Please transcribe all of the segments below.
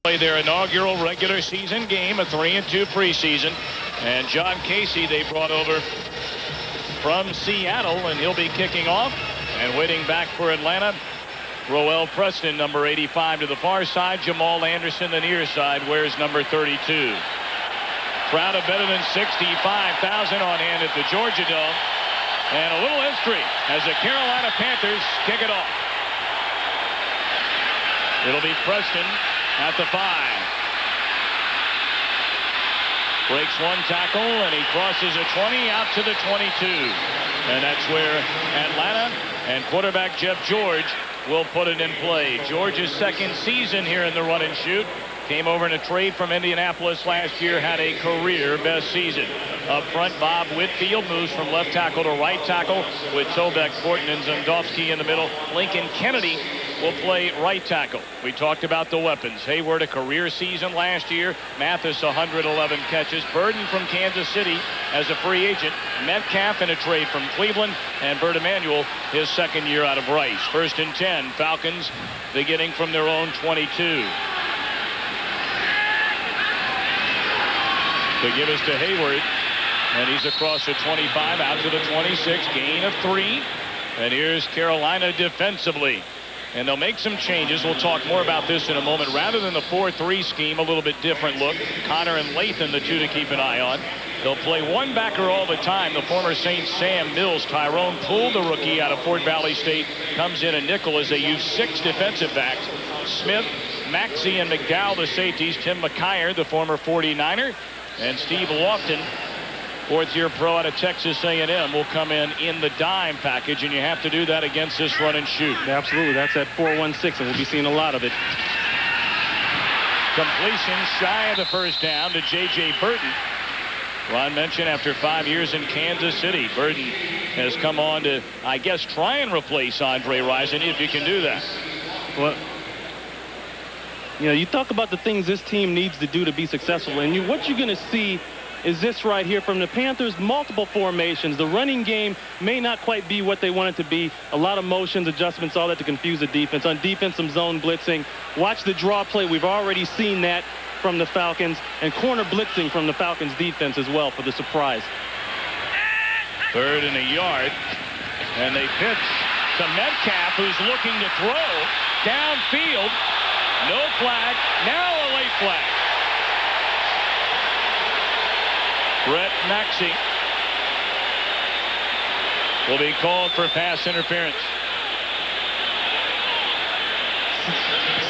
Play their inaugural regular season game, a 3-2 preseason. And John Casey they brought over from Seattle, and he'll be kicking off. And waiting back for Atlanta, Roel Preston, number 85 to the far side. Jamal Anderson, the near side, wears number 32. Crowd of better than 65,000 on hand at the Georgia Dome. And a little history as the Carolina Panthers kick it off. It'll be Preston at the 5. Breaks one tackle, and he crosses a 20 out to the 22. And that's where Atlanta and quarterback Jeff George will put it in play. George's second season here in the run and shoot. Came over in a trade from Indianapolis last year, had a career best season. Up front, Bob Whitfield moves from left tackle to right tackle with Tobek, Fortin, and Zandowski in the middle. Lincoln Kennedy will play right tackle. We talked about the weapons. Hayward, a career season last year. Mathis, 111 catches. Burden from Kansas City as a free agent. Metcalf in a trade from Cleveland. And Bert Emanuel, his second year out of Rice. 1st and 10. Falcons beginning from their own 22. To give us to Hayward. And he's across the 25 out to the 26. Gain of 3. And here's Carolina defensively. And they'll make some changes. We'll talk more about this in a moment. Rather than the 4-3 scheme, a little bit different look. Connor and Lathan, the two to keep an eye on. They'll play one backer all the time. The former Saints Sam Mills. Tyrone Poole, the rookie out of Fort Valley State, comes in a nickel as they use 6 defensive backs. Smith, Maxey, and McDowell, the safeties. Tim McKyer, the former 49er. And Steve Lofton, fourth-year pro out of Texas A&M, will come in the dime package, and you have to do that against this run and shoot. Absolutely. That's at 4-1-6, and we'll be seeing a lot of it. Completion shy of the first down to J.J. Burton. Ron mentioned after 5 years in Kansas City, Burton has come on to, I guess, try and replace Andre Rison, if you can do that. Well, you know, you talk about the things this team needs to do to be successful, and what you're going to see is this right here from the Panthers. Multiple formations. The running game may not quite be what they want it to be. A lot of motions, adjustments, all that to confuse the defense. On defense, some zone blitzing. Watch the draw play. We've already seen that from the Falcons, and corner blitzing from the Falcons defense as well for the surprise. 3rd and a yard, and they pitch to Metcalf, who's looking to throw downfield. No flag. Now a late flag. Brett Maxey will be called for pass interference.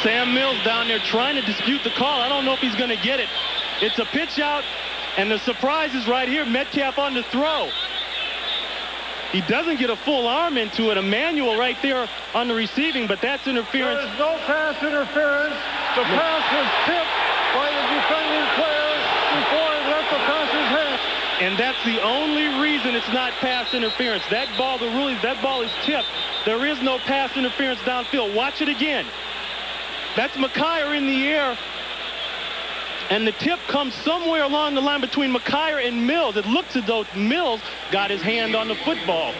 Sam Mills down there trying to dispute the call. I don't know if he's going to get it. It's a pitch out, and the surprise is right here. Metcalf on the throw. He doesn't get a full arm into it. Emmanuel right there on the receiving, but that's interference. There is no pass interference. The pass was tipped by the defending player before it left the passer's hand. And that's the only reason it's not pass interference. That ball, that ball is tipped. There is no pass interference downfield. Watch it again. That's McKyer in the air. And the tip comes somewhere along the line between McKyer and Mills. It looks as though Mills got his hand on the football.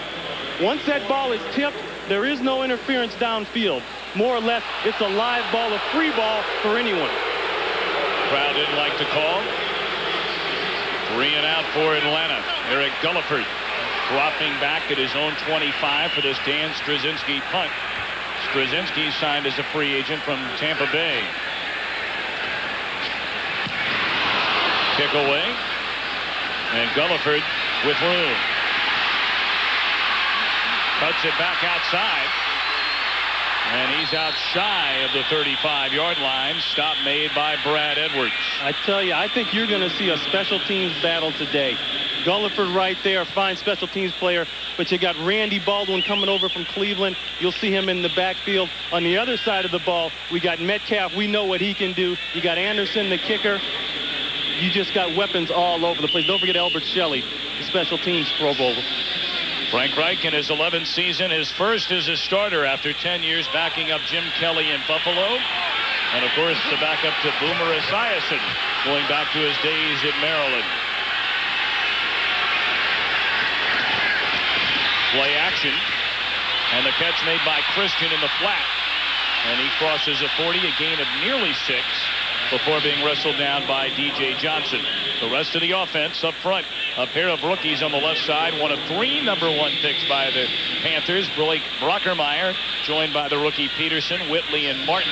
Once that ball is tipped, there is no interference downfield. More or less, it's a live ball, a free ball for anyone. Crowd didn't like the call. 3 and out for Atlanta. Eric Gulliford dropping back at his own 25 for this Dan Straczynski punt. Straczynski signed as a free agent from Tampa Bay. Kick away, and Gulliford with room. Cuts it back outside, and he's out shy of the 35-yard line. Stop made by Brad Edwards. I tell you, I think you're going to see a special teams battle today. Gulliford right there, fine special teams player, but you got Randy Baldwin coming over from Cleveland. You'll see him in the backfield. On the other side of the ball, we got Metcalf. We know what he can do. You got Anderson, the kicker. You just got weapons all over the place. Don't forget Albert Shelley, the special teams Pro Bowler. Frank Reich in his 11th season, his first as a starter after 10 years backing up Jim Kelly in Buffalo. And, of course, the backup to Boomer Esiason, going back to his days at Maryland. Play action. And the catch made by Christian in the flat. And he crosses a 40, a gain of nearly 6. before being wrestled down by D.J. Johnson. The rest of the offense up front, a pair of rookies on the left side, one of 3 number-1 picks by the Panthers. Blake Brockermeyer, joined by the rookie Peterson, Whitley, and Martin,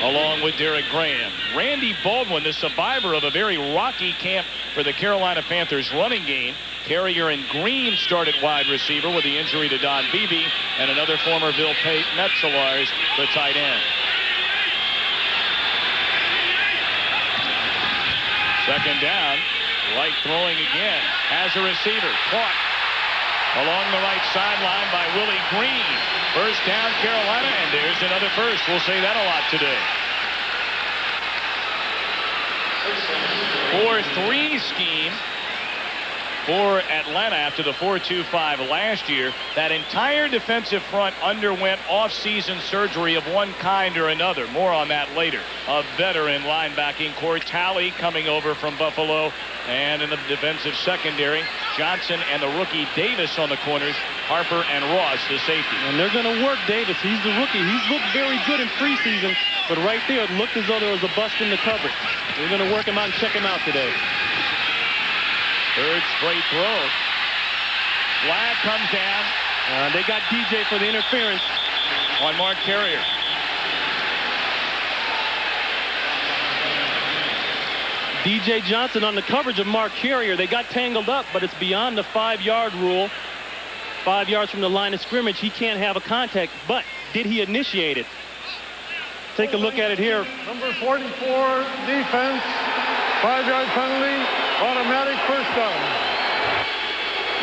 along with Derek Graham. Randy Baldwin, the survivor of a very rocky camp for the Carolina Panthers running game. Carrier and Green started wide receiver with the injury to Don Beebe, and another former Bill Metzelaars, the tight end. Second down, Wright throwing again, has a receiver, caught along the right sideline by Willie Green. First down, Carolina, and there's another first. We'll say that a lot today. 4-3 scheme for Atlanta after the 4-2-5 last year. That entire defensive front underwent off-season surgery of one kind or another. More on that later. A veteran linebacking core, Talley coming over from Buffalo, and in the defensive secondary, Johnson and the rookie Davis on the corners, Harper and Ross the safety. And they're going to work Davis. He's the rookie. He's looked very good in preseason, but right there it looked as though there was a bust in the coverage. They're going to work him out and check him out today. Third straight throw. Flag comes down. They got DJ for the interference on Mark Carrier. DJ Johnson on the coverage of Mark Carrier. They got tangled up, but it's beyond the 5-yard rule. 5 yards from the line of scrimmage, he can't have a contact. But did he initiate it? Take a look at it here. Number 44, defense, 5-yard penalty, automatic first down.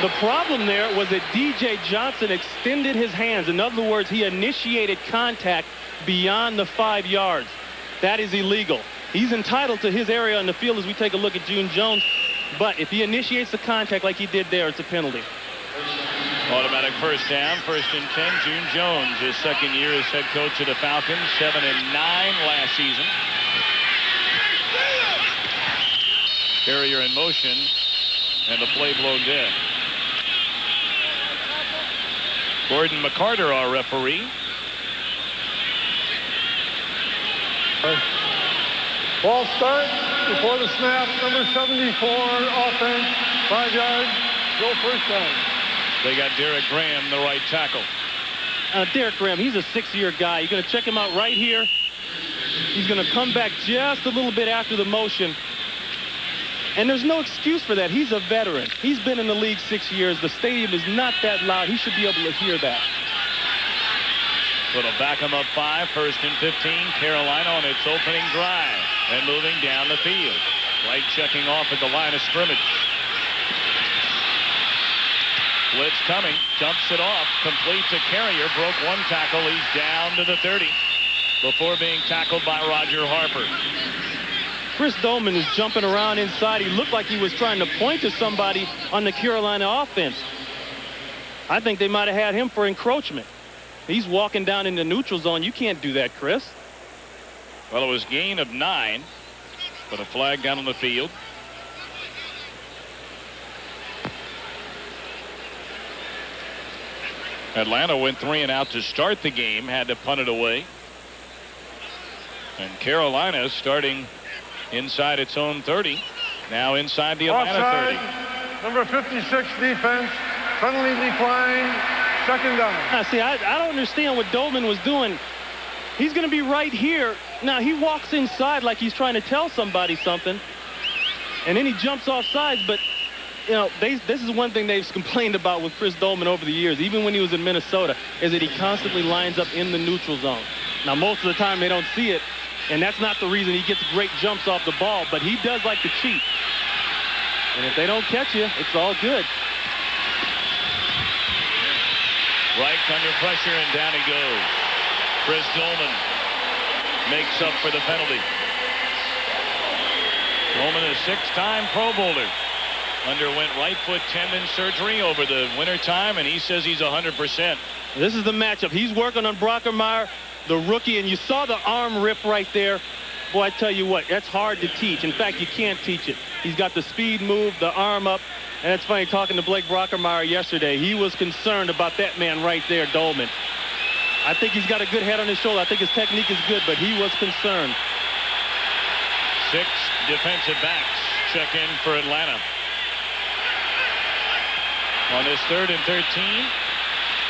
The problem there was that DJ Johnson extended his hands. In other words, he initiated contact beyond the 5 yards. That is illegal. He's entitled to his area on the field as we take a look at June Jones. But if he initiates the contact like he did there, it's a penalty. Automatic first down, 1st and 10. June Jones, his second year as head coach of the Falcons, 7-9 last season. Carrier in motion, and the play blown dead. Gordon McCarter, our referee. Ball start before the snap. Number 74, offense, 5 yards, go first down. They got Derek Graham, the right tackle. Derek Graham, he's a 6-year guy. You're going to check him out right here. He's going to come back just a little bit after the motion. And there's no excuse for that. He's a veteran. He's been in the league 6 years. The stadium is not that loud. He should be able to hear that. So it'll back him up 5, 1st and 15. Carolina on its opening drive and moving down the field. Wright checking off at the line of scrimmage. Blitz coming, jumps it off, complete to Carrier, broke one tackle, he's down to the 30 before being tackled by Roger Harper. Chris Dolman is jumping around inside. He looked like he was trying to point to somebody on the Carolina offense. I think they might have had him for encroachment. He's walking down in the neutral zone. You can't do that, Chris. Well, it was gain of 9, but a flag down on the field. Atlanta went 3 and out to start the game, had to punt it away. And Carolina starting inside its own 30, now inside the Atlanta Offside, 30. Number 56 defense, penalty decline, 2nd down. See, I don't understand what Dolman was doing. He's going to be right here. Now, he walks inside like he's trying to tell somebody something, and then he jumps off sides, but you know, this is one thing they've complained about with Chris Dolman over the years, even when he was in Minnesota, is that he constantly lines up in the neutral zone. Now, most of the time they don't see it, and that's not the reason he gets great jumps off the ball, but he does like to cheat. And if they don't catch you, it's all good. Wright under pressure, and down he goes. Chris Dolman makes up for the penalty. Dolman, a 6-time Pro Bowler, underwent right foot tendon surgery over the wintertime, and he says he's 100%. This is the matchup. He's working on Brockermeyer, the rookie, and you saw the arm rip right there. Boy, I tell you what, that's hard to teach. In fact, you can't teach it. He's got the speed move, the arm up, and it's funny, talking to Blake Brockermeyer yesterday, he was concerned about that man right there, Dolman. I think he's got a good head on his shoulder. I think his technique is good, but he was concerned. 6 defensive backs check in for Atlanta. On this 3rd and 13,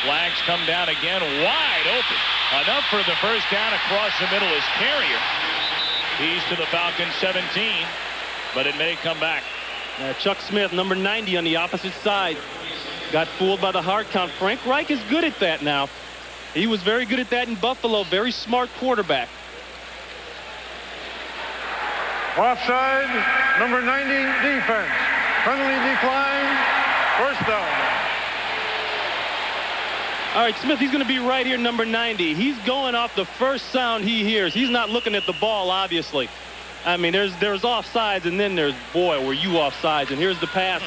flags come down again, wide open. Enough for the first down across the middle is Carrier. He's to the Falcons 17, but it may come back. Chuck Smith, number 90 on the opposite side. Got fooled by the hard count. Frank Reich is good at that now. He was very good at that in Buffalo. Very smart quarterback. Offside, number 90 defense. Penalty decline, first down. All right, Smith, he's going to be right here, number 90. He's going off the first sound he hears. He's not looking at the ball, obviously. I mean, there's offsides, and then there's, boy, were you offsides. And here's the pass.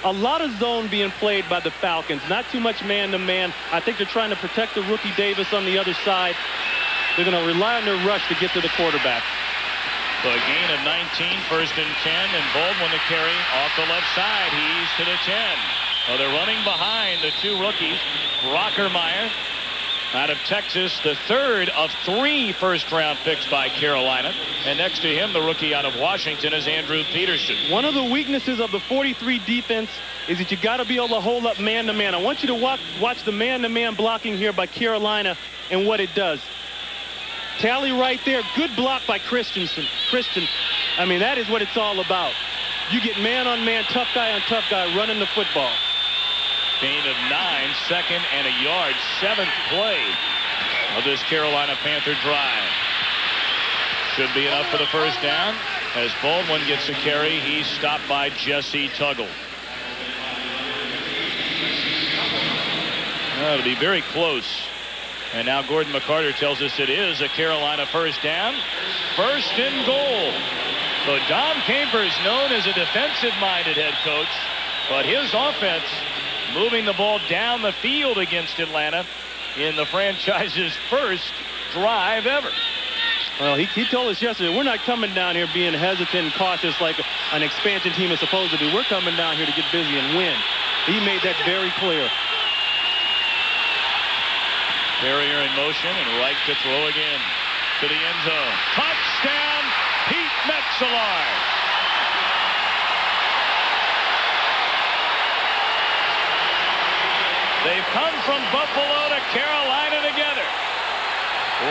A lot of zone being played by the Falcons. Not too much man-to-man. I think they're trying to protect the rookie Davis on the other side. They're going to rely on their rush to get to the quarterback. So a gain of 19, 1st and 10, and Baldwin to carry off the left side. He's to the 10. Well, they're running behind the 2 rookies. Brockermeyer out of Texas, the 3rd of 3 first-round picks by Carolina. And next to him, the rookie out of Washington is Andrew Peterson. One of the weaknesses of the 43 defense is that you got to be able to hold up man-to-man. I want you to watch the man-to-man blocking here by Carolina and what it does. Tally right there. Good block by Christian. I mean, that is what it's all about. You get man-on-man, tough guy on tough guy running the football. Gain of 9, 2nd and a yard, 7th play of this Carolina Panther drive. Should be enough for the first down. As Baldwin gets a carry, he's stopped by Jesse Tuggle. It'll be very close. And now Gordon McCarter tells us it is a Carolina first down. 1st and goal. So Dom Capers, known as a defensive-minded head coach, but his offense moving the ball down the field against Atlanta in the franchise's first drive ever. Well, he told us yesterday, we're not coming down here being hesitant and cautious like an expansion team is supposed to do. We're coming down here to get busy and win. He made that very clear. Carrier in motion and Reich to throw again to the end zone. Touchdown, Pete Metzelar. They've come from Buffalo to Carolina together.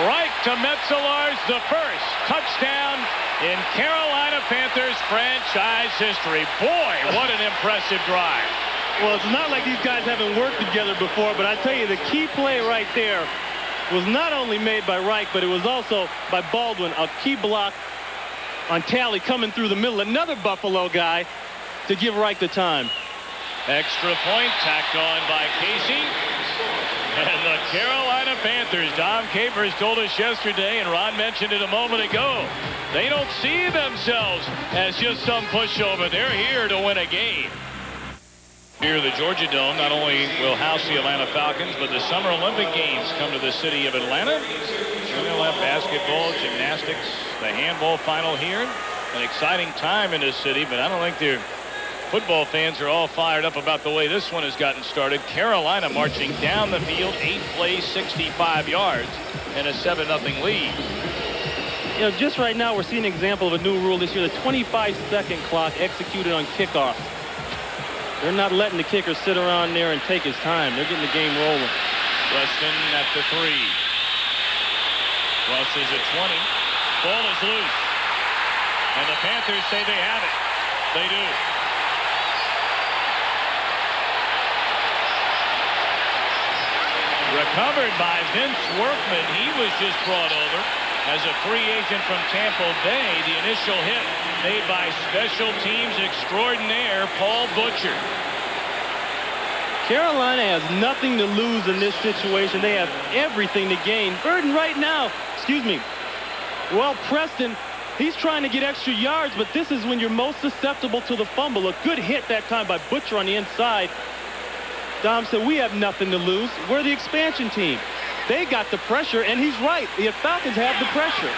Reich to Metzelar's the first touchdown in Carolina Panthers franchise history. Boy, what an impressive drive. Well, it's not like these guys haven't worked together before, but I tell you, the key play right there was not only made by Reich, but it was also by Baldwin, a key block on Tally coming through the middle. Another Buffalo guy to give Reich the time. Extra point tacked on by Casey. And the Carolina Panthers, Dom Capers told us yesterday, and Ron mentioned it a moment ago, they don't see themselves as just some pushover. They're here to win a game. Here, the Georgia Dome not only will house the Atlanta Falcons, but the Summer Olympic Games come to the city of Atlanta. We'll have basketball, gymnastics, the handball final here. An exciting time in this city, but I don't think their football fans are all fired up about the way this one has gotten started. Carolina marching down the field, 8 plays, 65 yards, and a 7-0 lead. You know, just right now we're seeing an example of a new rule this year, the 25-second clock executed on kickoff. They're not letting the kicker sit around there and take his time. They're getting the game rolling. Weston at the 3. Crosses at 20. Ball is loose. And the Panthers say they have it. They do. Recovered by Vince Workman. He was just brought over as a free agent from Tampa Bay. The initial hit made by special teams extraordinaire Paul Butcher. Carolina has nothing to lose in this situation. They have everything to gain. Burden right now, well, Preston, he's trying to get extra yards, but this is when you're most susceptible to the fumble. A good hit that time by Butcher on the inside. Dom said, we have nothing to lose. We're the expansion team. They got the pressure, and he's right. The Falcons have the pressure.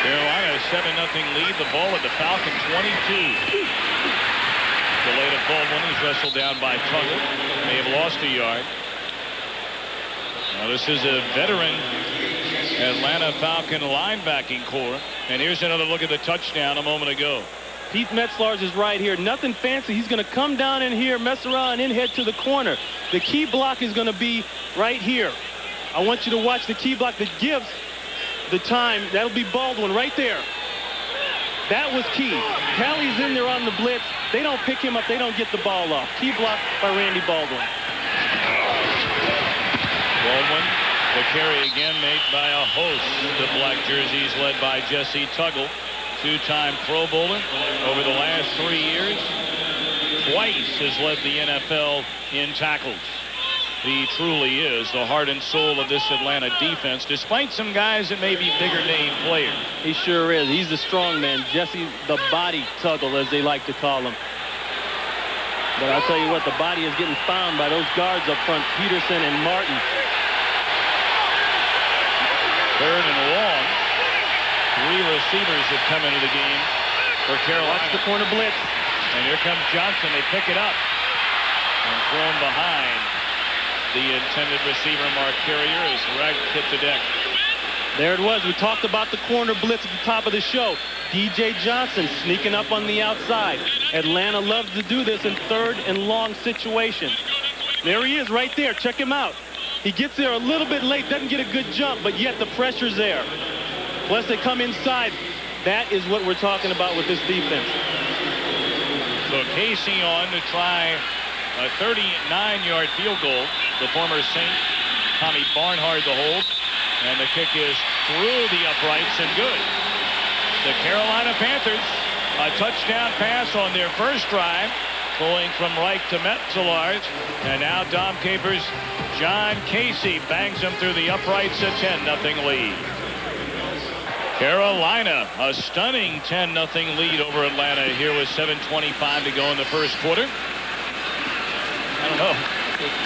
Carolina, a 7-0 lead. The ball at the Falcon 22. Delayed at Baldwin. He's wrestled down by Tuggle. May have lost a yard. Now this is a veteran Atlanta Falcon linebacking core. And here's another look at the touchdown a moment ago. Pete Metzlars is right here. Nothing fancy. He's going to come down in here, mess around, and head to the corner. The key block is going to be right here. I want you to watch the key block that gives the time. That'll be Baldwin right there. That was key. Kelly's in there on the blitz. They don't pick him up. They don't get the ball off. Key block by Randy Baldwin. Baldwin, the carry again made by a host of black jerseys led by Jesse Tuggle. Two-time Pro Bowler over the last 3 years. Twice has led the NFL in tackles. He truly is the heart and soul of this Atlanta defense, despite some guys that may be bigger name players. He sure is. He's the strong man. Jesse, the body Tuggle, as they like to call him. But I'll tell you what, the body is getting found by those guards up front, Peterson and Martin. Third and long. 3 receivers have come into the game for Carolina. Watch the corner blitz. And here comes Johnson. They pick it up. And thrown behind the intended receiver, Mark Carrier, is right hit the deck. There it was. We talked about the corner blitz at the top of the show. DJ Johnson sneaking up on the outside. Atlanta loves to do this in third and long situations. There he is right there. Check him out. He gets there a little bit late, doesn't get a good jump, but yet the pressure's there. Plus they come inside. That is what we're talking about with this defense. So Casey on to try a 39-yard field goal. The former Saint, Tommy Barnhart, the hold. And the kick is through the uprights and good. The Carolina Panthers, a touchdown pass on their first drive, going from Reich to Metzlars. And now Dom Capers, John Casey bangs him through the uprights, a 10-0 lead. Carolina, a stunning 10-0 lead over Atlanta here with 7:25 to go in the first quarter. I don't know.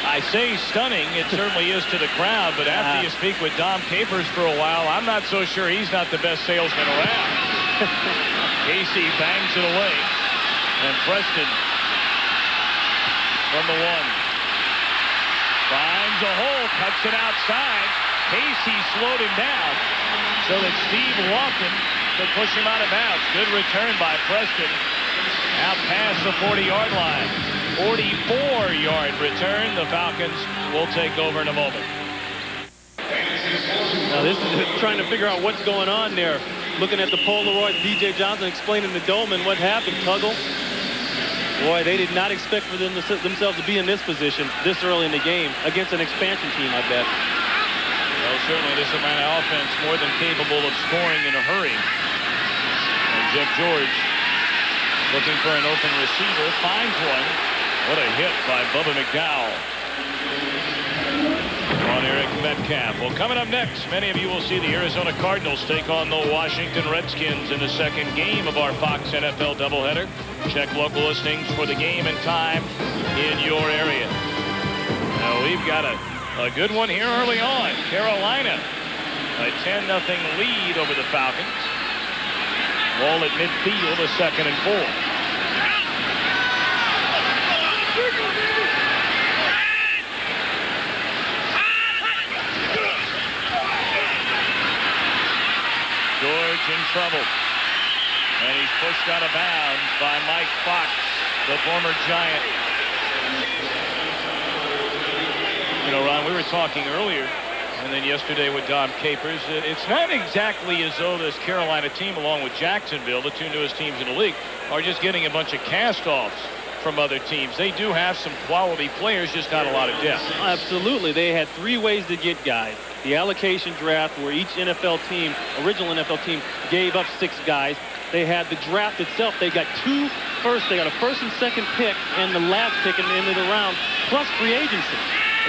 I say stunning, it certainly is to the crowd, but after you speak with Dom Capers for a while, I'm not so sure he's not the best salesman around. Casey bangs it away, and Preston from the 1. Finds a hole, cuts it outside. Casey slowed him down so that Steve Lofton could push him out of bounds. Good return by Preston. Out past the 40-yard line. 44-yard return. The Falcons will take over in a moment. Now this is trying to figure out what's going on there. Looking at the Polaroid, DJ Johnson explaining to Dolman what happened. Tuggle. Boy, they did not expect for themselves to be in this position this early in the game against an expansion team, I bet. Well, certainly this Atlanta offense more than capable of scoring in a hurry. And Jeff George looking for an open receiver, finds one. What a hit by Bubba McDowell on Eric Metcalf. Well, coming up next, many of you will see the Arizona Cardinals take on the Washington Redskins in the second game of our Fox NFL doubleheader. Check local listings for the game and time in your area. Now, we've got a good one here early on. Carolina, a 10-0 lead over the Falcons. Ball at midfield, a 2nd and 4. George in trouble. And he's pushed out of bounds by Mike Fox, the former Giant. You know, Ron, we were talking earlier, and then yesterday with Dom Capers. It's not exactly as though this Carolina team, along with Jacksonville, the 2 newest teams in the league, are just getting a bunch of cast-offs from other teams. They do have some quality players, just not a lot of depth. Absolutely. They had 3 ways to get guys. The allocation draft, where each NFL team, original NFL team, gave up 6 guys. They had the draft itself. They got 2 firsts. They got a 1st and 2nd pick and the last pick in the end of the round, plus free agency.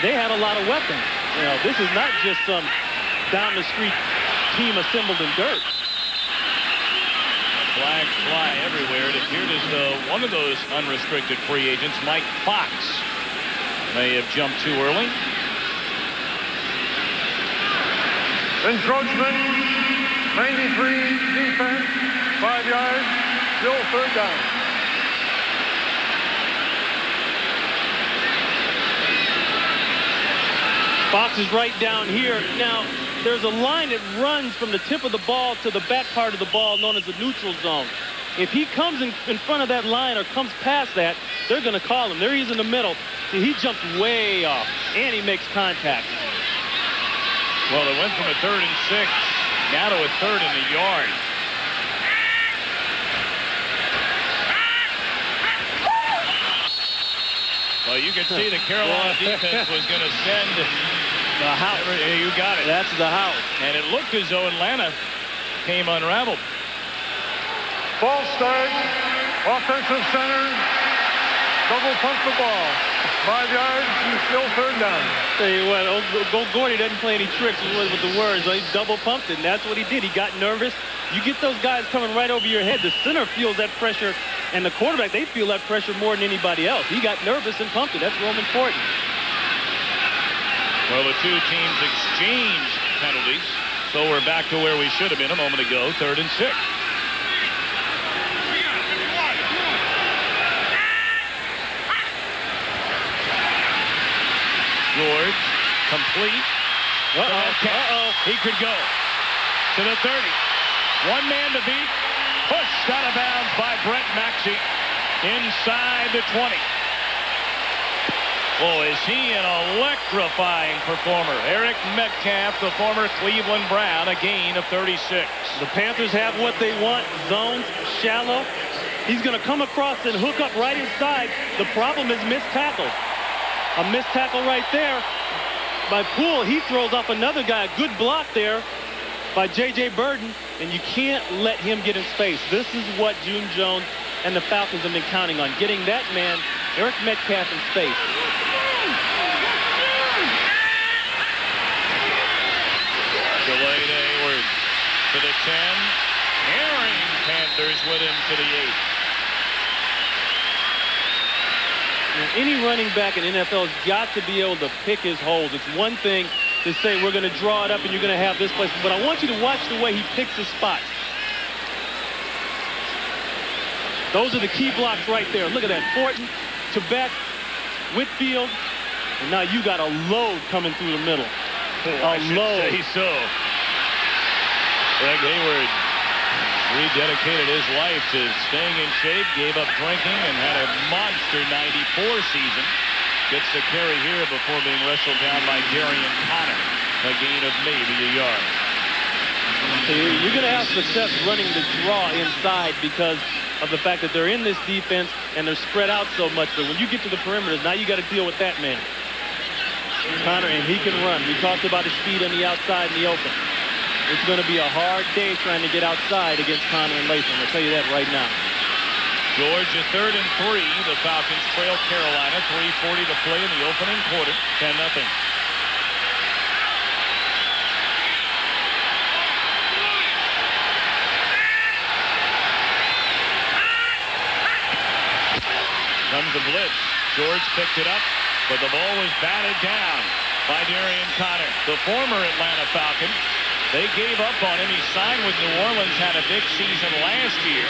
They had a lot of weapons. You know, this is not just some down-the-street team assembled in dirt. Flags fly everywhere. It appeared as though one of those unrestricted free agents, Mike Fox, may have jumped too early. Encroachment, 93, defense, 5 yards, still 3rd down. Fox is right down here. Now, there's a line that runs from the tip of the ball to the back part of the ball known as the neutral zone. If he comes in front of that line or comes past that, they're going to call him. There he is in the middle. See, he jumps way off, and he makes contact. Well, it went from a 3rd and 6 now to a 3rd in the yard. Well, you could see the Carolina defense was going to send the house. You got it. That's the house. And it looked as though Atlanta came unraveled. False start. Offensive center. Double pump the ball. 5 yards and still 3rd down. Tell you what, Gordy doesn't play any tricks with the words. He double pumped it, and that's what he did. He got nervous. You get those guys coming right over your head. The center feels that pressure, and the quarterback, they feel that pressure more than anybody else. He got nervous and pumped it. That's real important. Well, the two teams exchanged penalties, so we're back to where we should have been a moment ago, 3rd and 6. George, complete. He could go to the 30. One man to beat. Pushed out of bounds by Brett Maxey inside the 20. Boy, is he an electrifying performer. Eric Metcalf, the former Cleveland Brown, a gain of 36. The Panthers have what they want. Zones, shallow. He's going to come across and hook up right inside. The problem is missed tackle. A missed tackle right there by Poole. He throws off another guy. A good block there by J.J. Burden, and you can't let him get in space. This is what June Jones and the Falcons have been counting on, getting that man, Eric Metcalf, in space. Delayed Hayward to the 10. Carrying Panthers with him to the 8. Any running back in NFL has got to be able to pick his holes. It's one thing to say we're going to draw it up and you're going to have this place, but I want you to watch the way he picks his spots. Those are the key blocks right there. Look at that. Fortin, Trebek, Whitfield, and now you got a load coming through the middle. I should say so. Greg Hayward rededicated his life to staying in shape, gave up drinking, and had a monster 94 season. Gets the carry here before being wrestled down by Darian Connor. A gain of maybe a yard. You're going to have success running the draw inside because of the fact that they're in this defense and they're spread out so much. But when you get to the perimeters, now you got to deal with that man. Connor, and he can run. We talked about his speed on the outside in the open. It's going to be a hard day trying to get outside against Connor and Latham. I'll tell you that right now. Georgia 3rd and 3. The Falcons trail Carolina. 3:40 to play in the opening quarter. 10-0. Comes the blitz. George picked it up, but the ball was batted down by Darian Connor, the former Atlanta Falcon. They gave up on him. He signed with New Orleans, had a big season last year.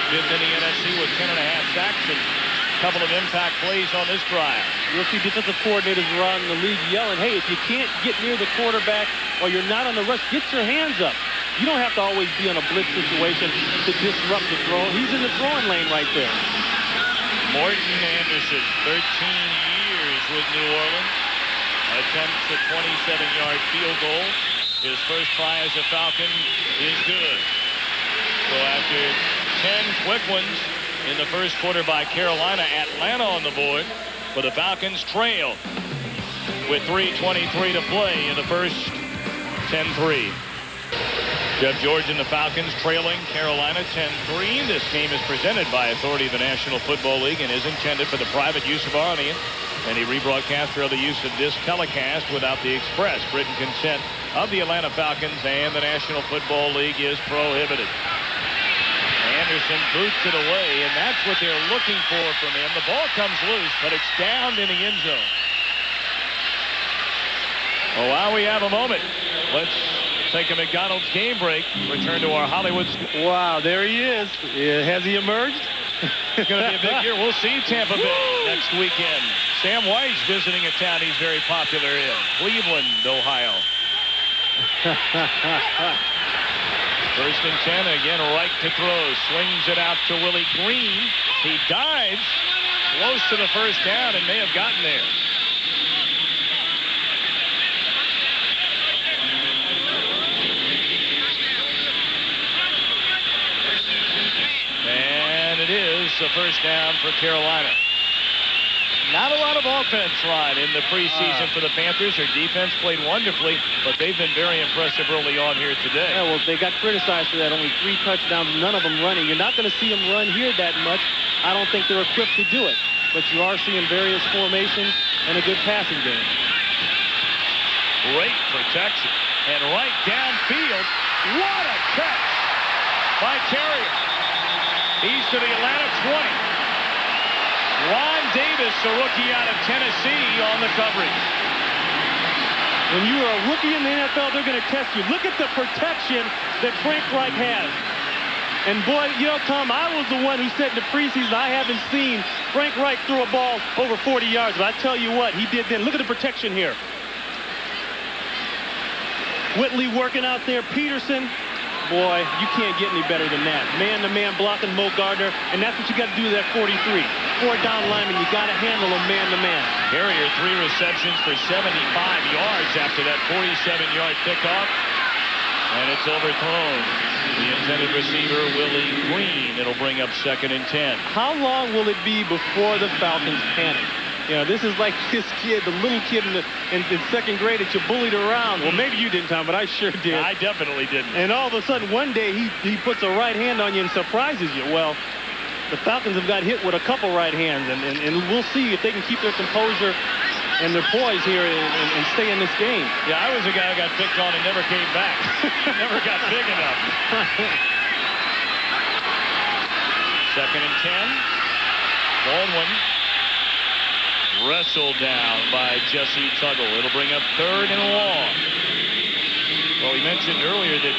Fifth in the NFC with 10.5 sacks and a couple of impact plays on this drive. You'll see defensive coordinators around the league yelling, hey, if you can't get near the quarterback or you're not on the rush, get your hands up. You don't have to always be on a blitz situation to disrupt the throw. He's in the throwing lane right there. Morton Anderson, 13 years with New Orleans. Attempts a 27-yard field goal. His first try as a Falcon is good. So after 10 quick ones in the first quarter by Carolina, Atlanta on the board, but the Falcons trail with 3:23 to play in the first. 10-3. Jeff George and the Falcons trailing Carolina 10-3. This game is presented by authority of the National Football League and is intended for the private use of our audience. Any rebroadcast or other use of this telecast without the express written consent of the Atlanta Falcons and the National Football League is prohibited. Anderson boots it away, and that's what they're looking for from him. The ball comes loose, but it's down in the end zone. Oh, wow, we have a moment. Let's take a McDonald's game break. Return to our Hollywood. Wow, there he is. Has he emerged? It's going to be a big year. We'll see Tampa Bay next weekend. Sam White's visiting a town he's very popular in, Cleveland, Ohio. First and 10, again, right to throw. Swings it out to Willie Green. He dives close to the first down and may have gotten there. And it is a first down for Carolina. Not a lot of offense line in the preseason for the Panthers. Their defense played wonderfully, but they've been very impressive early on here today. Yeah, well, they got criticized for that. Only 3 touchdowns, none of them running. You're not going to see them run here that much. I don't think they're equipped to do it. But you are seeing various formations and a good passing game. Great protection. And right downfield, what a catch by Carrier. He's to the Atlanta 20. Ron Davis, a rookie out of Tennessee, on the coverage. When you are a rookie in the NFL, they're going to test you. Look at the protection that Frank Reich has. And boy, you know, Tom, I was the one who said in the preseason I haven't seen Frank Reich throw a ball over 40 yards. But I tell you what, he did then. Look at the protection here. Whitley working out there. Peterson. Boy, you can't get any better than that. Man-to-man blocking Mo Gardner, and that's what you got to do with that 43. 4 down linemen, you got to handle them man-to-man. Carrier 3 receptions for 75 yards after that 47-yard pickoff, and it's overthrown. The intended receiver, Willie Green. It'll bring up 2nd and 10. How long will it be before the Falcons panic? You know, this is like this kid, the little kid in 2nd grade that you bullied around. Well, maybe you didn't, Tom, but I sure did. I definitely didn't. And all of a sudden, one day, he puts a right hand on you and surprises you. Well, the Falcons have got hit with a couple right hands, and we'll see if they can keep their composure and their poise here and stay in this game. Yeah, I was a guy who got picked on and never came back. Never got big enough. 2nd and 10. Baldwin. Wrestled down by Jesse Tuggle. It'll bring up 3rd and long. Well, we mentioned earlier that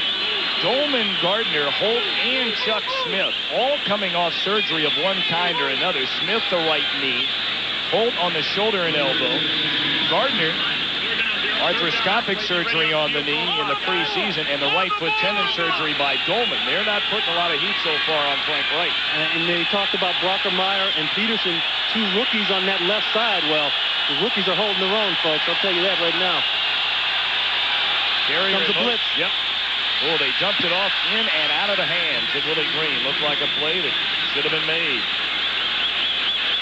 Dolman, Gardner, Holt, and Chuck Smith all coming off surgery of one kind or another. Smith the right knee, Holt on the shoulder and elbow, Gardner arthroscopic surgery on the knee in the preseason, and the right foot tendon surgery by Dolman. They're not putting a lot of heat so far on Frank Reich. And they talked about Brockermeyer and Peterson, 2 rookies on that left side. Well, the rookies are holding their own, folks. I'll tell you that right now. Carrier comes the blitz. Yep. Oh, they dumped it off in and out of the hands of Willie Green. Looked like a play that should have been made.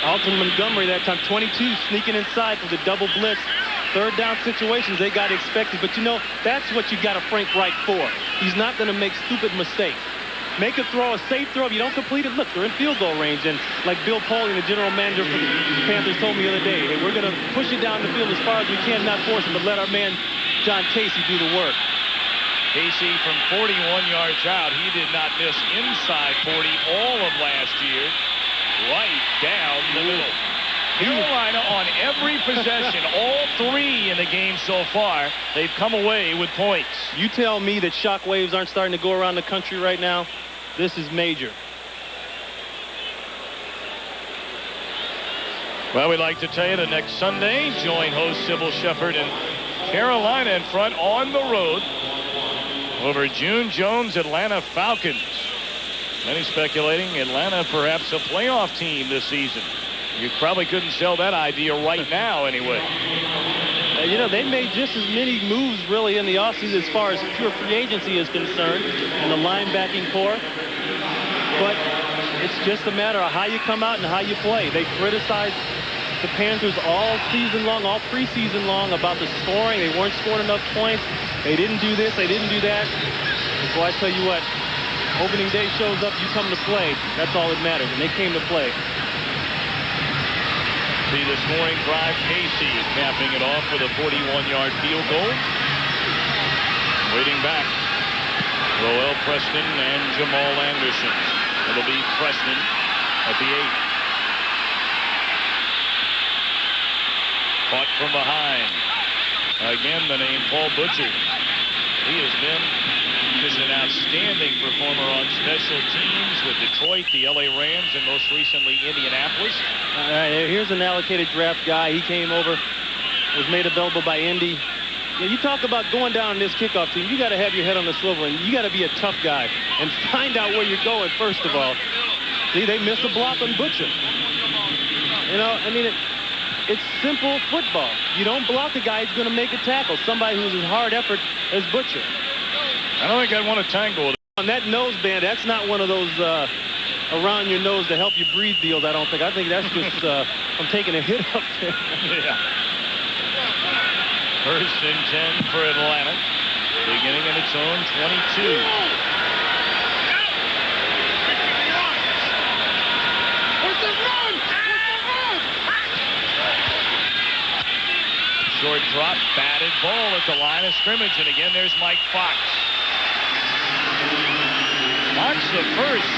Alton Montgomery that time, 22, sneaking inside for the double blitz. 3rd down situations, they got expected. But, you know, that's what you got a Frank Reich for. He's not going to make stupid mistakes. Make a throw, a safe throw. If you don't complete it, look, they're in field goal range. And like Bill Pauling, the general manager for the Panthers, told me the other day, hey, we're going to push it down the field as far as we can, not force it, but let our man John Casey do the work. Casey from 41 yards out. He did not miss inside 40 all of last year. Right down the middle. Carolina on every possession, all 3 in the game so far, they've come away with points. You tell me that shockwaves aren't starting to go around the country right now. This is major. Well, we'd like to tell you that next Sunday, join host Sybil Shepherd and Carolina in front on the road over June Jones' Atlanta Falcons. Many speculating Atlanta perhaps a playoff team this season. You probably couldn't sell that idea right now anyway. You know, they made just as many moves really in the offseason as far as pure free agency is concerned and the linebacking core. But it's just a matter of how you come out and how you play. They criticized the Panthers all season long, all preseason long about the scoring. They weren't scoring enough points. They didn't do this, they didn't do that. So I tell you what, opening day shows up, you come to play. That's all that matters, and they came to play. See the scoring drive, Casey capping it off with a 41-yard field goal. Waiting back, Roel Preston and Jamal Anderson. It'll be Preston at the 8. Caught from behind. Again, the name Paul Butcher. He has been just an outstanding performer on special teams with Detroit, the LA Rams, and most recently Indianapolis. Here's an allocated draft guy. He came over, was made available by Indy. Yeah, you talk about going down in this kickoff team. You got to have your head on the swivel, and you got to be a tough guy and find out where you're going, first of all. See, they missed a block on Butcher. You know, I mean, it's simple football. You don't block a guy who's going to make a tackle, somebody who's as hard effort as Butcher. I don't think I'd want to tangle with it. On that nose band, that's not one of those around your nose to help you breathe deals, I don't think. I think that's just from taking a hit up there. Yeah. First and 10 for Atlanta, beginning in its own 22. Short drop, batted ball at the line of scrimmage, and again there's Mike Fox. Fox, the first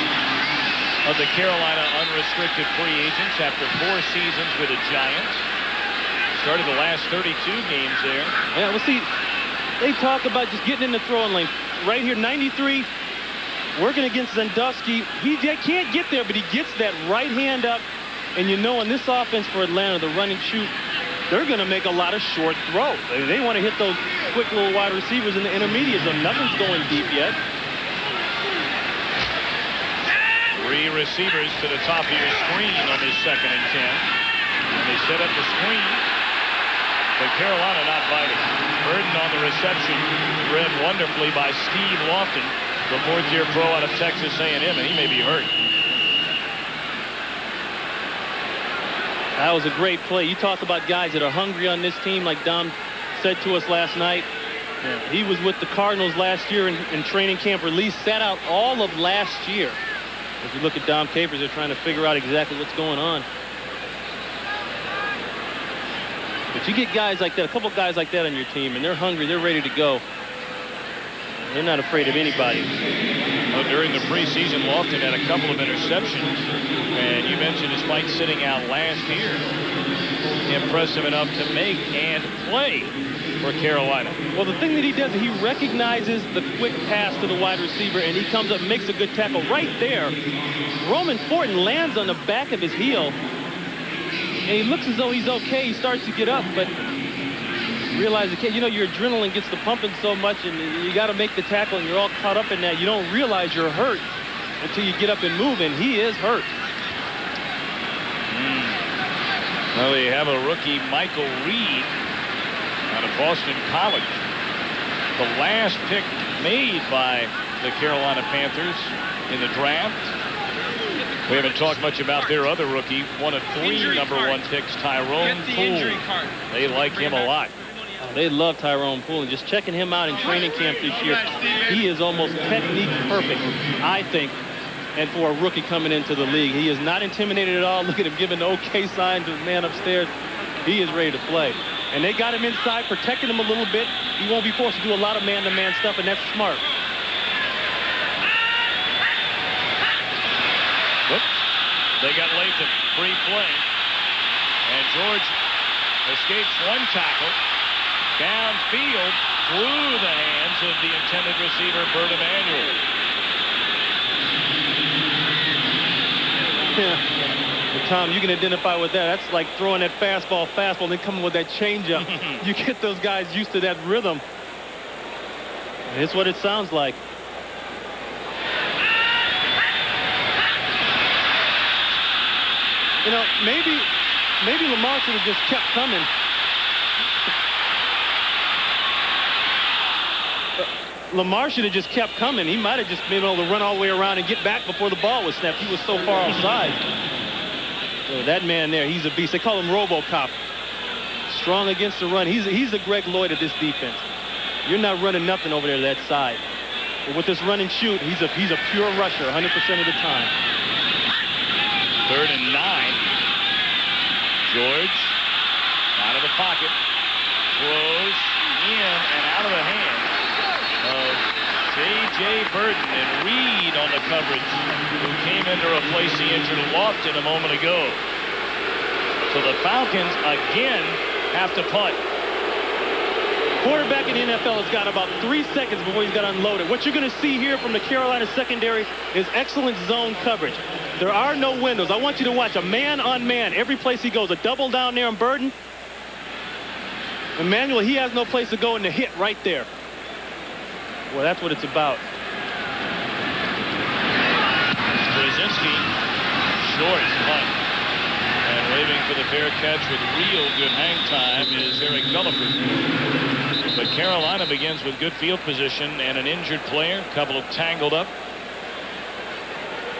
of the Carolina unrestricted free agents after 4 seasons with the Giants. Started the last 32 games there. Yeah, well, see, they talk about just getting in the throwing lane. Right here, 93, working against Zendowski. He can't get there, but he gets that right hand up. And you know, in this offense for Atlanta, the run and shoot, they're going to make a lot of short throws. They want to hit those quick little wide receivers in the intermediate zone. Nothing's going deep yet. 3 receivers to the top of your screen on this 2nd and 10. And they set up the screen, but Carolina not biting. Burden on the reception, read wonderfully by Steve Lofton, the 4th-year pro out of Texas A&M, and he may be hurt. That was a great play. You talk about guys that are hungry on this team, like Dom said to us last night. Yeah, he was with the Cardinals last year in training camp release, sat out all of last year. If you look at Dom Capers, they're trying to figure out exactly what's going on. But you get guys like that, a couple guys like that on your team, and they're hungry, they're ready to go. They're not afraid of anybody. Well, during the preseason, Lofton had a couple of interceptions, and you mentioned despite sitting out last year, impressive enough to make and play for Carolina. Well, the thing that he does, he recognizes the quick pass to the wide receiver, and he comes up and makes a good tackle right there. Roman Fortin lands on the back of his heel, and he looks as though he's okay. He starts to get up, but realize you know, your adrenaline gets to pumping so much, and you got to make the tackle, and you're all caught up in that. You don't realize you're hurt until you get up and move, and he is hurt. Well, they have a rookie, Michael Reed, out of Boston College. The last pick made by the Carolina Panthers in the draft. We haven't talked much about their other rookie, one of 3 number 1 picks, Tyrone Poole. They like him a lot. They love Tyrone Poole, and just checking him out in training camp this year, he is almost technique perfect, I think. And for a rookie coming into the league, he is not intimidated at all. Look at him giving the okay sign to the man upstairs. He is ready to play. And they got him inside, protecting him a little bit. He won't be forced to do a lot of man-to-man stuff, and that's smart. Whoops. They got Latham, free play. And George escapes one tackle. Downfield, through the hands of the intended receiver, Bert Emanuel. Yeah. Tom, you can identify with that. That's like throwing that fastball, and then coming with that changeup. You get those guys used to that rhythm. And it's what it sounds like. You know, maybe Lamar should have just kept coming. Lamar should have just kept coming. He might have just been able to run all the way around and get back before the ball was snapped. He was so far outside. So that man there, he's a beast. They call him RoboCop. Strong against the run. He's a Greg Lloyd of this defense. You're not running nothing over there to that side. But with this run and shoot, he's a pure rusher 100% of the time. 3rd and 9. George out of the pocket, throws in and out of the hands of J.J. Burton, and Reed on the coverage, who came in to replace the injured Lofton a moment ago. So the Falcons again have to punt. Quarterback in the NFL has got about 3 seconds before he's got unloaded. What you're going to see here from the Carolina secondary is excellent zone coverage. There are no windows. I want you to watch a man on man every place he goes. A double down there on Burton. Emmanuel, he has no place to go in the hit right there. Well, that's what it's about. Brzezinski, short punt. And waving for the fair catch with real good hang time is Eric Gulliford. But Carolina begins with good field position and an injured player. A couple of tangled up.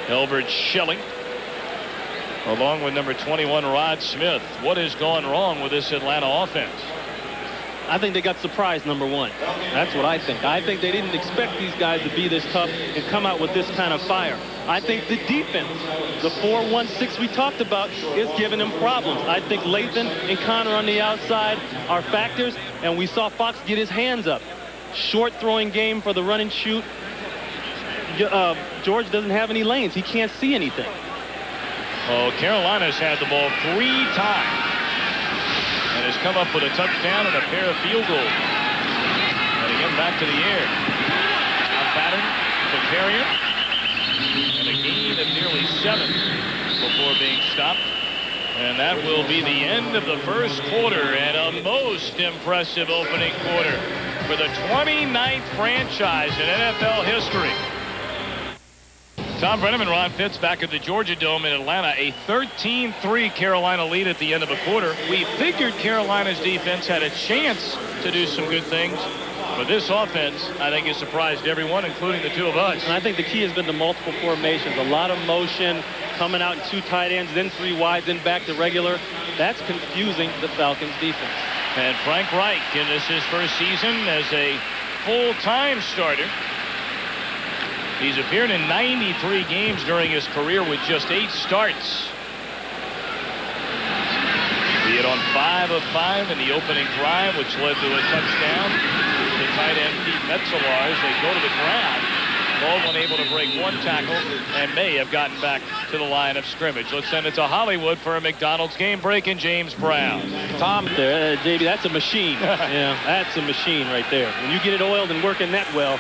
Elbert Shelley, along with number 21, Rod Smith. What has gone wrong with this Atlanta offense? I think they got surprised, number one. That's what I think. I think they didn't expect these guys to be this tough and come out with this kind of fire. I think the defense, the 4-1-6 we talked about, is giving them problems. I think Lathan and Connor on the outside are factors, and we saw Fox get his hands up. Short throwing game for the run and shoot. George doesn't have any lanes. He can't see anything. Oh, Carolina's had the ball 3 times and has come up with a touchdown and a pair of field goals. And again, back to the air. On pattern, the carrier. And a gain of nearly 7 before being stopped. And that will be the end of the first quarter and a most impressive opening quarter for the 29th franchise in NFL history. Tom Brennan and Ron Fitz back at the Georgia Dome in Atlanta. A 13-3 Carolina lead at the end of a quarter. We figured Carolina's defense had a chance to do some good things. But this offense, I think, has surprised everyone, including the two of us. And I think the key has been the multiple formations. A lot of motion, coming out in 2 tight ends, then 3 wide, then back to regular. That's confusing the Falcons defense. And Frank Reich, and this is his first season as a full-time starter. He's appeared in 93 games during his career with just 8 starts. Be it on 5 of 5 in the opening drive, which led to a touchdown. The tight end Pete Metzelar as they go to the ground. Baldwin able to break 1 tackle and may have gotten back to the line of scrimmage. Let's send it to Hollywood for a McDonald's game break and James Brown. Tom, there, JB, that's a machine. Yeah, that's a machine right there. When you get it oiled and working that well,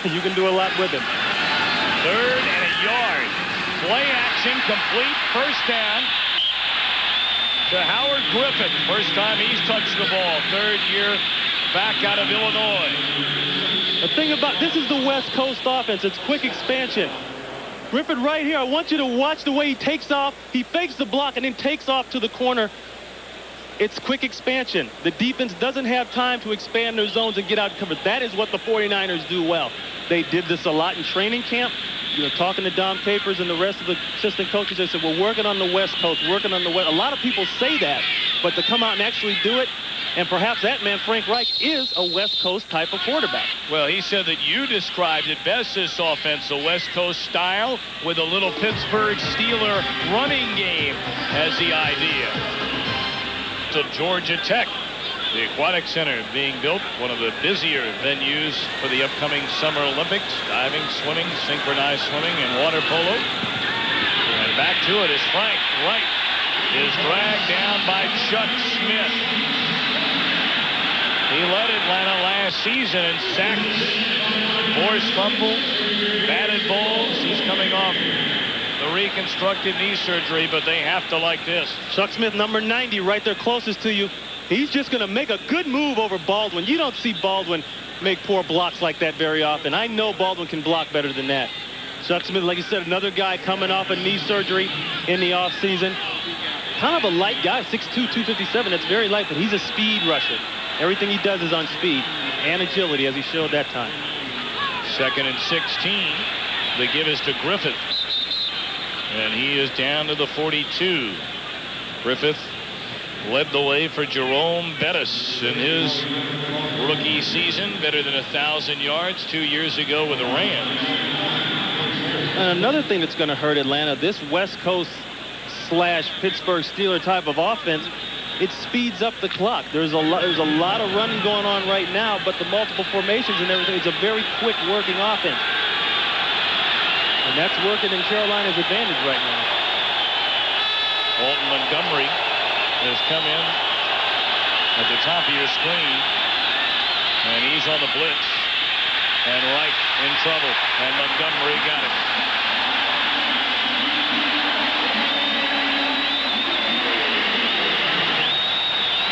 you can do a lot with it. 3rd and a yard. Play action complete. First down to Howard Griffin. First time he's touched the ball. 3rd year back out of Illinois. The thing about this is the West Coast offense. It's quick expansion. Griffin right here, I want you to watch the way he takes off. He fakes the block and then takes off to the corner. It's quick expansion. The defense doesn't have time to expand their zones and get out and cover. That is what the 49ers do well. They did this a lot in training camp. You know, talking to Dom Capers and the rest of the assistant coaches, they said, we're working on the West Coast, working on the West. A lot of people say that, but to come out and actually do it, and perhaps that man, Frank Reich, is a West Coast type of quarterback. Well, he said that you described it best, this offense, a West Coast style with a little Pittsburgh Steeler running game as the idea. Of Georgia Tech, the Aquatic Center being built, one of the busier venues for the upcoming Summer Olympics. Diving, swimming, synchronized swimming, and water polo. And back to it as Frank Reich is dragged down by Chuck Smith. He led Atlanta last season in sacks, forced fumbles, batted balls. He's coming off the reconstructed knee surgery, but they have to like this. Chuck Smith, number 90, right there closest to you. He's just going to make a good move over Baldwin. You don't see Baldwin make poor blocks like that very often. I know Baldwin can block better than that. Chuck Smith, like you said, another guy coming off a knee surgery in the offseason. Kind of a light guy, 6'2", 257. That's very light, but he's a speed rusher. Everything he does is on speed and agility, as he showed that time. 2nd and 16. The give is to Griffith. And he is down to the 42. Griffith led the way for Jerome Bettis in his rookie season. Better than 1,000 yards 2 years ago with the Rams. And another thing that's going to hurt Atlanta, this West Coast / Pittsburgh Steeler type of offense, it speeds up the clock. There's a lot of running going on right now, but the multiple formations and everything, it's a very quick working offense. And that's working in Carolina's advantage right now. Walton Montgomery has come in at the top of your screen. And he's on the blitz. And Reich in trouble. And Montgomery got it.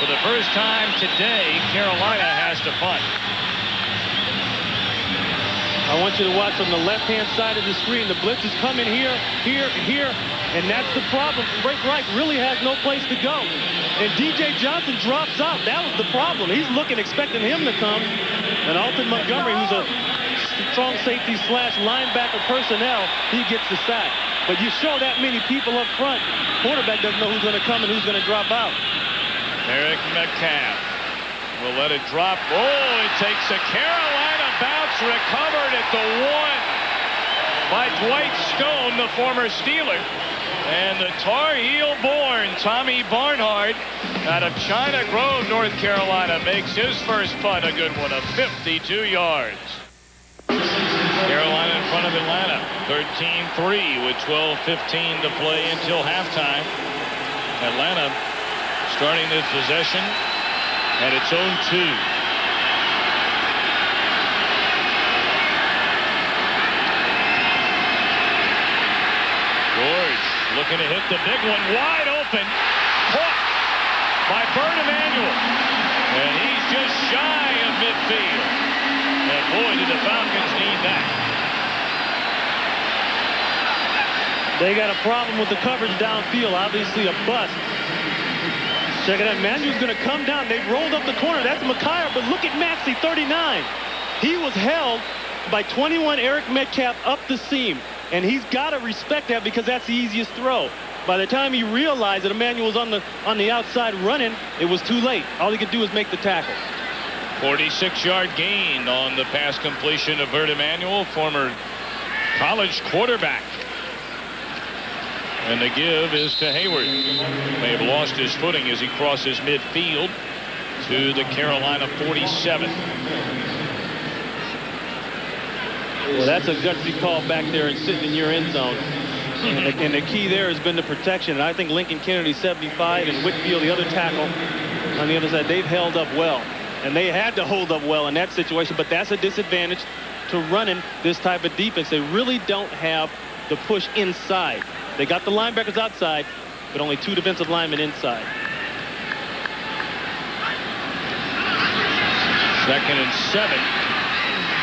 For the first time today, Carolina has to punt. I want you to watch on the left-hand side of the screen. The blitz is coming here, here, here, and that's the problem. Frank Reich really has no place to go. And DJ Johnson drops out. That was the problem. He's looking, expecting him to come. And Alton Montgomery, who's a strong safety slash linebacker personnel, he gets the sack. But you show that many people up front, quarterback doesn't know who's going to come and who's going to drop out. Eric Metcalf will let it drop. Oh, it takes a Carolina bounce, recovered at the 1 by Dwight Stone, the former Steeler. And the Tar Heel-born Tommy Barnhart out of China Grove, North Carolina, makes his first punt a good one of 52 yards. Carolina in front of Atlanta, 13-3 with 12:15 to play until halftime. Atlanta starting this possession at its own 2. George looking to hit the big one, wide open, caught by Bert Emanuel, and he's just shy of midfield. And boy, did the Falcons need that. They got a problem with the coverage downfield, obviously a bust. Check it out, Manuel's going to come down. They've rolled up the corner. That's McKyer, but look at Maxey, 39. He was held by 21 Eric Metcalf up the seam, and he's got to respect that because that's the easiest throw. By the time he realized that Emanuel was on the outside running, it was too late. All he could do was make the tackle. 46-yard gain on the pass completion of Bert Emanuel, former college quarterback. And the give is to Hayward. May have lost his footing as he crosses midfield to the Carolina 47. Well, that's a gutsy call back there and sitting in your end zone. And the key there has been the protection. And I think Lincoln Kennedy, 75, and Whitfield, the other tackle on the other side, they've held up well. And they had to hold up well in that situation, but that's a disadvantage to running this type of defense. They really don't have the push inside. They got the linebackers outside, but only 2 defensive linemen inside. 2nd and 7.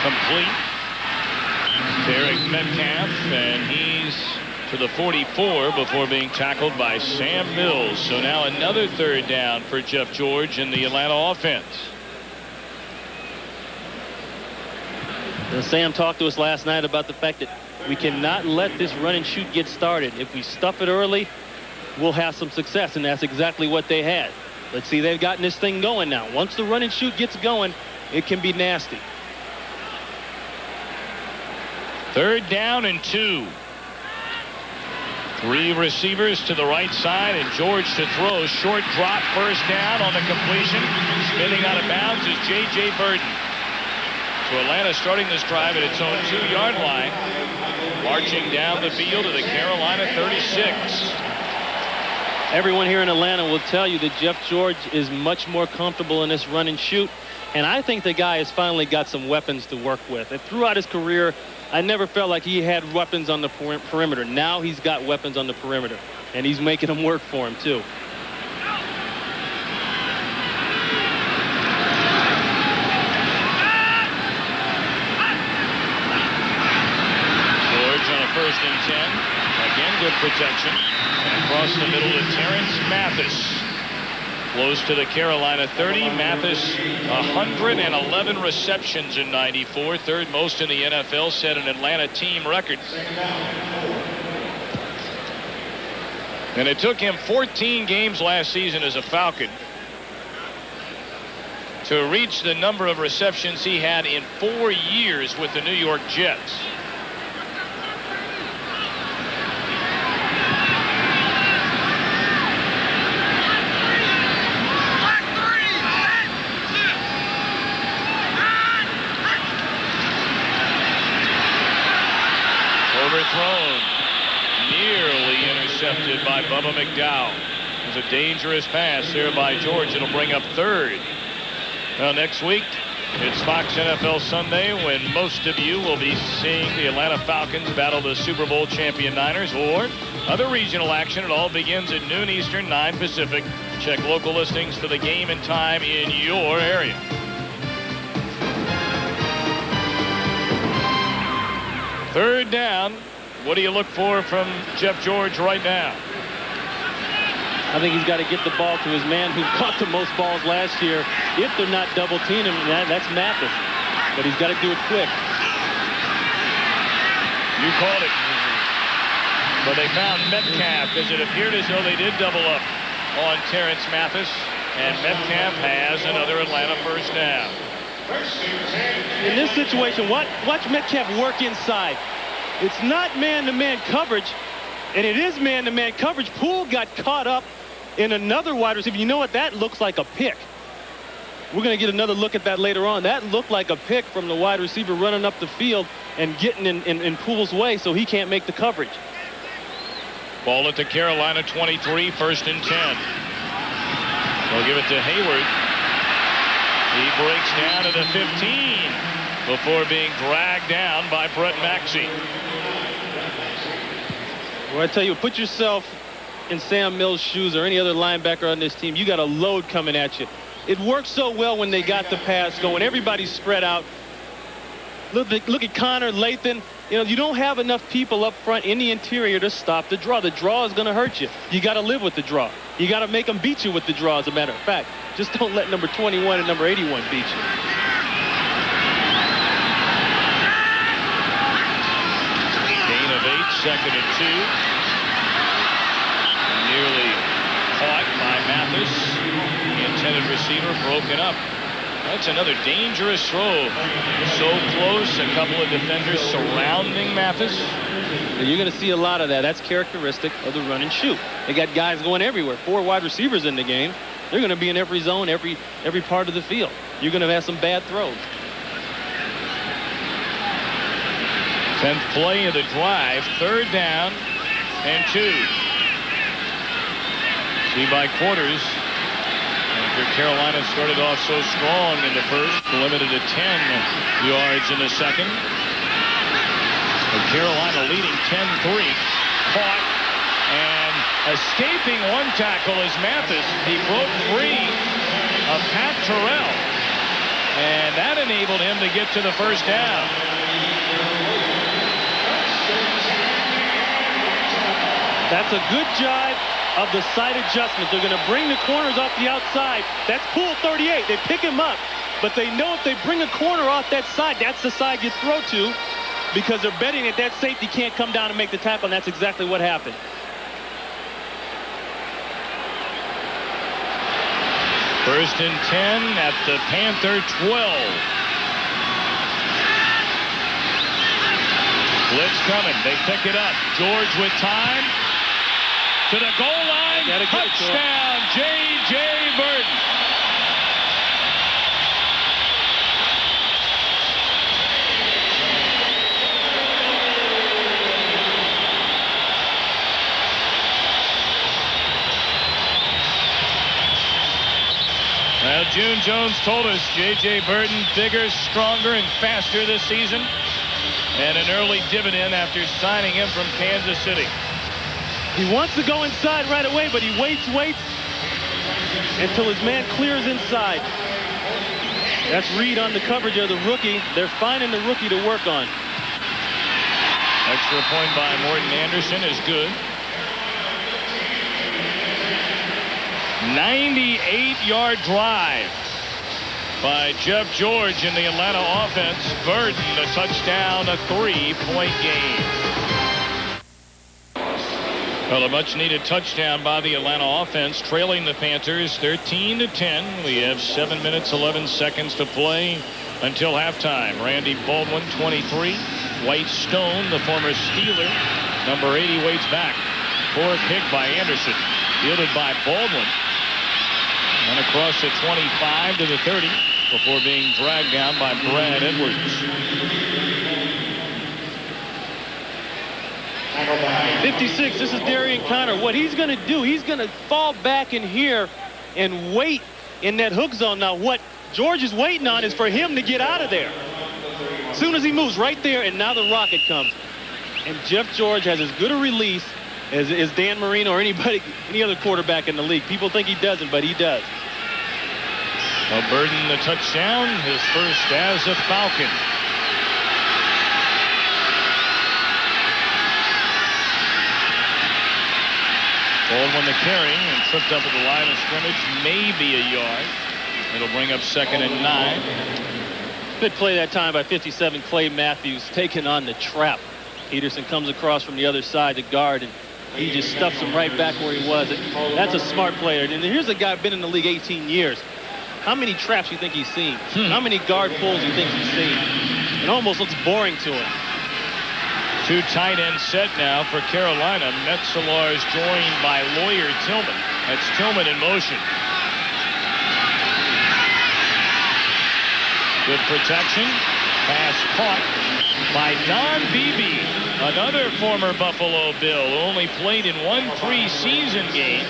Complete. Eric Metcalf, and he's to the 44 before being tackled by Sam Mills. So now another 3rd down for Jeff George in the Atlanta offense. And Sam talked to us last night about the fact that we cannot let this run and shoot get started. If we stuff it early, we'll have some success, and that's exactly what they had. Let's see, they've gotten this thing going now. Once the run and shoot gets going, it can be nasty. 3rd down and 2. 3 receivers to the right side, and George to throw. Short drop, 1st down on the completion. Spinning out of bounds is J.J. Burden. So Atlanta starting this drive at its own 2-yard line. Marching down the field to the Carolina 36. Everyone here in Atlanta will tell you that Jeff George is much more comfortable in this run and shoot. And I think the guy has finally got some weapons to work with. And throughout his career, I never felt like he had weapons on the perimeter. Now he's got weapons on the perimeter. And he's making them work for him, too. George on a 1st and 10. Again, good protection. And across the middle to Terrence Mathis. Close to the Carolina 30. Mathis, 111 receptions in 94. 3rd most in the NFL. Set an Atlanta team record. And it took him 14 games last season as a Falcon to reach the number of receptions he had in 4 years with the New York Jets. Overthrown, nearly intercepted by Bubba McDowell. It was a dangerous pass there by George. It'll bring up 3rd. Well, next week, it's Fox NFL Sunday when most of you will be seeing the Atlanta Falcons battle the Super Bowl champion Niners, or other regional action. It all begins at noon Eastern, 9 Pacific Check local listings for the game and time in your area. Third down. What do you look for from Jeff George right now? I think he's got to get the ball to his man who caught the most balls last year. If they're not double teaming him, that's Mathis. But he's got to do it quick. You called it. But they found Metcalf, as it appeared as though they did double up on Terrence Mathis. And Metcalf has another Atlanta first down. In this situation, watch Metcalf work inside. It's not man-to-man coverage, and it is man-to-man coverage. Poole got caught up in another wide receiver. You know what? That looks like a pick. We're going to get another look at that later on. That looked like a pick from the wide receiver running up the field and getting in Poole's way so he can't make the coverage. Ball at the Carolina 23, 1st and 10. They'll give it to Hayward. He breaks down to the 15 before being dragged down by Brett Maxey. Well, I tell you, put yourself in Sam Mills' shoes or any other linebacker on this team. You got a load coming at you. It worked so well when they got the pass going. Everybody's spread out. Look at Connor, Lathan. You know, you don't have enough people up front in the interior to stop the draw. The draw is going to hurt you. You got to live with the draw. You got to make them beat you with the draw, as a matter of fact. Just don't let number 21 and number 81 beat you. Gain of 8, 2nd and 2. Nearly caught by Mathis. The intended receiver broken up. That's another dangerous throw. So close, a couple of defenders surrounding Mathis. You're going to see a lot of that. That's characteristic of the run and shoot. They got guys going everywhere. 4 wide receivers in the game. They're going to be in every zone, every part of the field. You're going to have some bad throws. 10th play of the drive, 3rd down and 2. See by quarters. After Carolina started off so strong in the first, limited to 10 yards in the second. And Carolina leading 10-3. Caught and escaping one tackle is Mathis. He broke free of Pat Terrell. And that enabled him to get to the first down. That's a good jibe of the side adjustment. They're going to bring the corners off the outside. That's Poole 38. They pick him up, but they know if they bring a corner off that side, that's the side you throw to, because they're betting that safety can't come down and make the tackle, and that's exactly what happened. First and 10 at the Panther 12. Blitz coming. They pick it up. George with time. To the goal line. Touchdown, J.J. Burton. Well, June Jones told us J.J. Burton bigger, stronger, and faster this season. And an early dividend after signing him from Kansas City. He wants to go inside right away, but he waits until his man clears inside. That's Reed on the coverage of the rookie. They're finding the rookie to work on. Extra point by Morton Anderson is good. 98-yard drive by Jeff George in the Atlanta offense. Burton, a touchdown, a 3-point game. Well, a much-needed touchdown by the Atlanta offense, trailing the Panthers 13-10. We have 7 minutes, 11 seconds to play until halftime. Randy Baldwin, 23. White Stone, the former Steeler, number 80, waits back. Poor kick by Anderson, fielded by Baldwin. And across the 25 to the 30 before being dragged down by Brad Edwards. 56, this is Darian Connor. What he's going to do, he's going to fall back in here and wait in that hook zone. Now, what George is waiting on is for him to get out of there. As soon as he moves right there, and now the rocket comes. And Jeff George has as good a release as Dan Marino or any other quarterback in the league. People think he doesn't, but he does. Well, Burden the touchdown, his first as a Falcon. Baldwin the carry and tripped up at the line of scrimmage, maybe a yard. It'll bring up 2nd and 9. Good play that time by 57 Clay Matthews, taking on the trap. Peterson comes across from the other side to guard, and he just stuffs him right back where he was. That's a smart player. And here's a guy been in the league 18 years. How many traps you think he's seen? How many guard pulls you think he's seen? It almost looks boring to him. 2 tight end set now for Carolina. Metzelaar is joined by Lawyer Tillman. That's Tillman in motion. Good protection. Pass caught by Don Beebe, another former Buffalo Bill who only played in 1 preseason game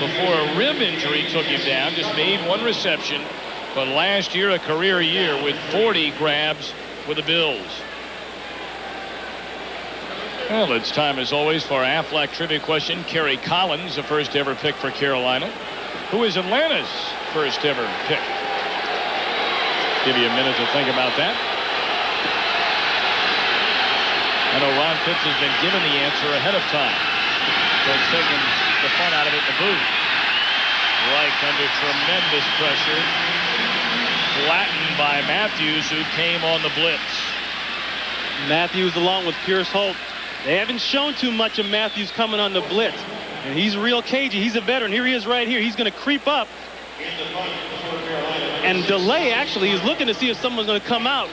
before a rib injury took him down. Just made 1 reception, but last year a career year with 40 grabs with the Bills. Well, it's time as always for our Aflac trivia question. Kerry Collins, the first ever pick for Carolina. Who is Atlanta's first ever pick? Give you a minute to think about that. I know Ron Pitts has been given the answer ahead of time. So it's taking the fun out of it in the booth. Reich under tremendous pressure. Flattened by Matthews, who came on the blitz. Matthews along with Pierce Holt. They haven't shown too much of Matthews coming on the blitz. And he's real cagey. He's a veteran. Here he is right here. He's going to creep up and delay, actually. He's looking to see if someone's going to come out.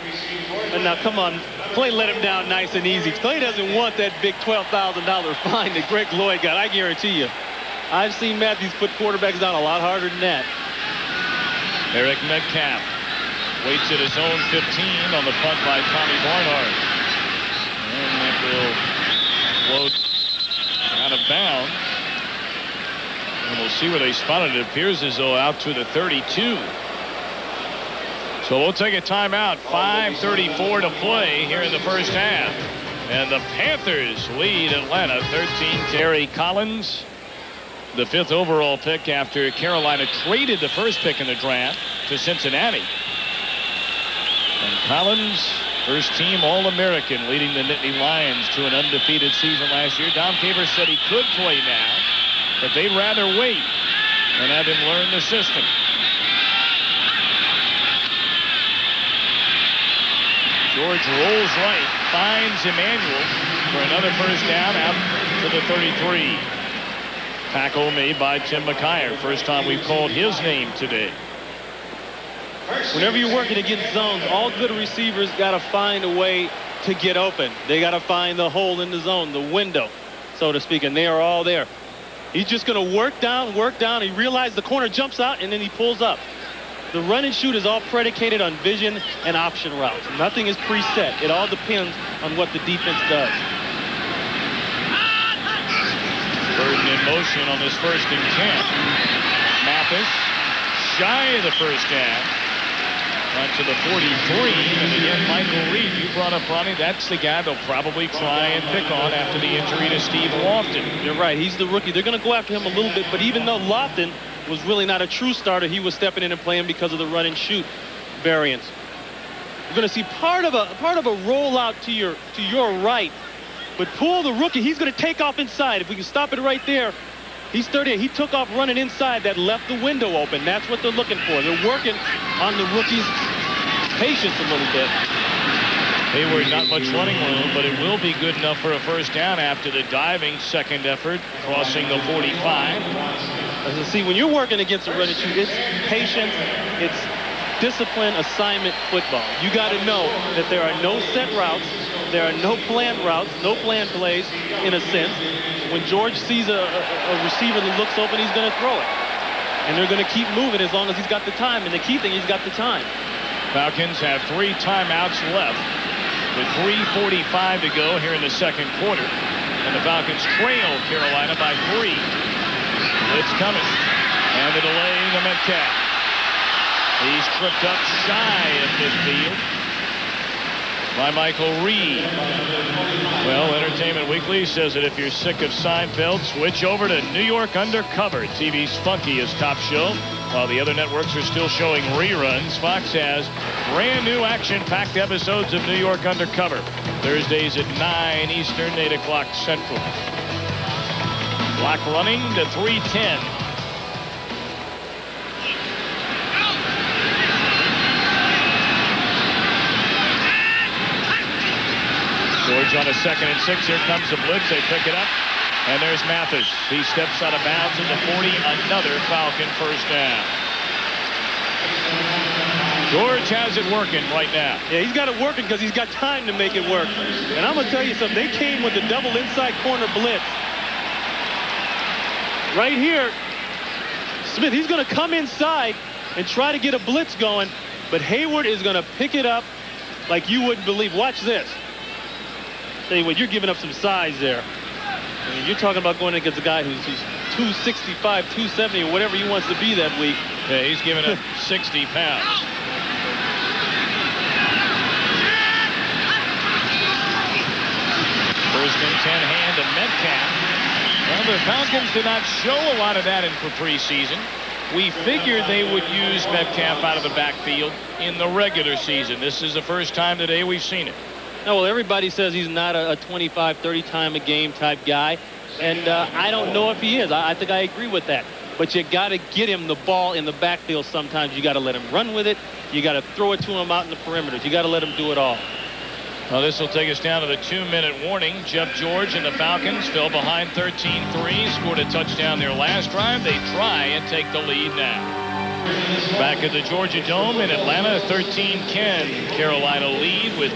And now, come on. Clay let him down nice and easy. Clay doesn't want that big $12,000 fine that Greg Lloyd got, I guarantee you. I've seen Matthews put quarterbacks down a lot harder than that. Eric Metcalf waits at his own 15 on the punt by Tommy Barnhart. And that will float out of bounds. And we'll see where they spot it. It appears as though out to the 32. So we'll take a timeout. 5:34 to play here in the first half. And the Panthers lead Atlanta 13. Kerry Collins, the 5th overall pick after Carolina traded the first pick in the draft to Cincinnati. And Collins, first team All-American, leading the Nittany Lions to an undefeated season last year. Don Caver said he could play now, but they'd rather wait and have him learn the system. George rolls right, finds Emmanuel for another first down out to the 33. Tackle made by Tim McKyer. First time we've called his name today. Whenever you're working against zones, all good receivers got to find a way to get open. They got to find the hole in the zone, the window, so to speak, and they are all there. He's just going to work down. He realizes the corner jumps out, and then he pulls up. The run and shoot is all predicated on vision and option routes. Nothing is preset. It all depends on what the defense does. Burden in motion on this 1st and 10. Mathis shy of the first down. Out to the 43. And again, Michael Reed, you brought up Ronnie. That's the guy they'll probably try and pick on after the injury to Steve Lofton. You're right. He's the rookie. They're going to go after him a little bit. But even though Lofton was really not a true starter, he was stepping in and playing because of the run and shoot variance. We're going to see part of a rollout to your right. But Poole, the rookie, he's going to take off inside. If we can stop it right there, he's 38. He took off running inside. That left the window open. That's what they're looking for. They're working on the rookie's patience a little bit. Hayward, not much running room, but it will be good enough for a first down after the diving second effort, crossing the 45. As you see, when you're working against a run and shoot, it's patience, it's discipline, assignment football. You got to know that there are no set routes, there are no planned routes, no planned plays, in a sense. When George sees a receiver that looks open, he's going to throw it. And they're going to keep moving as long as he's got the time. And the key thing, he's got the time. Falcons have 3 timeouts left with 3:45 to go here in the second quarter. And the Falcons trail Carolina by 3. Blitz coming. And the delay to Metcalf. He's tripped up shy of midfield. by Michael Reed. Well, Entertainment Weekly says that if you're sick of Seinfeld, switch over to New York Undercover, TV's funkiest top show. While the other networks are still showing reruns, Fox has brand new action-packed episodes of New York Undercover. Thursdays at 9 Eastern, 8 o'clock Central. Clock running to 3:10. George on a 2nd and 6. Here comes the blitz. They pick it up. And there's Mathis. He steps out of bounds at the 40. Another Falcon first down. George has it working right now. Yeah, he's got it working because he's got time to make it work. And I'm going to tell you something. They came with the double inside corner blitz. Right here, Smith, he's going to come inside and try to get a blitz going. But Hayward is going to pick it up like you wouldn't believe. Watch this. Tell you what, you're giving up some size there. I mean, you're talking about going against a guy who's 265, 270, or whatever he wants to be that week. Yeah, he's giving up 60 pounds. First and 10 hand to Metcalf. Well, the Falcons did not show a lot of that in preseason. We figured they would use Metcalf out of the backfield in the regular season. This is the first time today we've seen it. No, well, everybody says he's not a 25, 30 time a game type guy. And I don't know if he is. I think I agree with that. But you got to get him the ball in the backfield sometimes. You got to let him run with it. You got to throw it to him out in the perimeters. You got to let him do it all. Well, this will take us down to the 2-minute warning. Jeff George and the Falcons fell behind 13-3, scored a touchdown their last drive. They try and take the lead now. Back at the Georgia Dome in Atlanta, 13-10. Carolina lead with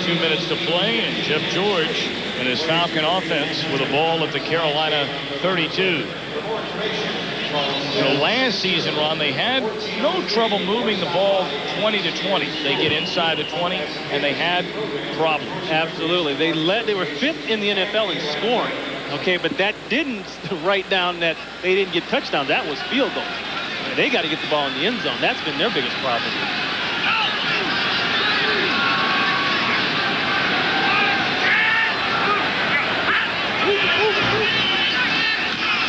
2 minutes to play, and Jeff George and his Falcon offense with a ball at the Carolina 32. You know, last season, Ron, they had no trouble moving the ball 20 to 20. They get inside the 20, and they had problems. Absolutely. They were 5th in the NFL in scoring. Okay, but that didn't write down that they didn't get touchdowns. That was field goals. They got to get the ball in the end zone. That's been their biggest problem.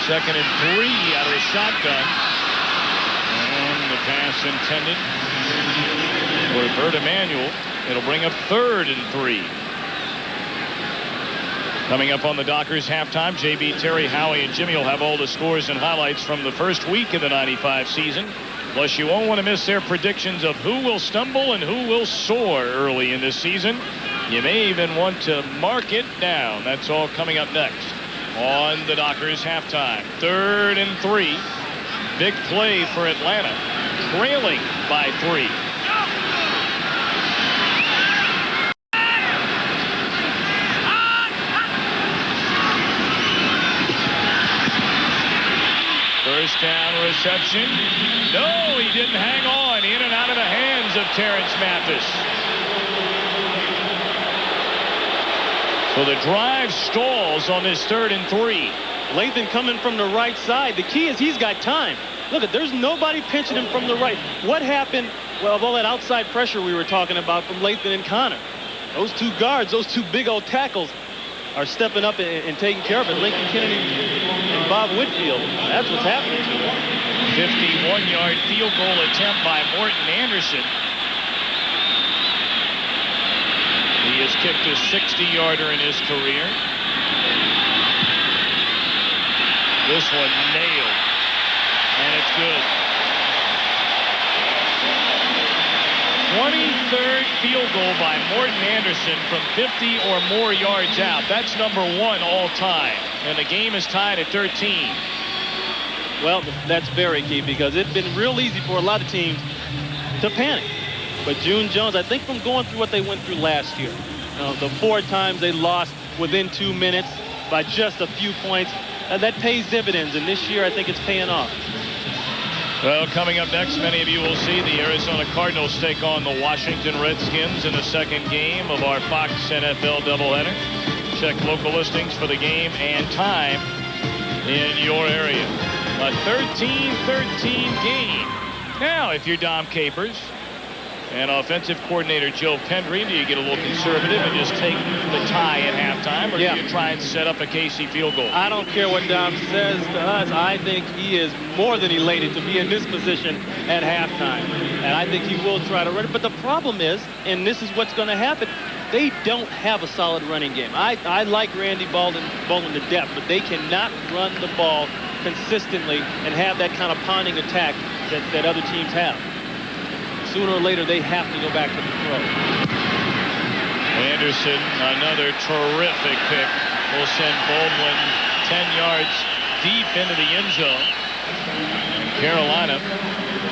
Second and 3 out of the shotgun. And the pass intended for Bert Emanuel. It'll bring up 3rd and 3. Coming up on the Dockers halftime, JB, Terry, Howie, and Jimmy will have all the scores and highlights from the first week of the 95 season. Plus, you won't want to miss their predictions of who will stumble and who will soar early in this season. You may even want to mark it down. That's all coming up next on the Dockers halftime. 3rd and 3. Big play for Atlanta, trailing by 3. First down reception. No, he didn't hang on. In and out of the hands of Terrence Mathis. So the drive stalls on this 3rd and 3. Lathan coming from the right side. The key is he's got time. Look, there's nobody pinching him from the right. What happened? Well, of all that outside pressure we were talking about from Lathan and Connor. Those two guards, those two big old tackles are stepping up and taking care of it. Lincoln Kennedy and Bob Whitfield. That's what's happening to them. 51-yard field goal attempt by Morton Anderson. He has kicked a 60-yarder in his career. This one nailed. And it's good. 23rd field goal by Morton Anderson from 50 or more yards out. That's number 1 all time. And the game is tied at 13. Well, that's very key because it's been real easy for a lot of teams to panic. But June Jones, I think from going through what they went through last year, the 4 times they lost within 2 minutes by just a few points, that pays dividends. And this year, I think it's paying off. Well, coming up next, many of you will see the Arizona Cardinals take on the Washington Redskins in the second game of our Fox NFL doubleheader. Check local listings for the game and time in your area. A 13-13 game. Now, if you're Dom Capers, And offensive coordinator Joe Pendry, do you get a little conservative and just take the tie at halftime, or do you try and set up a KC field goal? I don't care what Dom says to us. I think he is more than elated to be in this position at halftime. And I think he will try to run it. But the problem is, and this is what's going to happen, they don't have a solid running game. I like Randy Bolden to death, but they cannot run the ball consistently and have that kind of pounding attack that other teams have. Sooner or later, they have to go back to the throw. Anderson, another terrific pick, will send Baldwin 10 yards deep into the end zone. And Carolina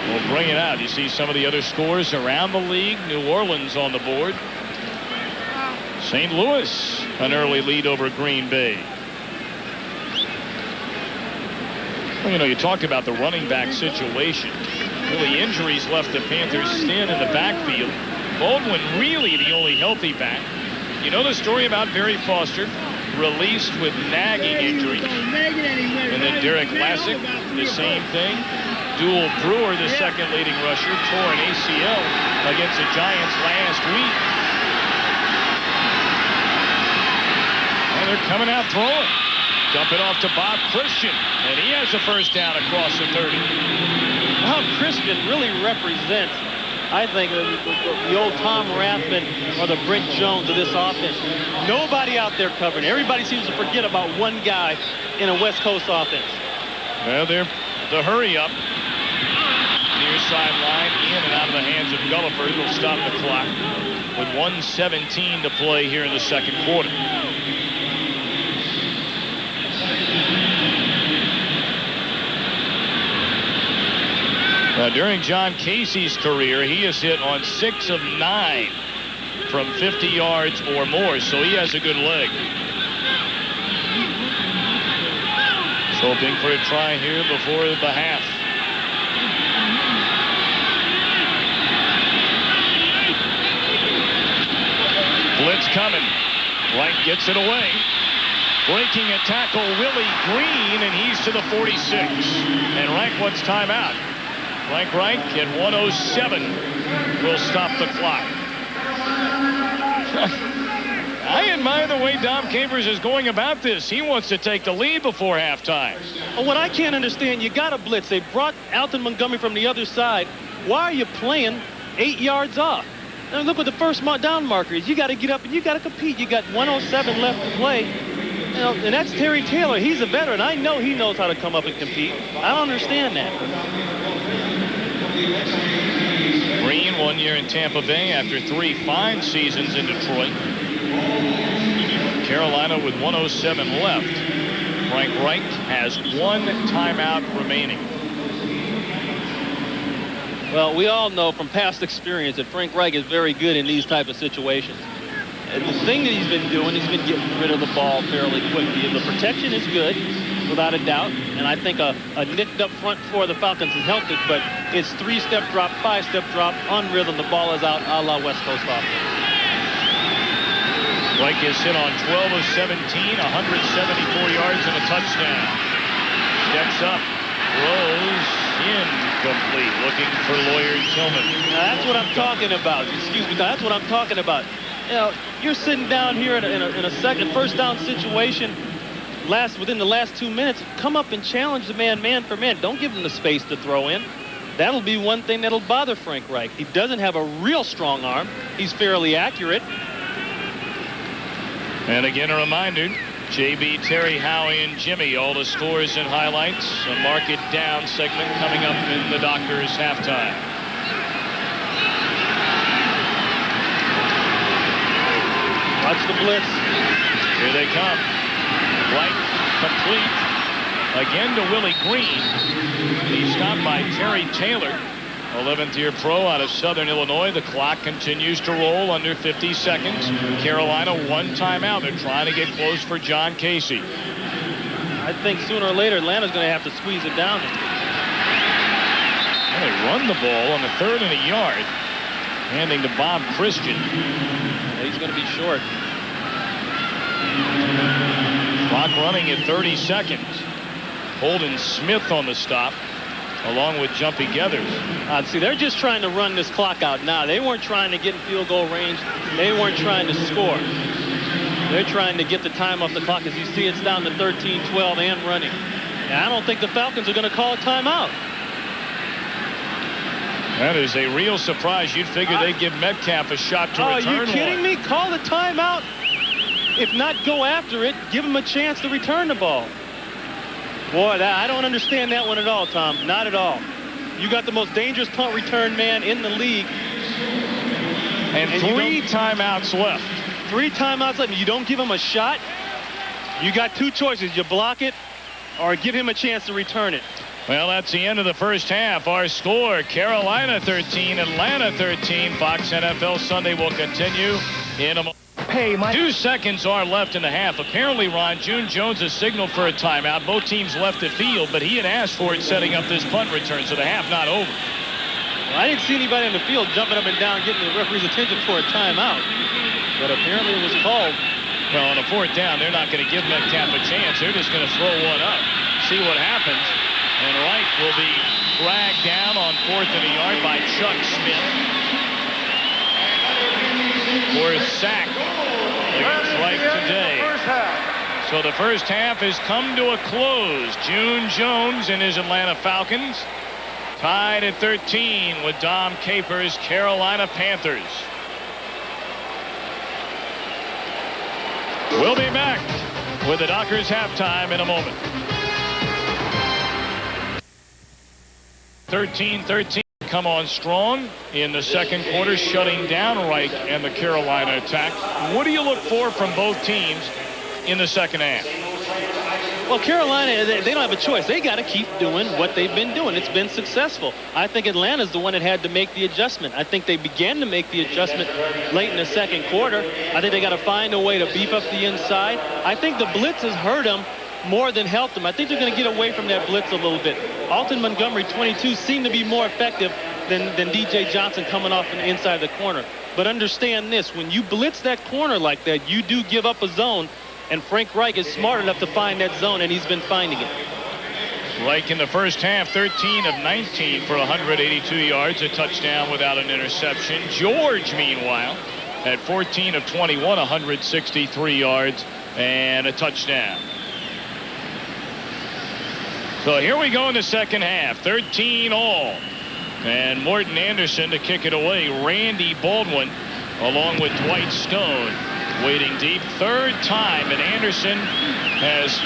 will bring it out. You see some of the other scores around the league. New Orleans on the board. St. Louis, an early lead over Green Bay. Well, you know, you talked about the running back situation. Really, injuries left the Panthers thin in the backfield. Baldwin really the only healthy back. You know the story about Barry Foster, released with nagging injury. And then Derek Lassick, the same thing. Duel Brewer, the second leading rusher, tore an ACL against the Giants last week. And they're coming out throwing. Dump it off to Bob Christian, and he has a first down across the 30. Bob Christian really represents, I think, the old Tom Rathman or the Brent Jones of this offense. Nobody out there covering. Everybody seems to forget about one guy in a West Coast offense. Well, they're the hurry up. Near sideline, in and out of the hands of Gulliver. Will stop the clock with 1:17 to play here in the second quarter. Now, during John Casey's career, he has hit on 6 of 9 from 50 yards or more, so he has a good leg. He's hoping for a try here before the half. Blitz coming. Wright gets it away. Breaking a tackle, Willie Green, and he's to the 46. And Wright wants timeout. Frank Reich at 1:07 will stop the clock. I admire the way Dom Capers is going about this. He wants to take the lead before halftime. Well, what I can't understand, you got a blitz. They brought Alton Montgomery from the other side. Why are you playing 8 yards off? Now look what the first down marker is. You got to get up and you got to compete. You got 1:07 left to play. You know, and that's Terry Taylor. He's a veteran. I know he knows how to come up and compete. I don't understand that. Green, 1 year in Tampa Bay after 3 fine seasons in Detroit. Carolina with 1:07 left. Frank Reich has 1 timeout remaining. Well, we all know from past experience that Frank Reich is very good in these type of situations. And the thing that he's been doing, he's been getting rid of the ball fairly quickly. The protection is good, without a doubt. And I think a nicked up front for the Falcons has helped it, but it's 3-step drop, 5-step drop, on rhythm. The ball is out a la West Coast offense. Reich is hit on 12 of 17, 174 yards and a touchdown. Steps up, throws, incomplete. Looking for Lawyer Tillman. Now, that's what I'm talking about. Excuse me. That's what I'm talking about. You know, you're sitting down here in a first down situation. Within the last 2 minutes, come up and challenge the man for man. Don't give him the space to throw in. That'll be one thing that'll bother Frank Reich. He doesn't have a real strong arm. He's fairly accurate. And again, a reminder, JB, Terry, Howie, and Jimmy, all the scores and highlights. A Mark It Down segment coming up in the Doctor's halftime. Watch the blitz. Here they come. Right, complete. Again to Willie Green. He's stopped by Terry Taylor, 11th year pro out of Southern Illinois. The clock continues to roll under 50 seconds. Carolina 1 timeout. They're trying to get close for John Casey. I think sooner or later Atlanta's going to have to squeeze it down. And they run the ball on the 3rd and a yard. Handing to Bob Christian. He's going to be short. Clock running at 30 seconds. Holden Smith on the stop. along with Jumpy Geathers. See, they're just trying to run this clock out now. They weren't trying to get in field goal range. They weren't trying to score. They're trying to get the time off the clock. As you see, it's down to 13-12 and running. And I don't think the Falcons are going to call a timeout. That is a real surprise. You'd figure they'd give Metcalf a shot to return. Are you kidding me? Call the timeout. If not, go after it. Give him a chance to return the ball. Boy, I don't understand that one at all, Tom. Not at all. You got the most dangerous punt return man in the league. And 3 timeouts left. 3 timeouts left. You don't give him a shot. You got 2 choices. You block it or give him a chance to return it. Well, that's the end of the first half. Our score, Carolina 13, Atlanta 13. Fox NFL Sunday will continue in a moment. Hey, 2 seconds are left in the half. Apparently, Ron, June Jones has signaled for a timeout. Both teams left the field, but he had asked for it setting up this punt return, so the half not over. Well, I didn't see anybody in the field jumping up and down, getting the referee's attention for a timeout. But apparently it was called. Well, on a 4th down, they're not going to give Metcalf a chance. They're just going to throw one up, see what happens. And Wright will be dragged down on 4th and a yard by Chuck Smith. For a sack against Wright today. So the first half has come to a close. June Jones and his Atlanta Falcons tied at 13 with Dom Capers' Carolina Panthers. We'll be back with the Dockers halftime in a moment. 13-13 come on strong in the second quarter, shutting down Wright and the Carolina attack. What do you look for from both teams in the second half? Well, Carolina, they don't have a choice. They got to keep doing what they've been doing. It's been successful. I think Atlanta's the one that had to make the adjustment. I think they began to make the adjustment late in the second quarter. I think they got to find a way to beef up the inside. I think the blitz has hurt them more than helped them. I think they're going to get away from that blitz a little bit. Alton Montgomery, 22, seemed to be more effective than DJ Johnson coming off from the inside of the corner. But understand this, when you blitz that corner like that, you do give up a zone, and Frank Reich is smart enough to find that zone, and he's been finding it. Reich in the first half, 13 of 19 for 182 yards, a touchdown without an interception. George, meanwhile, at 14 of 21, 163 yards and a touchdown. So here we go in the second half, 13 all. And Morton Anderson to kick it away. Randy Baldwin along with Dwight Stone waiting deep. 3rd time, and Anderson has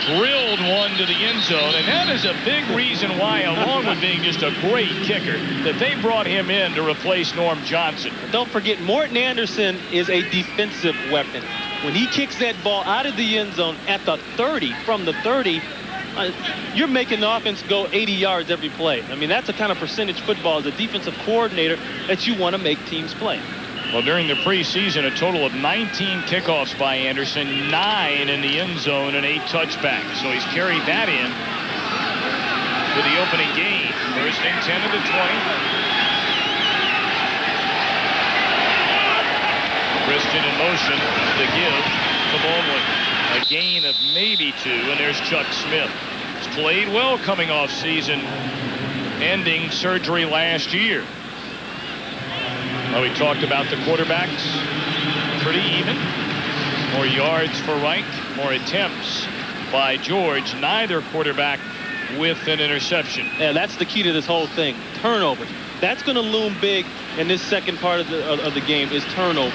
drilled one to the end zone. And that is a big reason why, along with being just a great kicker, that they brought him in to replace Norm Johnson. Don't forget, Morton Anderson is a defensive weapon. When he kicks that ball out of the end zone at the 30, from the 30, you're making the offense go 80 yards every play. I mean, that's the kind of percentage football as a defensive coordinator that you want to make teams play. Well, during the preseason, a total of 19 kickoffs by Anderson, 9 in the end zone and 8 touchbacks. So he's carried that in to the opening game. 1st and 10 to the 20. Christian in motion to give to Baldwin. A gain of maybe 2, and there's Chuck Smith. He's played well coming off season-ending surgery last year. Well, we talked about the quarterbacks. Pretty even. More yards for Reich, more attempts by George. Neither quarterback with an interception. Yeah, that's the key to this whole thing. Turnovers. That's going to loom big in this second part of the game is turnovers.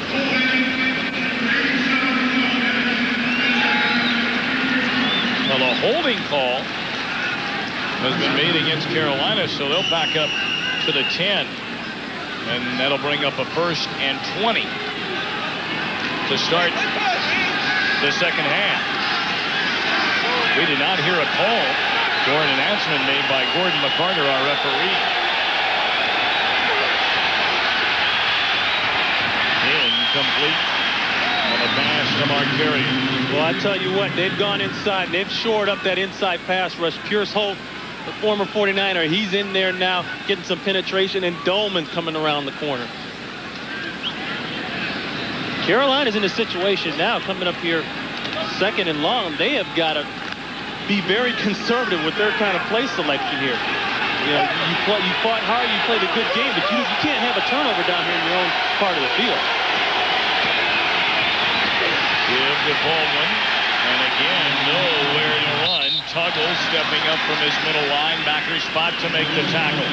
Well, a holding call has been made against Carolina, so they'll back up to the 10. And that'll bring up a 1st and 20 to start the second half. We did not hear a call during an announcement made by Gordon McCarter, our referee. Incomplete on a pass to Mark. Well, I tell you what, they've gone inside. They've shored up that inside pass rush. Pierce Holt, the former 49er, he's in there now getting some penetration, and Dolman coming around the corner. Carolina's in a situation now coming up here 2nd and long. They have got to be very conservative with their kind of play selection here. You know, you fought hard, you played a good game, but you can't have a turnover down here in your own part of the field. Give to Baldwin, and again, nowhere to run. Tuggle stepping up from his middle linebacker spot to make the tackle.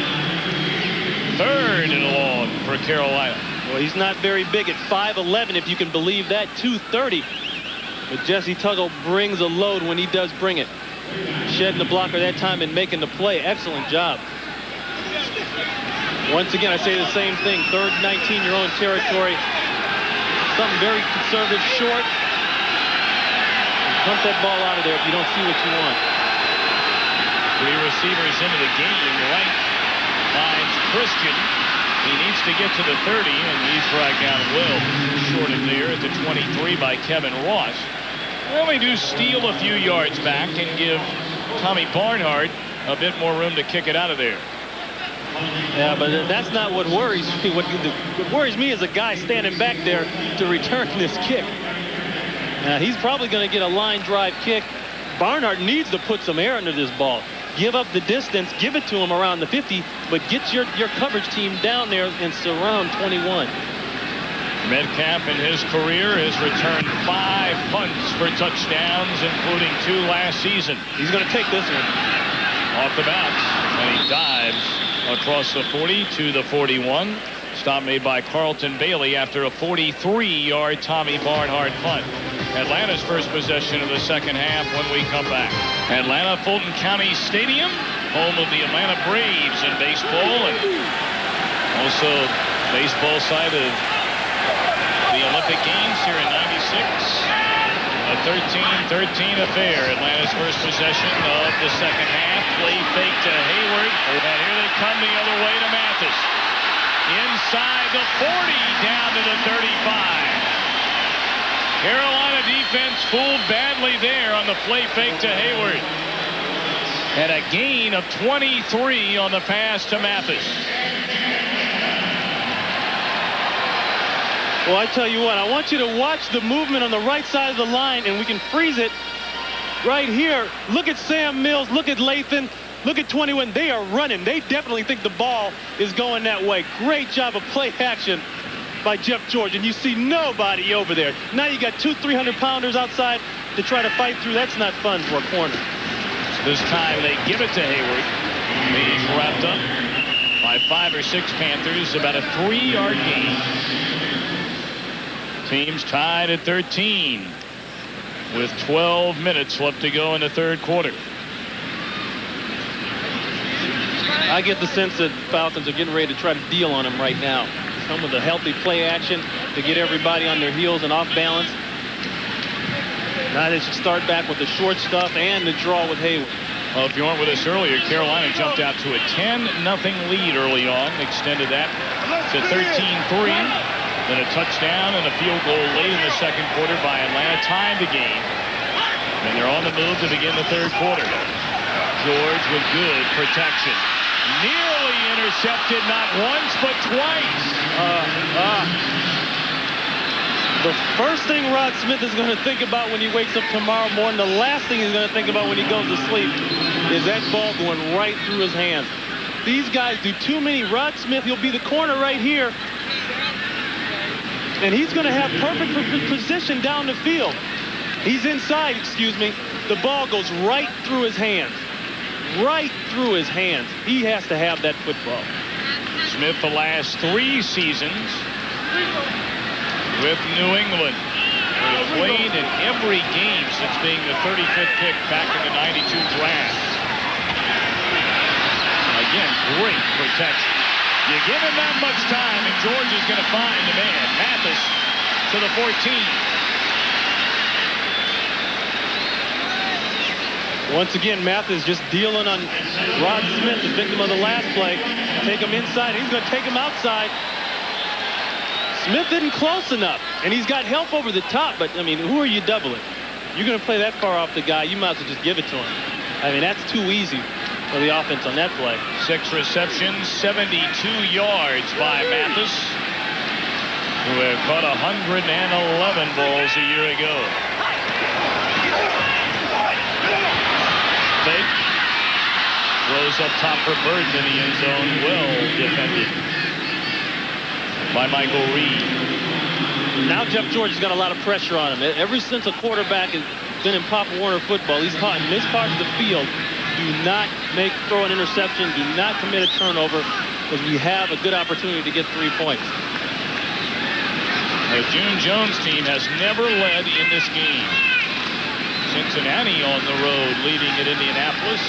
3rd and long for Carolina. Well, he's not very big at 5'11", if you can believe that, 230. But Jesse Tuggle brings a load when he does bring it. Shedding the blocker that time and making the play. Excellent job. Once again, I say the same thing. 3rd and 19, your own territory. Something very conservative, short. Punt that ball out of there if you don't see what you want. 3 receivers into the game. Right finds Christian. He needs to get to the 30, and he's dragged down well. Shorted there at the 23 by Kevin Ross. Well, they do steal a few yards back and give Tommy Barnhart a bit more room to kick it out of there. Yeah, but that's not what worries me. What worries me is a guy standing back there to return this kick. Now, he's probably going to get a line drive kick. Barnhart needs to put some air under this ball. Give up the distance, give it to him around the 50, but get your coverage team down there and surround 21. Metcalf in his career has returned 5 punts for touchdowns, including 2 last season. He's going to take this one. Off the bounce, and he dives across the 40 to the 41. Stop made by Carlton Bailey after a 43-yard Tommy Barnhart punt. Atlanta's first possession of the second half when we come back. Atlanta, Fulton County Stadium, home of the Atlanta Braves in baseball, and also baseball side of the Olympic Games here in '96. A 13-13 affair. Atlanta's first possession of the second half. Play fake to Hayward, and here they come the other way to Mathis. Inside the 40, down to the 35. Carolina defense fooled badly there on the play fake to Hayward. And a gain of 23 on the pass to Mathis. Well, I tell you what, I want you to watch the movement on the right side of the line, and we can freeze it right here. Look at Sam Mills, look at Lathan, look at 21. They are running. They definitely think the ball is going that way. Great job of play action by Jeff George, and you see nobody over there. Now you got 2 300-pounders outside to try to fight through. That's not fun for a corner. So this time they give it to Hayward. He's wrapped up by 5 or 6 Panthers, about a 3-yard gain. Teams tied at 13 with 12 minutes left to go in the third quarter. I get the sense that Falcons are getting ready to try to deal on him right now. Some with a healthy play action to get everybody on their heels and off balance. Now they should start back with the short stuff and the draw with Hayward. Well, if you weren't with us earlier, Carolina jumped out to a 10-0 lead early on, extended that to 13-3. Then a touchdown and a field goal late in the second quarter by Atlanta tied the game. And they're on the move to begin the third quarter. George with good protection. Nearly intercepted, not once, but twice. The first thing Rod Smith is going to think about when he wakes up tomorrow morning, the last thing he's going to think about when he goes to sleep, is that ball going right through his hands. These guys do too many. Rod Smith, he'll be the corner right here. And he's going to have perfect position down the field. He's inside, excuse me. The ball goes right through his hands. Right through his hands. He has to have that football. Smith the last 3 seasons with New England. He played in every game since being the 35th pick back in the '92 draft. Again, great protection. You give him that much time, and George is going to find the man. Mathis to the 14. Once again, Mathis just dealing on Rod Smith, the victim of the last play. Take him inside. He's going to take him outside. Smith isn't close enough, and he's got help over the top, but, I mean, who are you doubling? You're going to play that far off the guy, you might as well just give it to him. I mean, that's too easy for the offense on that play. 6 receptions, 72 yards by Mathis, who had caught 111 balls a year ago. goes up top for Burton in the end zone. Well defended by Michael Reed. Now Jeff George has got a lot of pressure on him. Ever since a quarterback has been in Pop Warner football, he's caught in this part of the field. Do not throw an interception. Do not commit a turnover, because we have a good opportunity to get 3 points. The June Jones team has never led in this game. Cincinnati on the road leading at Indianapolis.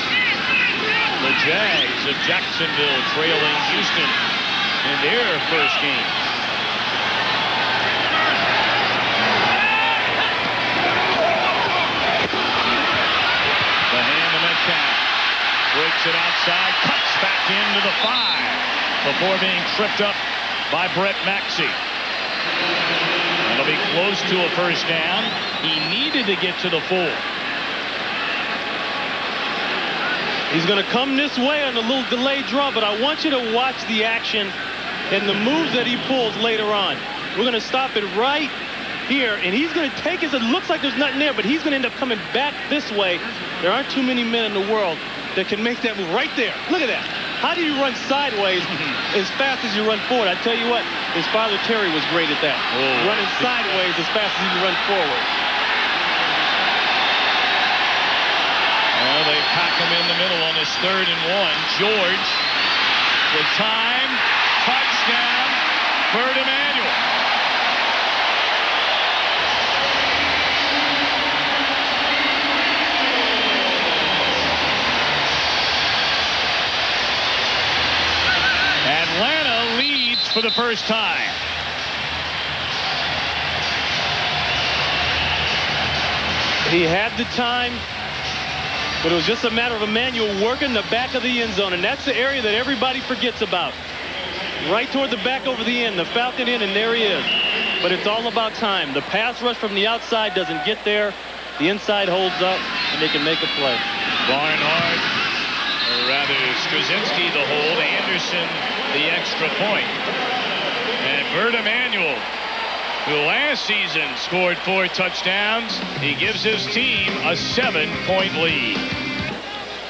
The Jags of Jacksonville trailing Houston in their first game. The hand to Metcalf. Breaks it outside, cuts back into the 5 before being tripped up by Brett Maxey. It'll be close to a first down. He needed to get to the 4. He's going to come this way on a little delayed draw, but I want you to watch the action and the moves that he pulls later on. We're going to stop it right here, and he's going to take it. It looks like there's nothing there, but he's going to end up coming back this way. There aren't too many men in the world that can make that move right there. Look at that. How do you run sideways as fast as you run forward? I tell you what, his father Terry was great at that. Running sideways as fast as he can run forward. Well, they pack him in the middle on this 3rd and 1. George with time. Touchdown. Bert Emanuel. Atlanta leads for the first time. He had the time, but it was just a matter of Emanuel working the back of the end zone, and that's the area that everybody forgets about. Right toward the back over the end, the Falcon in, and there he is. But it's all about time. The pass rush from the outside doesn't get there. The inside holds up, and they can make a play. Barnhart, or rather Straczynski the hold, Anderson the extra point. And Bert Emanuel, who last season scored 4 touchdowns, he gives his team a 7-point lead.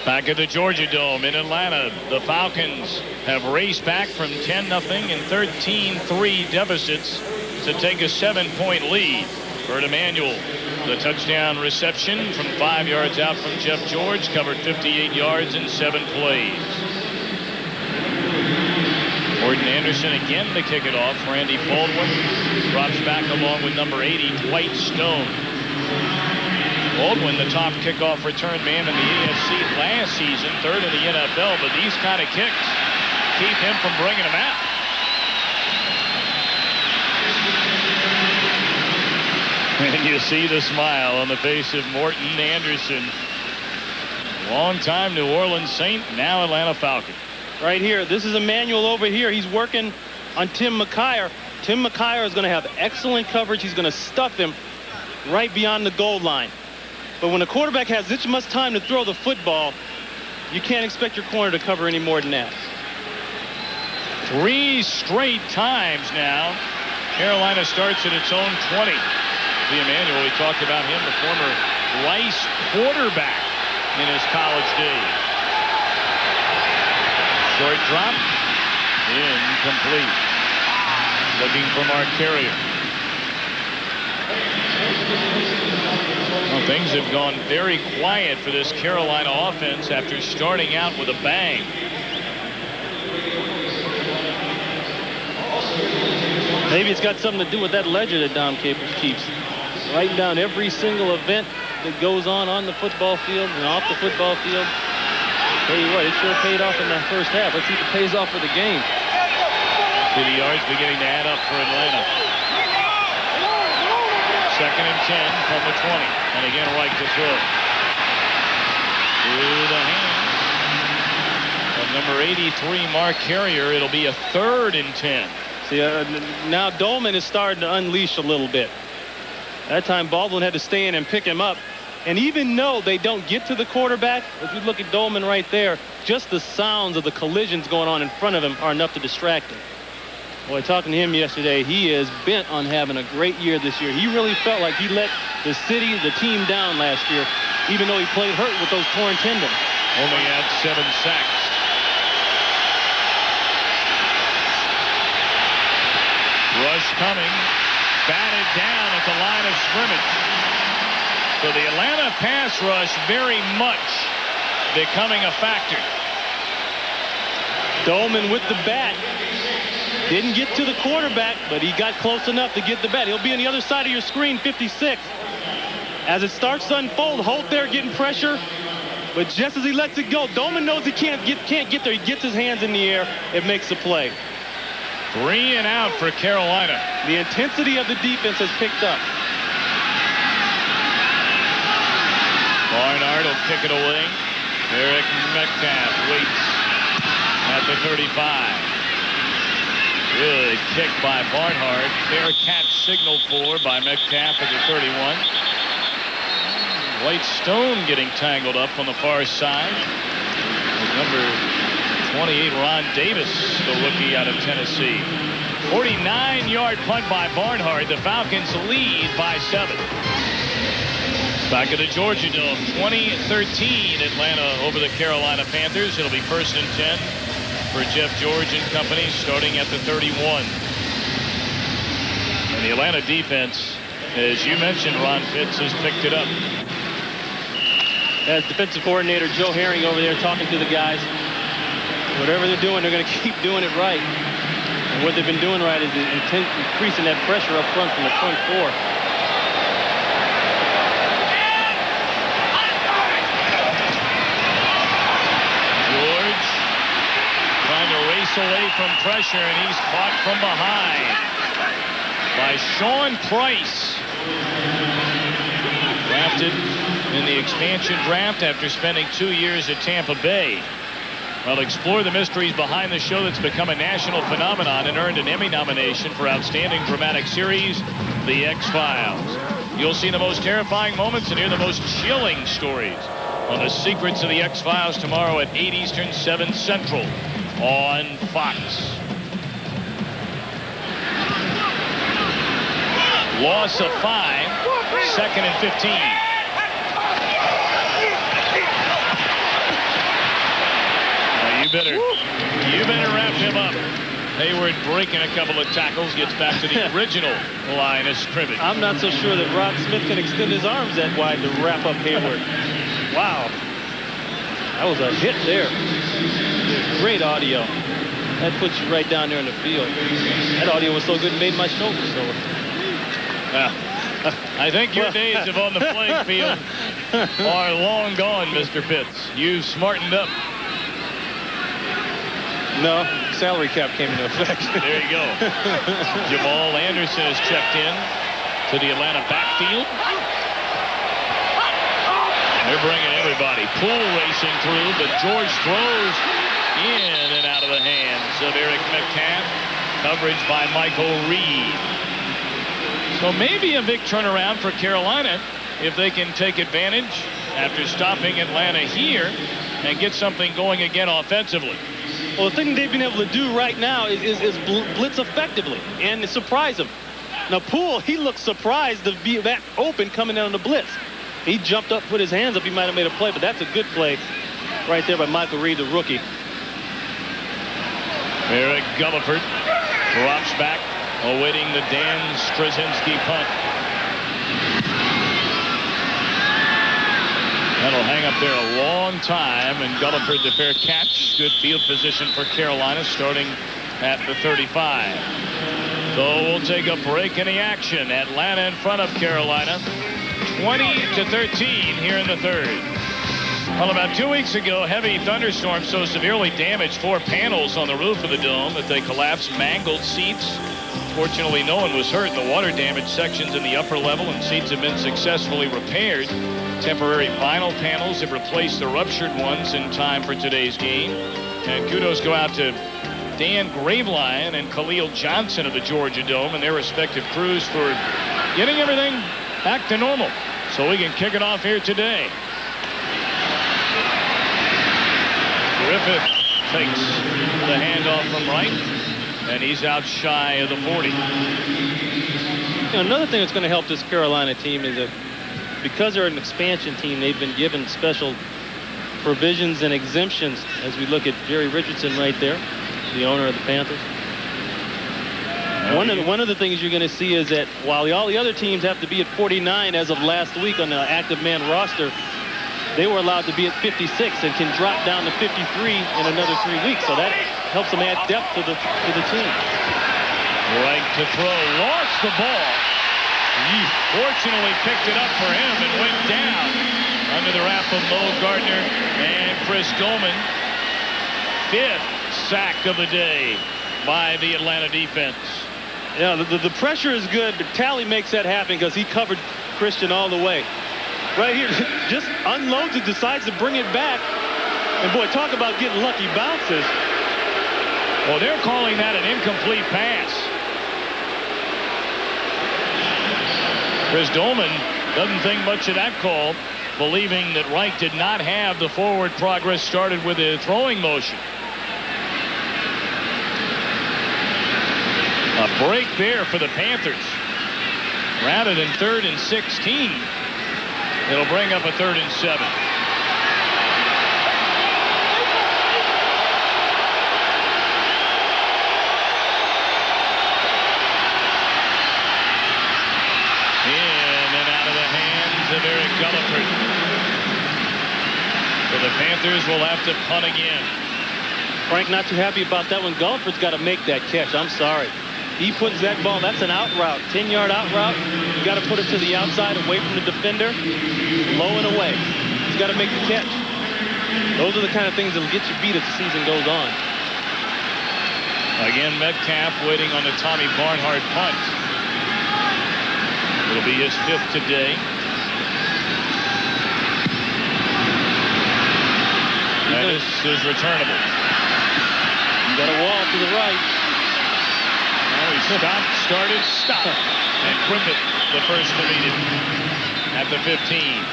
Back at the Georgia Dome in Atlanta, the Falcons have raced back from 10-0 and 13-3 deficits to take a 7-point lead. Bert Emanuel, the touchdown reception from 5 yards out from Jeff George, covered 58 yards in 7 plays. Gordon Anderson again to kick it off. Randy Baldwin drops back along with number 80, Dwight Stone. Baldwin, the top kickoff return man in the AFC last season, 3rd in the NFL, but these kind of kicks keep him from bringing them out. And you see the smile on the face of Morton Anderson. Long-time New Orleans Saint, now Atlanta Falcon. Right here, this is Emanuel over here. He's working on Tim McKyer. Tim McKyer is going to have excellent coverage. He's going to stuff him right beyond the goal line. But when a quarterback has this much time to throw the football, you can't expect your corner to cover any more than that. 3 straight times now. Carolina starts at its own 20. The Emanuel, we talked about him, the former Rice quarterback in his college days. Short drop, incomplete. Looking for Mark Carrier. Well, things have gone very quiet for this Carolina offense after starting out with a bang. Maybe it's got something to do with that ledger that Dom Capers keeps. Writing down every single event that goes on the football field and off the football field. Tell you what, it sure paid off in the first half. Let's see if it pays off for the game. See the yards beginning to add up for Atlanta. 2nd and 10 from the 20. And again, right to throw. Through the hands of number 83, Mark Carrier. It'll be a 3rd and 10. See, now Dolman is starting to unleash a little bit. That time Baldwin had to stay in and pick him up. And even though they don't get to the quarterback, if you look at Dolman right there, just the sounds of the collisions going on in front of him are enough to distract him. Boy, talking to him yesterday, he is bent on having a great year this year. He really felt like he let the team down last year, even though he played hurt with those torn tendons. only had 7 sacks. Rush coming, batted down at the line of scrimmage. So the Atlanta pass rush very much becoming a factor. Dolman with the bat. Didn't get to the quarterback, but he got close enough to get the bat. He'll be on the other side of your screen, 56. As it starts to unfold, Holt there getting pressure, but just as he lets it go, Dolman knows he can't get there. He gets his hands in the air. It makes the play. 3 and out for Carolina. The intensity of the defense has picked up. Barnard will kick it away. Eric Metcalf waits at the 35. Good kick by Barnhart. Fair catch signaled for by Metcalf at the 31. White Stone getting tangled up on the far side. Number 28, Ron Davis, the rookie out of Tennessee. 49-yard punt by Barnhart. The Falcons lead by 7. Back at the Georgia Dome, 2013, Atlanta over the Carolina Panthers. It'll be 1st and 10 for Jeff George and company, starting at the 31. And the Atlanta defense, as you mentioned, Ron Fitz has picked it up. As defensive coordinator Joe Herring over there talking to the guys. Whatever they're doing, they're going to keep doing it right. And what they've been doing right is increasing that pressure up front from the front 4. George trying to race away from pressure, and he's caught from behind by Sean Price. Drafted in the expansion draft after spending 2 years at Tampa Bay. Well, explore the mysteries behind the show that's become a national phenomenon and earned an Emmy nomination for Outstanding Dramatic Series, The X-Files. You'll see the most terrifying moments and hear the most chilling stories on the secrets of the X-Files tomorrow at 8 Eastern, 7 Central on Fox. Loss of 5, 2nd and 15. You better wrap him up. Hayward breaking a couple of tackles, gets back to the original line of scrimmage. I'm not so sure that Rod Smith can extend his arms that wide to wrap up Hayward. Wow. That was a hit there. Great audio. That puts you right down there in the field. That audio was so good it made my shoulder sore. Well, I think your days of on the playing field are long gone, Mr. Pitts. You've smartened up. No, salary cap came into effect. There you go. Jamal Anderson has checked in to the Atlanta backfield. They're bringing everybody. Poole racing through, but George throws in and out of the hands of Eric Metcalf. Coverage by Michael Reed. So maybe a big turnaround for Carolina if they can take advantage after stopping Atlanta here and get something going again offensively. Well, the thing they've been able to do right now is blitz effectively and surprise them. Now, Poole, he looked surprised to be that open coming down on the blitz. He jumped up, put his hands up. He might have made a play, but that's a good play right there by Michael Reed, the rookie. Eric Gulliford drops back, awaiting the Dan Straczynski punt. That'll hang up there a long time, and Gulliford the fair catch. Good field position for Carolina, starting at the 35. So we'll take a break in the action. Atlanta in front of Carolina, 20-13 here in the 3rd. Well, about 2 weeks ago, heavy thunderstorms so severely damaged 4 panels on the roof of the dome that they collapsed, mangled seats. Fortunately, no one was hurt. The water damaged sections in the upper level, and seats have been successfully repaired. Temporary vinyl panels have replaced the ruptured ones in time for today's game. And kudos go out to Dan Gravelion and Khalil Johnson of the Georgia Dome and their respective crews for getting everything back to normal so we can kick it off here today. Griffith takes the handoff from right, and he's out shy of the 40. Another thing that's going to help this Carolina team is that because they're an expansion team, they've been given special provisions and exemptions as we look at Jerry Richardson right there, the owner of the Panthers. One of the things you're going to see is that while all the other teams have to be at 49 as of last week on the active man roster, they were allowed to be at 56 and can drop down to 53 in another 3 weeks. So that helps them add depth to the team. Right to throw, lost the ball. He fortunately picked it up for him and went down under the wrap of Mo Gardner and Chris Goldman. 5th sack of the day by the Atlanta defense. Yeah, the pressure is good, but Talley makes that happen because he covered Christian all the way. Right here, just unloads it, decides to bring it back. And boy, talk about getting lucky bounces. Well, they're calling that an incomplete pass. Chris Dolman doesn't think much of that call, believing that Wright did not have the forward progress started with a throwing motion. A break there for the Panthers. Rather than 3rd and 16, it'll bring up a 3rd and 7. In and out of the hands of Eric Gulliford. So the Panthers will have to punt again. Frank not too happy about that one. Gulliford's got to make that catch. I'm sorry. He puts that ball, that's an out route, 10-yard out route. You got to put it to the outside, away from the defender, low and away. He's got to make the catch. Those are the kind of things that'll get you beat as the season goes on. Again, Metcalf waiting on the Tommy Barnhart punt. It'll be his 5th today. And this is returnable. You got a wall to the right. He stopped, started, stopped, and Quippet the first to meet him at the 15.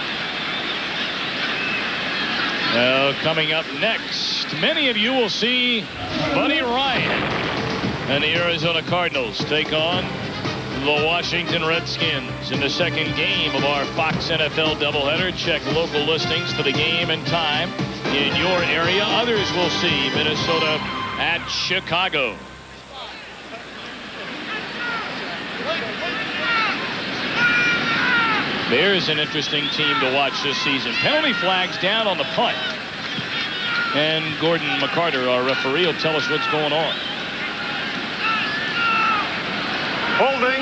Well, coming up next, many of you will see Buddy Ryan and the Arizona Cardinals take on the Washington Redskins in the second game of our Fox NFL doubleheader. Check local listings for the game and time in your area. Others will see Minnesota at Chicago. There's an interesting team to watch this season. Penalty flags down on the punt. And Gordon McCarter, our referee, will tell us what's going on. Holding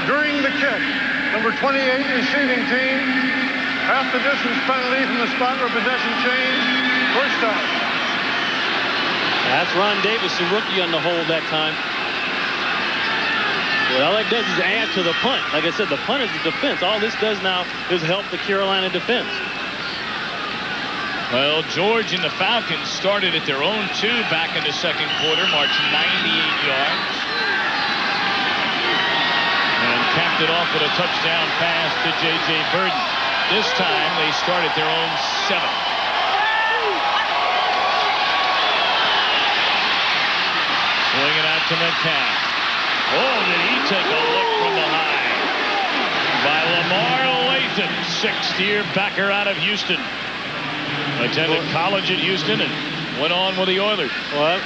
during the kick. Number 28 receiving team. Half the distance penalty from the spot where possession changed. First down. That's Ron Davis, the rookie on the hold that time. Well, all it does is add to the punt. Like I said, the punt is the defense. All this does now is help the Carolina defense. Well, George and the Falcons started at their own 2 back in the second quarter, marched 98 yards. And capped it off with a touchdown pass to J.J. Burden. This time, they start at their own 7. Swinging out to Metcalf. Oh, did he take a look from behind by Lamar Latham, 6th-year backer out of Houston. Attended college at Houston and went on with the Oilers. Well,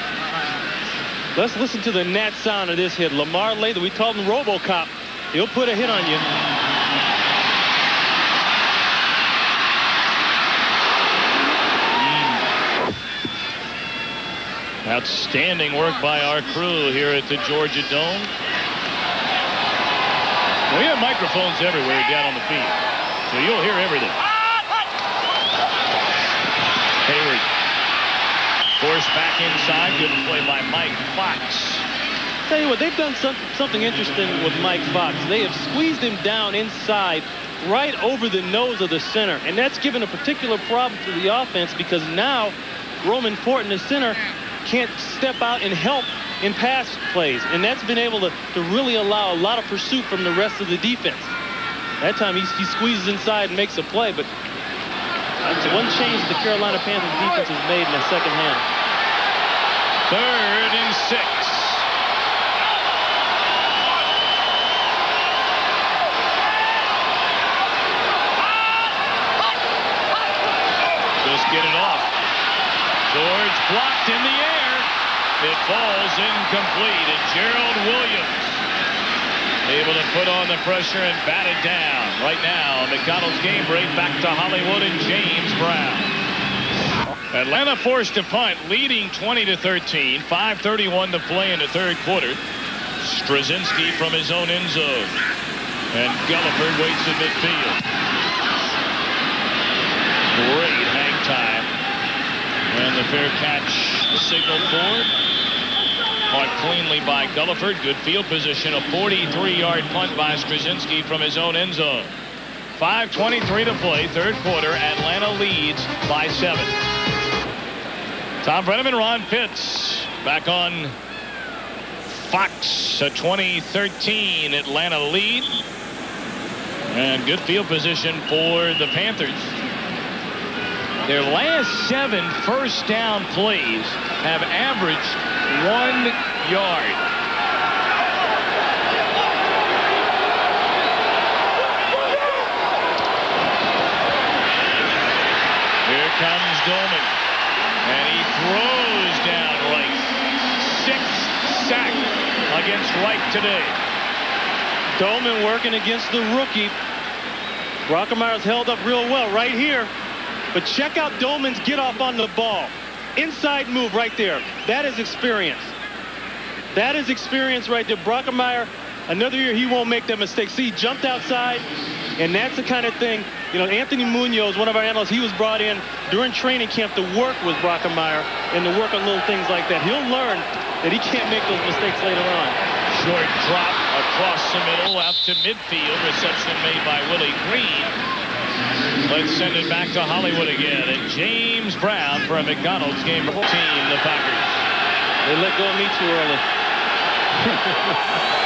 let's listen to the net sound of this hit. Lamar Latham, we called him RoboCop. He'll put a hit on you. Outstanding work by our crew here at the Georgia Dome. We have microphones everywhere down on the field, so you'll hear everything. Hayward forced back inside. Good play by Mike Fox. Tell you what, they've done something interesting with Mike Fox. They have squeezed him down inside right over the nose of the center, and that's given a particular problem to the offense because now Roman Fortin, the center, can't step out and help in pass plays, and that's been able to really allow a lot of pursuit from the rest of the defense. That time he squeezes inside and makes a play, but that's one change the Carolina Panthers defense has made in the second half. 3rd and 6. get it off. George blocked in the air. It falls incomplete, and Gerald Williams able to put on the pressure and bat it down. Right now, McDonald's game break back to Hollywood and James Brown. Atlanta forced a punt, leading 20-13. 5:31 to play in the third quarter. Straczynski from his own end zone. And Gulliford waits in midfield. Great hang time. And the fair catch signaled forward. Caught cleanly by Gulliford. Good field position. A 43-yard punt by Straczynski from his own end zone. 5:23 to play. Third quarter. Atlanta leads by 7. Tom Brenneman, Ron Pitts back on Fox. A 2013 Atlanta lead. And good field position for the Panthers. Their last 7 first down plays have averaged 1 yard. Here comes Dolman. And he throws down Wright. 6th sack against Wright today. Dolman working against the rookie. Brockermeyer's held up real well right here. But check out Dolman's get off on the ball. Inside move right there. That is experience. That is experience right there. Brockermeyer, another year he won't make that mistake. See, he jumped outside, and that's the kind of thing. You know, Anthony Munoz, one of our analysts, he was brought in during training camp to work with Brockermeyer and to work on little things like that. He'll learn that he can't make those mistakes later on. Short drop across the middle out to midfield. Reception made by Willie Green. Let's send it back to Hollywood again. And James Brown for a McDonald's game team, the Packers. They let go of me too early.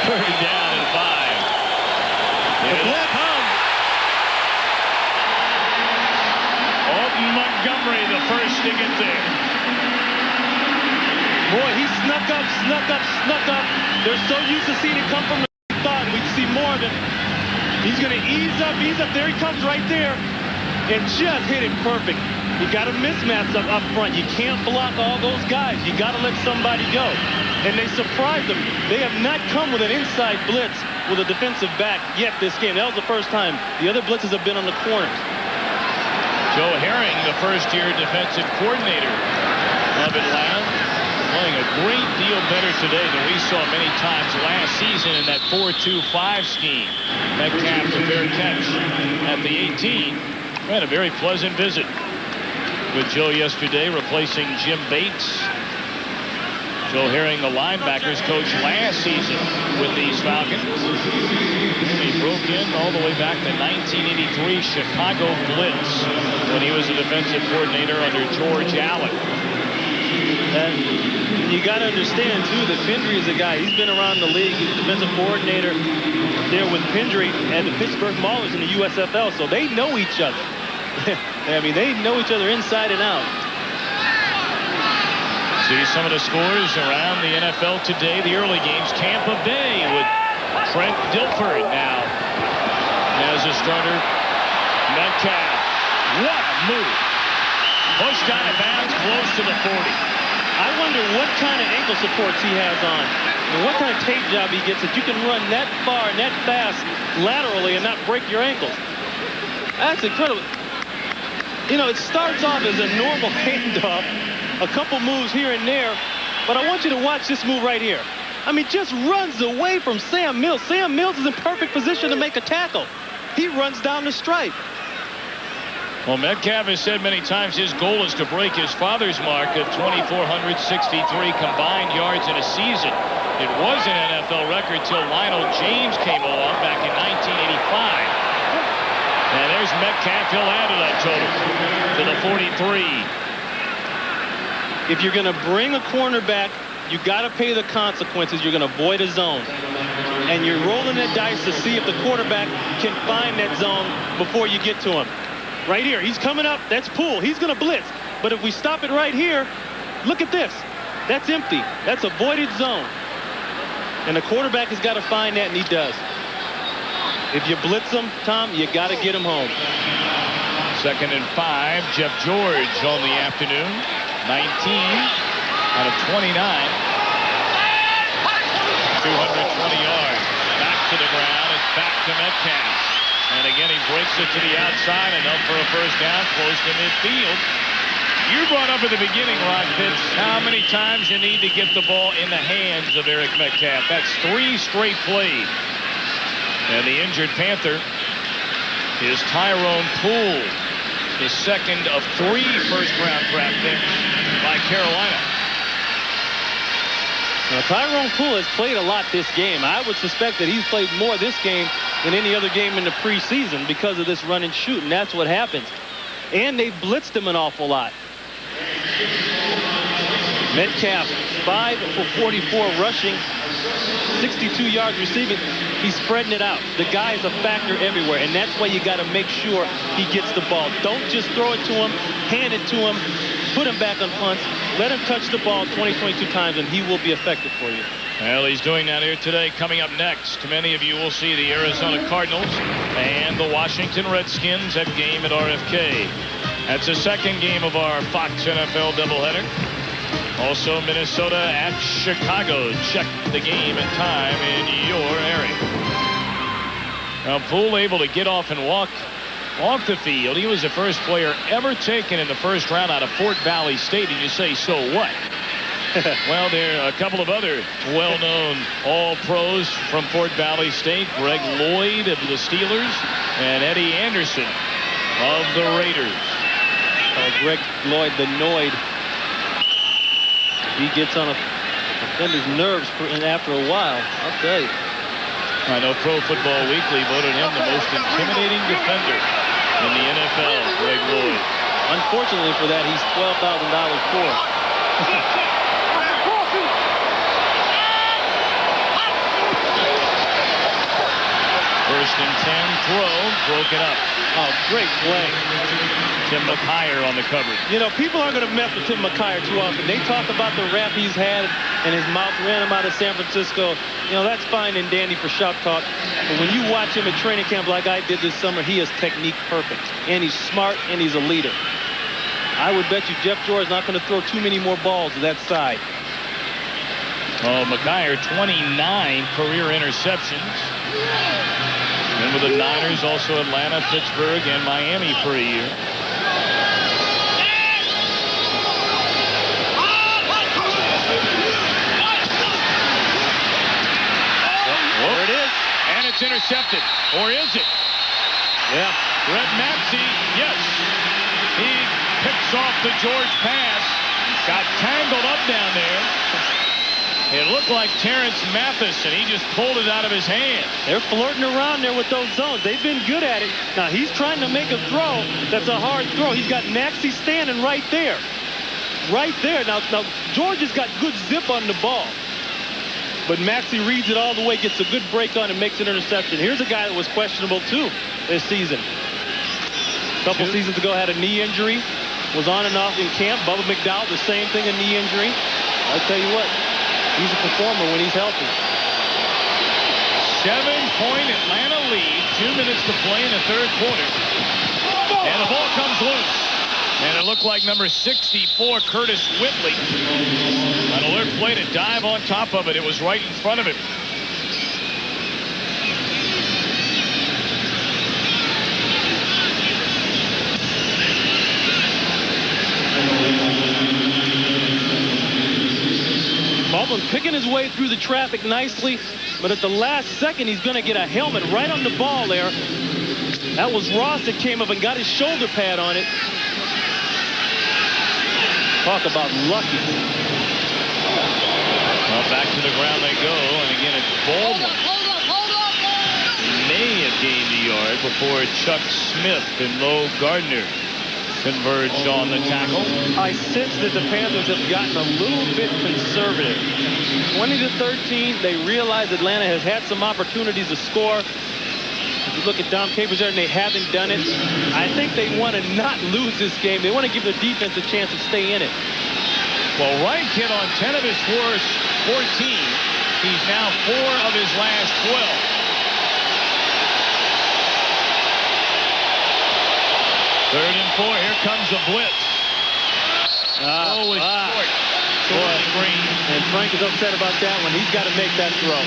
Third down and 5. The blitz comes. Alton Montgomery, the first to get there. Boy, he snuck up, snuck up, snuck up. They're so used to seeing it come from the thought we'd see more of it. He's going to ease up. There he comes right there. And just hit it perfect. You got to mismatch up front. You can't block all those guys. You got to let somebody go. And they surprised them. They have not come with an inside blitz with a defensive back yet this game. That was the first time. The other blitzes have been on the corners. Joe Herring, the first-year defensive coordinator of Atlanta, playing a great deal better today than we saw many times last season in that 4-2-5 scheme. Metcalf, the fair catch at the 18. We had a very pleasant visit with Joe yesterday, replacing Jim Bates. Joe Herring, the linebackers coach last season with these Falcons. He broke in all the way back to 1983 Chicago Blitz when he was a defensive coordinator under George Allen. And you got to understand, too, that Pendry is a guy. He's been around the league. He's defensive coordinator there with Pendry and the Pittsburgh Maulers in the USFL, so they know each other. I mean, they know each other inside and out. See some of the scores around the NFL today. The early games, Tampa Bay with Trent Dilfer now as a starter. Metcalf, what a move. Pushed out of bounds close to the 40. I wonder what kind of ankle supports he has on and what kind of tape job he gets that you can run that far and that fast laterally and not break your ankles. That's incredible. You know, it starts off as a normal handoff, a couple moves here and there, but I want you to watch this move right here. I mean, just runs away from Sam Mills. Sam Mills is in perfect position to make a tackle. He runs down the stripe. Well, Metcalf has said many times his goal is to break his father's mark of 2,463 combined yards in a season. It was an NFL record till Lionel James came along back in 1985. And there's Metcalf. He'll add to that total to the 43. If you're going to bring a cornerback, you got to pay the consequences. You're going to avoid a zone. And you're rolling the dice to see if the quarterback can find that zone before you get to him. Right here, he's coming up. That's pull. He's going to blitz. But if we stop it right here, look at this. That's empty. That's avoided zone. And the quarterback has got to find that, and he does. If you blitz him, Tom, you got to get him home. 2nd and 5. Jeff George on the afternoon. 19 out of 29. 220 yards. Back to the ground. It's back to Metcalf. And again, he breaks it to the outside, enough for a first down, close to midfield. You brought up at the beginning, Ron Pitts, how many times you need to get the ball in the hands of Eric Metcalf. That's 3 straight plays. And the injured Panther is Tyrone Poole, the second of 3 first-round draft picks by Carolina. Now, Tyrone Poole has played a lot this game. I would suspect that he's played more this game than any other game in the preseason because of this run and shoot, and that's what happens. And they blitzed him an awful lot. Metcalf, 5 for 44 rushing, 62 yards receiving. He's spreading it out. The guy is a factor everywhere, and that's why you got to make sure he gets the ball. Don't just throw it to him, hand it to him, put him back on punts. Let him touch the ball 20, 22 times, and he will be effective for you. Well, he's doing that here today. Coming up next, many of you will see the Arizona Cardinals and the Washington Redskins at game at RFK. That's the second game of our Fox NFL doubleheader. Also, Minnesota at Chicago. Check the game and time in your area. Now, Poole able to get off and walk off the field. He was the first player ever taken in the first round out of Fort Valley State. And you say, so what? Well, there are a couple of other well-known all-pros from Fort Valley State. Greg Lloyd of the Steelers and Eddie Anderson of the Raiders. Greg Lloyd, the Noid. He gets on a defender's nerves after a while, I'll tell you. I know Pro Football Weekly voted him the most intimidating defender in the NFL, Greg Lloyd. Unfortunately for that, he's $12,000 poor. First and 10, throw, broken up. Oh, great play. Tim McKyer on the coverage. You know, people aren't going to mess with Tim McKyer too often. They talk about the rap he's had and his mouth ran him out of San Francisco. You know, that's fine and dandy for shop talk. But when you watch him at training camp like I did this summer, he is technique perfect. And he's smart and he's a leader. I would bet you Jeff George is not going to throw too many more balls to that side. Oh, McKyer, 29 career interceptions. And with the Niners, also Atlanta, Pittsburgh, and Miami for a year. There it is. And it's intercepted. Or is it? Yeah. Brett Maxey, yes. He picks off the George pass. Got tangled up down there. It looked like Terrence Mathis, and he just pulled it out of his hand. They're flirting around there with those zones. They've been good at it. Now, he's trying to make a throw that's a hard throw. He's got Maxey standing right there. Right there. Now George has got good zip on the ball. But Maxey reads it all the way, gets a good break on, and makes an interception. Here's a guy that was questionable, too, this season. A couple seasons ago, had a knee injury. Was on and off in camp. Bubba McDowell, the same thing, a knee injury. I'll tell you what. He's a performer when he's healthy. 7-point Atlanta lead. 2 minutes to play in the third quarter. And the ball comes loose. And it looked like number 64, Curtis Whitley. An alert play to dive on top of it. It was right in front of him. Baldwin picking his way through the traffic nicely, but at the last second, he's going to get a helmet right on the ball there. That was Ross that came up and got his shoulder pad on it. Talk about lucky. Well, back to the ground they go, and again, it's Baldwin. He may have gained a yard before Chuck Smith and Mo Gardner converged on the tackle. I sense that the Panthers have gotten a little bit conservative. 20-13, they realize Atlanta has had some opportunities to score. If you look at Dom Capers there, and they haven't done it. I think they want to not lose this game. They want to give their defense a chance to stay in it. Well, Wright hit on 10 of his first 14. He's now 4 of his last 12. 3rd and 4. Here comes a blitz. Oh, it's short. Green. And Frank is upset about that one. He's got to make that throw.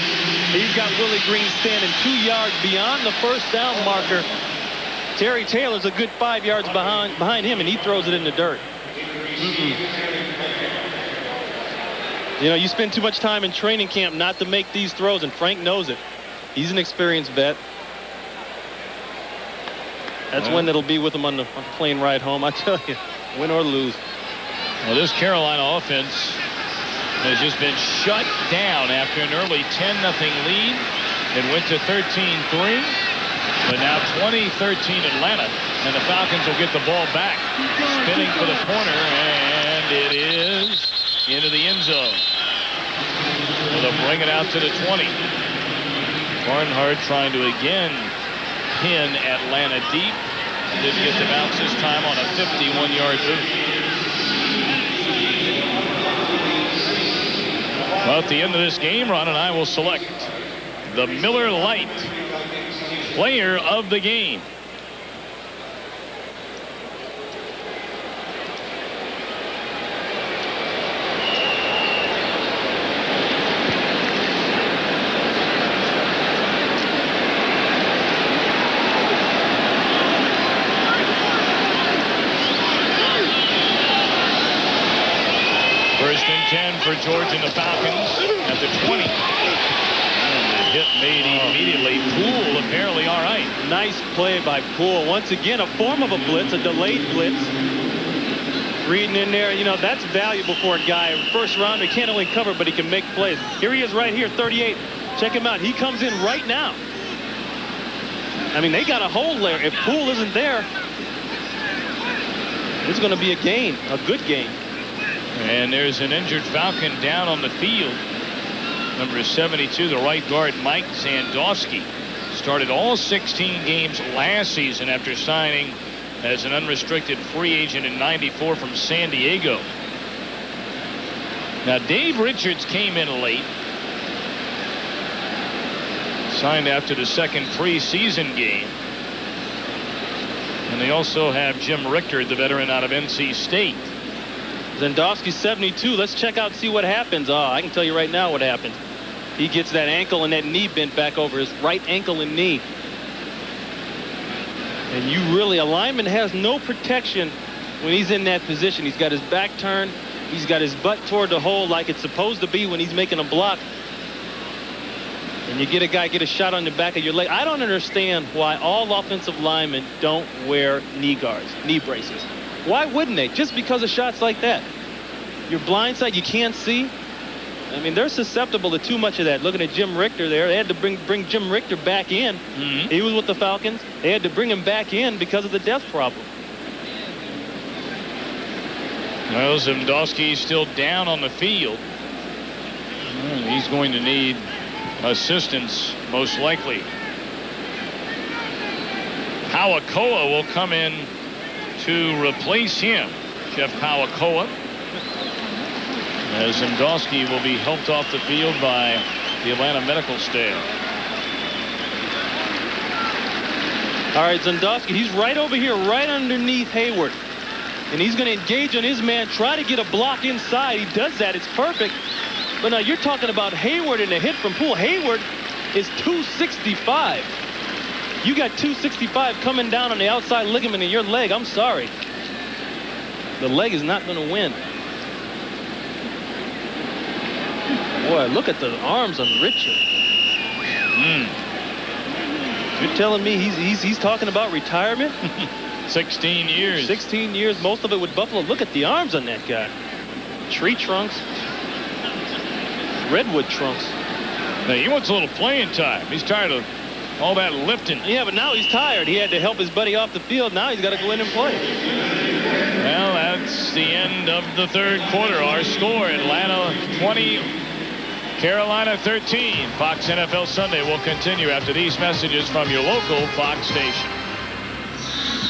He's got Willie Green standing 2 yards beyond the first down marker. Terry Taylor's a good 5 yards behind him, and he throws it in the dirt. You know, you spend too much time in training camp not to make these throws, and Frank knows it. He's an experienced vet. That's when it'll be with him on the plane ride home. I tell you, win or lose. Well, this Carolina offense has just been shut down after an early 10-0 lead. It went to 13-3, but now 20-13 Atlanta, and the Falcons will get the ball back. Spinning for the corner, and it is into the end zone. So they'll bring it out to the 20. Barnhart trying to again pin Atlanta deep. Didn't get the bounce this time on a 51-yard boot. Well, at the end of this game, Ron and I will select the Miller Lite player of the game. First and 10 for George and the Falcons at the 20. And the hit made immediately. Poole apparently all right. Nice play by Poole. Once again, a form of a blitz, a delayed blitz. Reading in there, you know, that's valuable for a guy. First rounder, can't only cover, but he can make plays. Here he is right here, 38. Check him out. He comes in right now. I mean, they got a hole there. If Poole isn't there, it's going to be a gain, a good gain. And there's an injured Falcon down on the field. Number 72, the right guard, Mike Zandowski. Started all 16 games last season after signing as an unrestricted free agent in '94 from San Diego. Now, Dave Richards came in late. Signed after the second preseason game. And they also have Jim Richter, the veteran out of NC State. Zandowski 72. Let's check out, see what happens. Oh, I can tell you right now what happens. He gets that ankle and that knee bent back over his right ankle and knee. And you really, a lineman has no protection when he's in that position. He's got his back turned. He's got his butt toward the hole like it's supposed to be when he's making a block. And you get a guy, get a shot on the back of your leg. I don't understand why all offensive linemen don't wear knee guards, knee braces. Why wouldn't they? Just because of shots like that. Your blind side, you can't see. I mean, they're susceptible to too much of that. Looking at Jim Richter there, they had to bring Jim Richter back in. He was with the Falcons. They had to bring him back in because of the death problem. Well, Zandowski's still down on the field. He's going to need assistance, most likely. Pawakoa will come in to replace him. Jeff Pawakoa. As Zandowski will be helped off the field by the Atlanta medical staff. All right, Zandowski, he's right over here, right underneath Hayward. And he's going to engage on his man, try to get a block inside. He does that. It's perfect. But now you're talking about Hayward and a hit from Poole. Hayward is 265. You got 265 coming down on the outside ligament in your leg. I'm sorry. The leg is not going to win. Boy, look at the arms on Richard. You're telling me he's talking about retirement? 16 years. 16 years, most of it with Buffalo. Look at the arms on that guy. Tree trunks. Redwood trunks. Now, he wants a little playing time. He's tired of all that lifting. Yeah, but now he's tired. He had to help his buddy off the field. Now he's got to go in and play. Well, that's the end of the third quarter. Our score, Atlanta 20, Carolina 13. Fox NFL Sunday will continue after these messages from your local Fox station.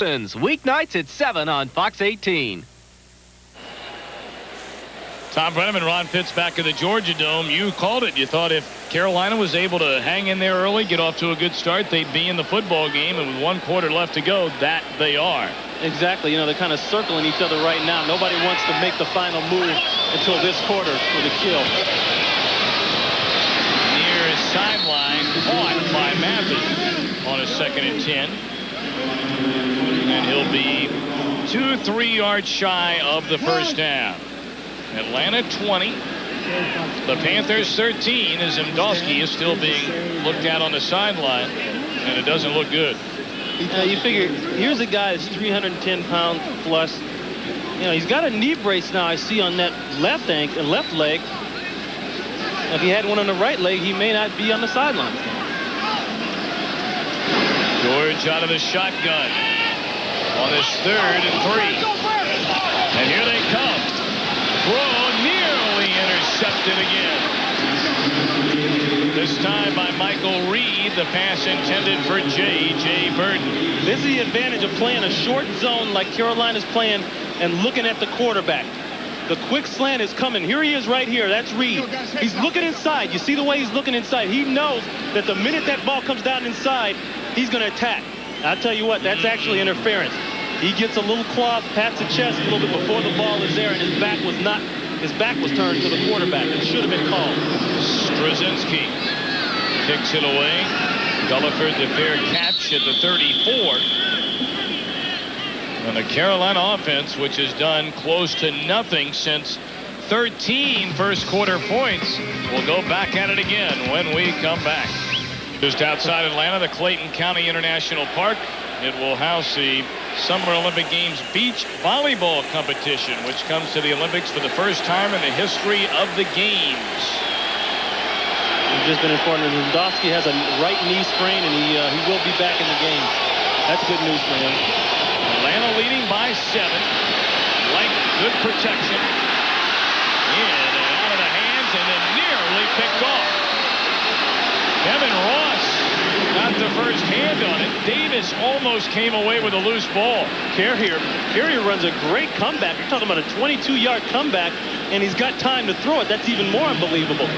Weeknights at 7 on Fox 18. Tom Brenneman, Ron Pitts back at the Georgia Dome. You called it. You thought if Carolina was able to hang in there early, get off to a good start, they'd be in the football game. And with 1 quarter left to go, that they are. Exactly. You know, they're kind of circling each other right now. Nobody wants to make the final move until this quarter for the kill. Near sideline, caught by Mathis on a 2nd and 10. And he'll be 2-3 yards shy of the first down. Atlanta 20. The Panthers 13 as Zimdowski is still being looked at on the sideline. And it doesn't look good. You figure, here's a guy that's 310 pounds plus. You know, he's got a knee brace now, I see, on that left leg. If he had one on the right leg, he may not be on the sideline. George out of the shotgun on his 3rd and 3. And here they come. Throw nearly intercepted again. This time by Michael Reed. The pass intended for J.J. Burton. This is the advantage of playing a short zone like Carolina's playing and looking at the quarterback. The quick slant is coming. Here he is right here. That's Reed. He's looking inside. You see the way he's looking inside. He knows that the minute that ball comes down inside, he's going to attack. I'll tell you what, that's actually interference. He gets a little claw, pats the chest a little bit before the ball is there, and his back was turned to the quarterback. It should have been called. Straczynski kicks it away. Gulliford the fair catch at the 34. And the Carolina offense, which has done close to nothing since 13 first quarter points, will go back at it again when we come back. Just outside Atlanta, the Clayton County International Park. It will house the Summer Olympic Games beach volleyball competition, which comes to the Olympics for the first time in the history of the games. We've just been informed that Zimdowski has a right knee sprain, and he will be back in the game. That's good news for him. Atlanta leading by 7. Like good protection. In and out of the hands, and then nearly picked off. Kevin Ross got the first hand on it. Davis almost came away with a loose ball. Carrier runs a great comeback. You're talking about a 22-yard comeback, and he's got time to throw it. That's even more unbelievable.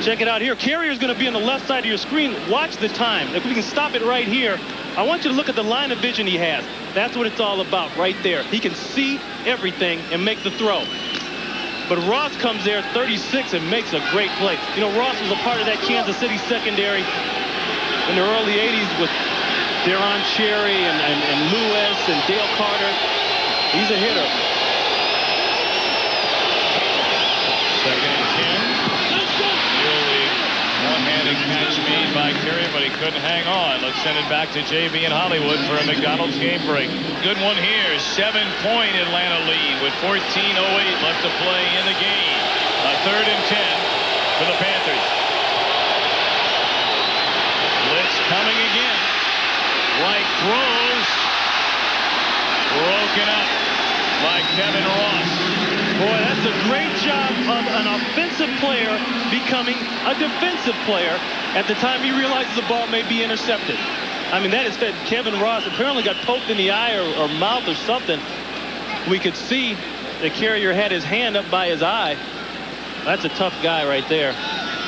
Check it out here. Carrier's going to be on the left side of your screen. Watch the time. If we can stop it right here, I want you to look at the line of vision he has. That's what it's all about right there. He can see everything and make the throw. But Ross comes there 36 and makes a great play. You know, Ross was a part of that Kansas City secondary in the early 80s with Deron Cherry and Lewis and Dale Carter. He's a hitter. 2nd and 10. One-handed catch made by Carey, but he couldn't hang on. Let's send it back to JB in Hollywood for a McDonald's game break. Good one here. 7-point Atlanta lead with 14:08 left to play in the game. A 3rd and 10 for the Panthers. Blitz coming again. Right throws. Broken up by Kevin Ross. Boy, that's a great job of an offensive player becoming a defensive player at the time he realizes the ball may be intercepted. I mean, that is that Kevin Ross apparently got poked in the eye or mouth or something. We could see the Carrier had his hand up by his eye. That's a tough guy right there.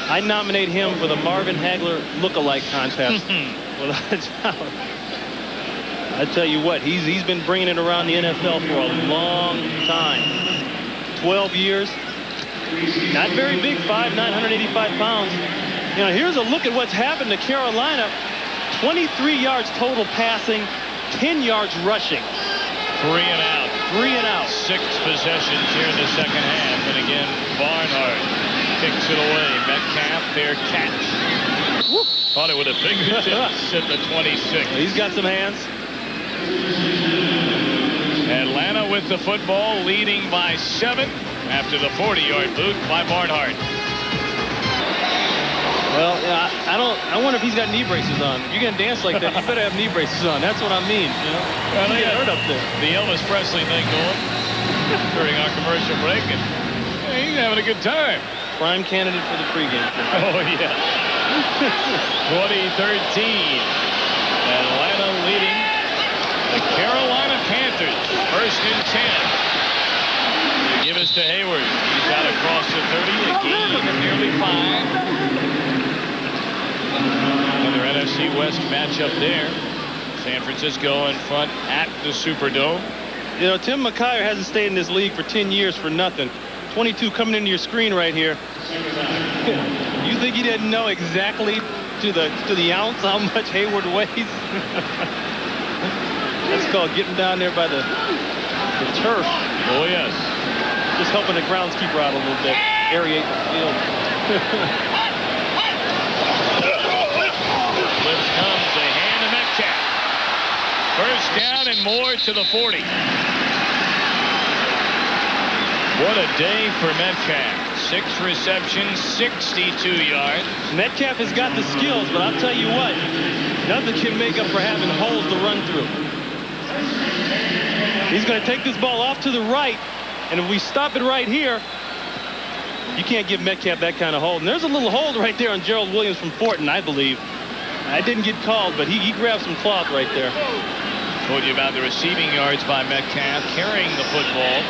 I nominate him for the Marvin Hagler look-alike contest. I tell you what, he's been bringing it around the NFL for a long time. 12 years. Not very big, 5'9", 185 pounds. You know, here's a look at what's happened to Carolina. 23 yards total passing, 10 yards rushing. 3 and out. 3 and out. 6 possessions here in the second half. And again, Barnhart kicks it away. Metcalf, fair catch. Woo. Thought it would have been at the 26. He's got some hands. Atlanta with the football, leading by 7 after the 40-yard boot by Barnhart. Well, I wonder if he's got knee braces on. If you're going to dance like that, you better have knee braces on. That's what I mean. You know? Well, they get hurt up there. The Elvis Presley thing going during our commercial break, and he's having a good time. Prime candidate for the pregame. Oh, yeah. 2013. Atlanta leading the Carolina Panthers. 1st and 10. They give us to Hayward. He's out across the 30. A gain of nearly 5. Another NFC West matchup there. San Francisco in front at the Superdome. You know, Tim McKyer hasn't stayed in this league for 10 years for nothing. 22 coming into your screen right here. You think he didn't know exactly to the ounce how much Hayward weighs? That's called getting down there by the turf. Oh, yes. Just helping the groundskeeper out a little bit. Aerate the field. Blitz comes, a hand to Metcalf. First down and more to the 40. What a day for Metcalf. 6 receptions, 62 yards. Metcalf has got the skills, but I'll tell you what, nothing can make up for having holes to run through. He's going to take this ball off to the right, and if we stop it right here, you can't give Metcalf that kind of hold. And there's a little hold right there on Gerald Williams from Fortin, I believe. I didn't get called, but he grabbed some cloth right there. Told you about the receiving yards by Metcalf carrying the football.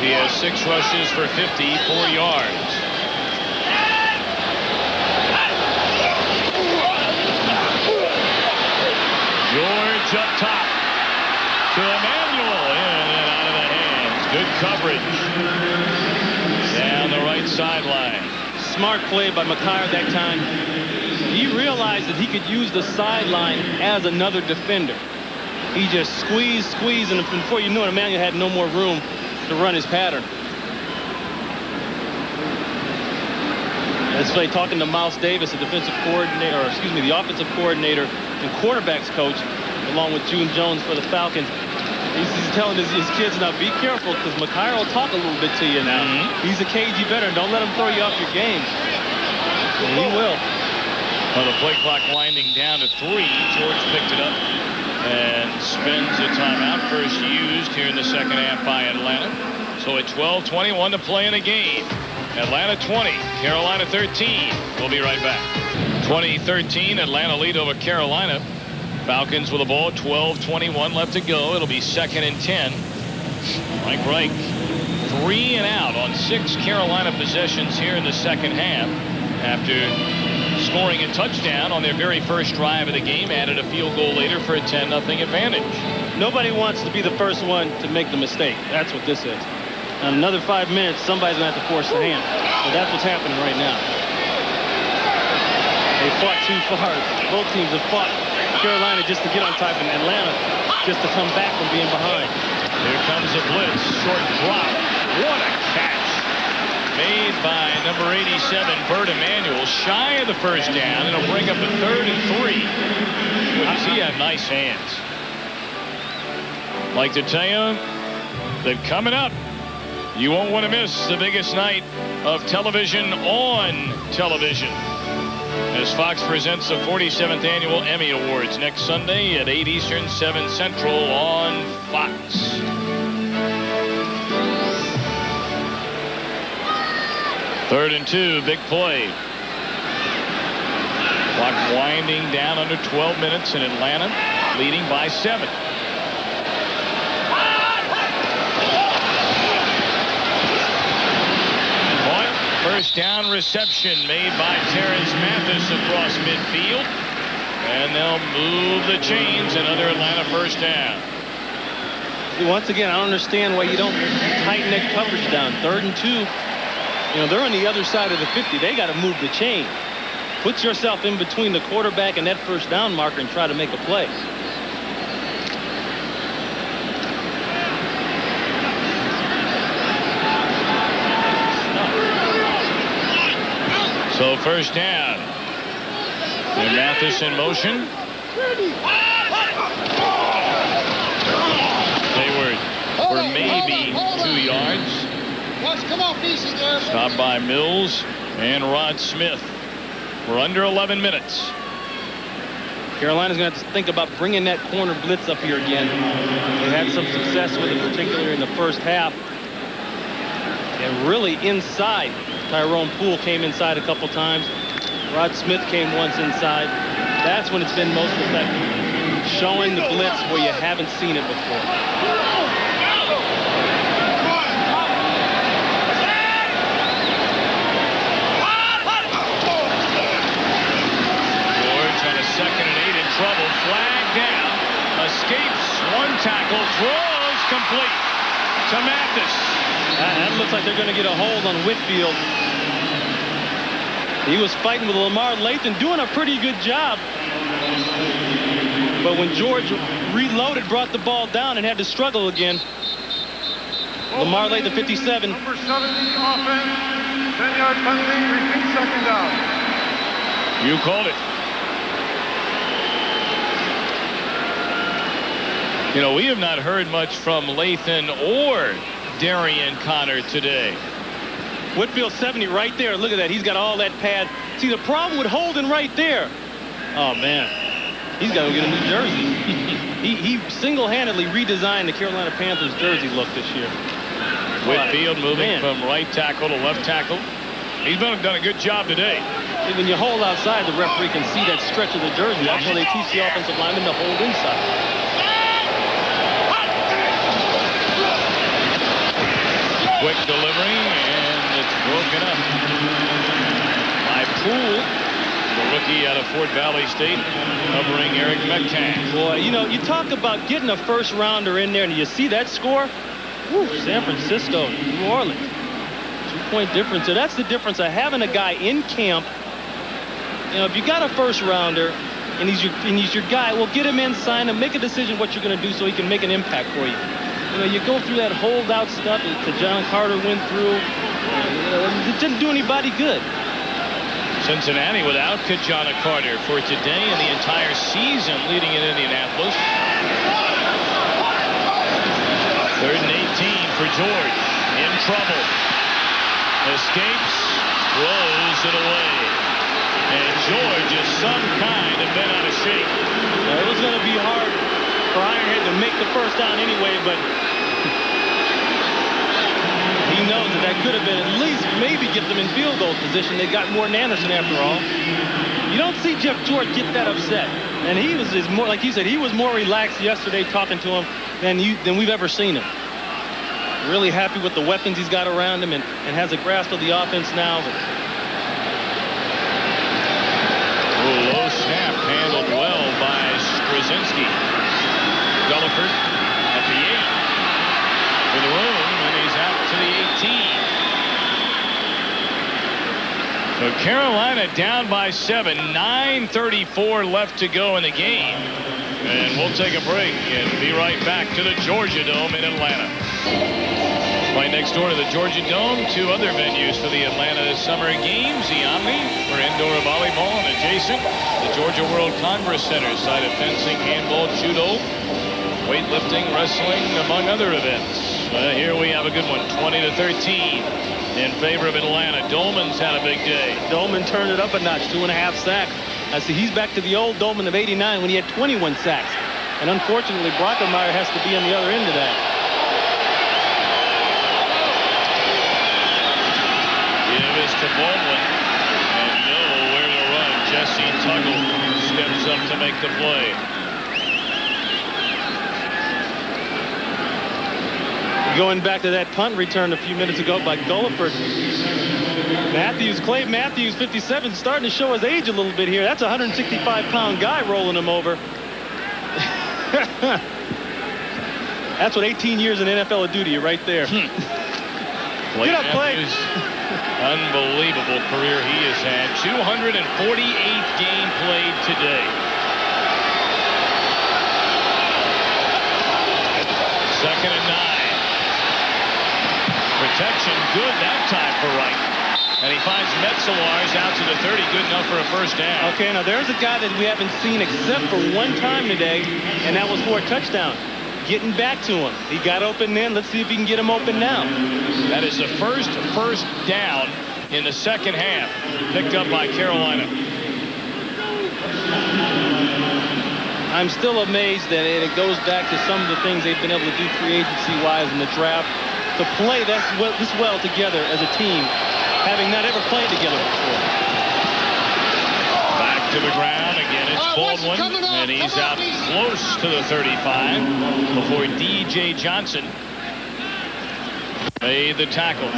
He has 6 rushes for 54 yards. George up top to Emmanuel, in and out of the hands. Good coverage down the right sideline. Smart play by McKyer that time. He realized that he could use the sideline as another defender. He just squeezed, and before you knew it, Emmanuel had no more room to run his pattern. Let's play talking to Miles Davis, the defensive coordinator, or excuse me, the offensive coordinator and quarterbacks coach, along with June Jones for the Falcons. He's telling his kids, now be careful, because McKyer will talk a little bit to you now. He's a cagey veteran. Don't let him throw you off your game. And he will. Well, the play clock winding down to 3. George picked it up and spends a timeout, first used here in the second half by Atlanta. So at 12:21 to play in the game. Atlanta 20, Carolina 13. We'll be right back. 20-13, Atlanta lead over Carolina. Falcons with the ball, 12:21 left to go. It'll be 2nd and 10. Mike Reich 3 and out on 6 Carolina possessions here in the second half after scoring a touchdown on their very first drive of the game, added a field goal later for a 10-0 advantage. Nobody wants to be the first one to make the mistake. That's what this is. In another 5 minutes, somebody's going to have to force the hand. So that's what's happening right now. They fought too far. Both teams have fought Carolina just to get on top, and Atlanta just to come back from being behind. Here comes a blitz. Short drop. What a catch made by number 87, Bert Emanuel, shy of the first down, and it'll bring up a 3rd and 3. Does he have nice hands? Like to tell you that coming up, you won't want to miss the biggest night of television on television, as Fox presents the 47th Annual Emmy Awards next Sunday at 8 Eastern, 7 Central on Fox. Third and 2, big play. Clock winding down under 12 minutes in Atlanta, leading by 7. First down reception made by Terrence Mathis across midfield. And they'll move the chains. Another Atlanta first down. Once again, I don't understand why you don't tighten that coverage down. 3rd and 2. You know, they're on the other side of the 50. They got to move the chain. Put yourself in between the quarterback and that first down marker and try to make a play. So first down. And Mathis in motion. Hayward for maybe 2 yards. Stopped by Mills and Rod Smith. We're under 11 minutes. Carolina's going to have to think about bringing that corner blitz up here again. They had some success with it, particularly in the first half. And really inside. Tyrone Poole came inside a couple times. Rod Smith came once inside. That's when it's been most effective. Showing the blitz where you haven't seen it before. George on a 2nd and 8 in trouble. Flag down. That looks like they're going to get a hold on Whitfield. He was fighting with Lamar Lathan, doing a pretty good job. But when George reloaded, brought the ball down and had to struggle again. Lamar Lathan, 57. Number 70 offense, 10-yard penalty, repeat second down. You called it. You know, we have not heard much from Lathan or Darian Connor today. Whitfield 70 right there. Look at that. He's got all that pad. See, the problem with Holden right there. Oh, man. He's got to get a new jersey. he single-handedly redesigned the Carolina Panthers jersey look this year. Whitfield moving from right tackle to left tackle. He's done a good job today. See, when you hold outside, the referee can see that stretch of the jersey. That's why they teach the offensive lineman to hold inside. Quick delivery, and it's broken up by Poole, the rookie out of Fort Valley State, covering Eric Metcalf. Boy, you know, you talk about getting a first-rounder in there, and you see that score? Woo, San Francisco, New Orleans. 2-point difference. So that's the difference of having a guy in camp. You know, if you got a first-rounder, and he's your guy, well, get him in, sign him, make a decision what you're going to do so he can make an impact for you. You know, you go through that holdout stuff that John Carter went through. It didn't do anybody good. Cincinnati without Kajana Carter for today and the entire season leading in Indianapolis. 3rd and 18 for George. In trouble. Escapes. Throws it away. And George is some kind of bent out of shape. It was going to be hard for Ironhead to make the first down anyway, but he knows that could have been at least maybe get them in field goal position. They got more than Anderson after all. You don't see Jeff George get that upset. And he was more, like you said, he was more relaxed yesterday talking to him than we've ever seen him. Really happy with the weapons he's got around him and has a grasp of the offense now. Low snap handled well by Straczynski. Gulliford at the 8 for the room, and he's out to the 18. So Carolina down by 7, 9:34 left to go in the game. And we'll take a break and be right back to the Georgia Dome in Atlanta. Right next door to the Georgia Dome, 2 other venues for the Atlanta Summer Games. The Omni for indoor volleyball, and adjacent, the Georgia World Congress Center, site of fencing, handball, judo, weightlifting, wrestling, among other events. Here we have a good one, 20-13 in favor of Atlanta. Dolman's had a big day. Dolman turned it up a notch, 2.5 sacks. I see he's back to the old Dolman of '89 when he had 21 sacks. And unfortunately, Brockemeyer has to be on the other end of that. Give is to Baldwin. And nowhere to run. Jesse Tuggle steps up to make the play. Going back to that punt return a few minutes ago by Gulliford. Clay Matthews, 57, starting to show his age a little bit here. That's a 165-pound guy rolling him over. That's what 18 years in NFL would do to you right there. Clay Get up, Clay. Matthews, unbelievable career he has had. 248th game played today. Second and 9. Protection good that time for Wright. And he finds Metzelaars out to the 30, good enough for a first down. Okay, now there's a guy that we haven't seen except for one time today, and that was for a touchdown. Getting back to him. He got open then. Let's see if he can get him open now. That is the first down in the second half, picked up by Carolina. I'm still amazed that it goes back to some of the things they've been able to do free agency-wise in the draft. To play this well together as a team, having not ever played together before. Back to the ground again. It's Baldwin, and he's out close to the 35 before D.J. Johnson made the tackle.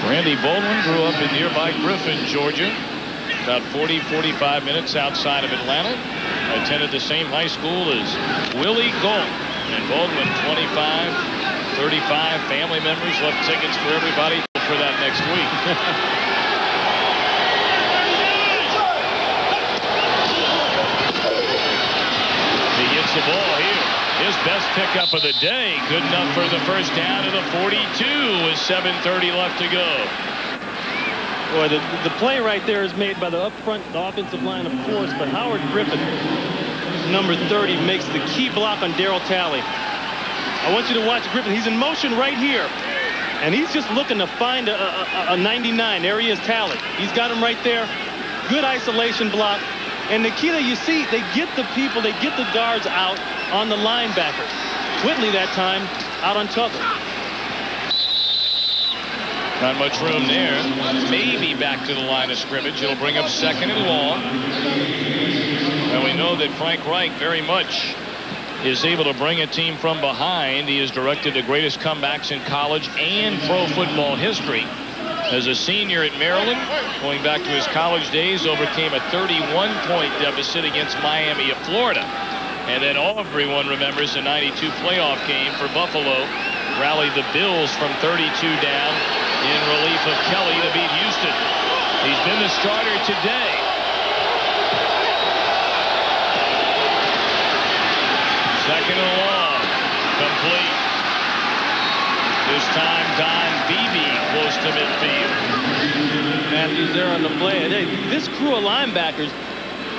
Randy Baldwin grew up in nearby Griffin, Georgia, about 40-45 minutes outside of Atlanta. attended the same high school as Willie Gold. And Baldwin, 25, 35 family members, left tickets for everybody for that next week. He gets the ball here. His best pickup of the day. Good enough for the first down to the 42 with 7:30 left to go. Boy, the play right there is made by the offensive line, of course, but Howard Griffin, number 30, makes the key block on Darryl Talley. I want you to watch Griffin. He's in motion right here, and he's just looking to find a 99. There he is, Talley. He's got him right there. Good isolation block. And Nikita, you see, they get the people, they get the guards out on the linebackers. Whitley that time out on Tuggle. Not much room there. Maybe back to the line of scrimmage. It'll bring up 2nd and long. And we know that Frank Reich very much is able to bring a team from behind. He has directed the greatest comebacks in college and pro football history. As a senior at Maryland, going back to his college days, overcame a 31-point deficit against Miami of Florida. And then everyone remembers the 92 playoff game for Buffalo. Rallied the Bills from 32 down in relief of Kelly to beat Houston. He's been the starter today. Second and long. Complete. This time Don Beebe close to midfield. Matthews there on the play. This crew of linebackers,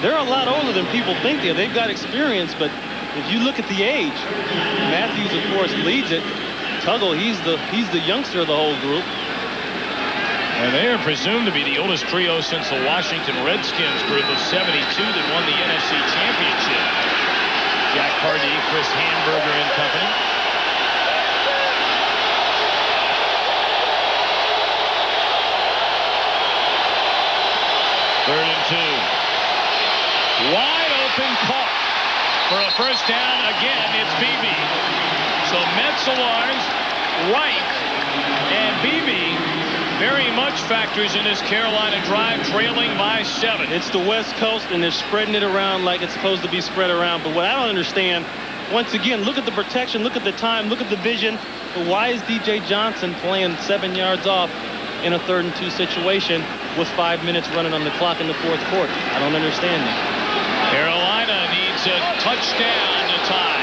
they're a lot older than people think they are. They've got experience, but if you look at the age, Matthews, of course, leads it. Tuggle, he's the youngster of the whole group. And they are presumed to be the oldest trio since the Washington Redskins group of 72 that won the NFC Championship. Jack Pardee, Chris Hamburger and company. Third and 2. Wide open caught for a first down. Again, it's Beebe. So Metzelars, Wright, and Beebe very much factors in this Carolina drive, trailing by 7. It's the West Coast, and they're spreading it around like it's supposed to be spread around. But what I don't understand, once again, look at the protection, look at the time, look at the vision. But why is DJ Johnson playing 7 yards off in a 3rd and 2 situation with 5 minutes running on the clock in the 4th quarter? I don't understand that. Carolina needs a touchdown to tie.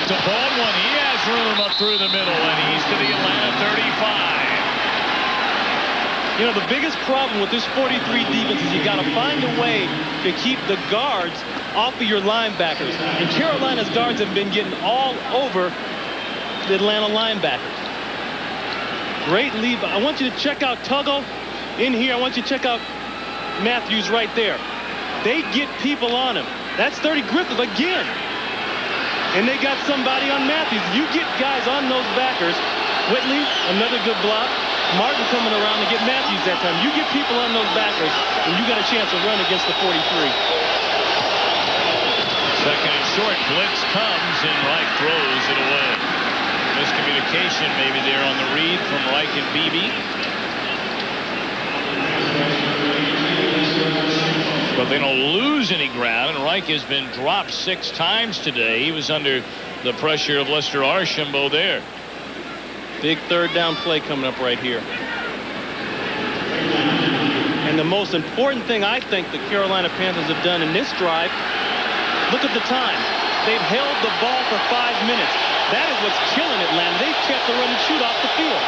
To Baldwin, he has room up through the middle, and he's to the Atlanta 35. You know, the biggest problem with this 43 defense is you got to find a way to keep the guards off of your linebackers. And Carolina's guards have been getting all over the Atlanta linebackers. Great lead. I want you to check out Tuggle in here. I want you to check out Matthews right there. They get people on him. That's 30 Griffith again. And they got somebody on Matthews. You get guys on those backers. Whitley, another good block. Martin coming around to get Matthews that time. You get people on those backers, and you got a chance to run against the 43. Second and short. Blitz comes, and Reich throws it away. Miscommunication maybe there on the read from Reich and Beebe. But they don't lose any ground, and Reich has been dropped 6 times today. He was under the pressure of Lester Archambault there. Big 3rd down play coming up right here. And the most important thing I think the Carolina Panthers have done in this drive, look at the time. They've held the ball for 5 minutes. That is what's killing Atlanta. They've kept the run and shoot off the field.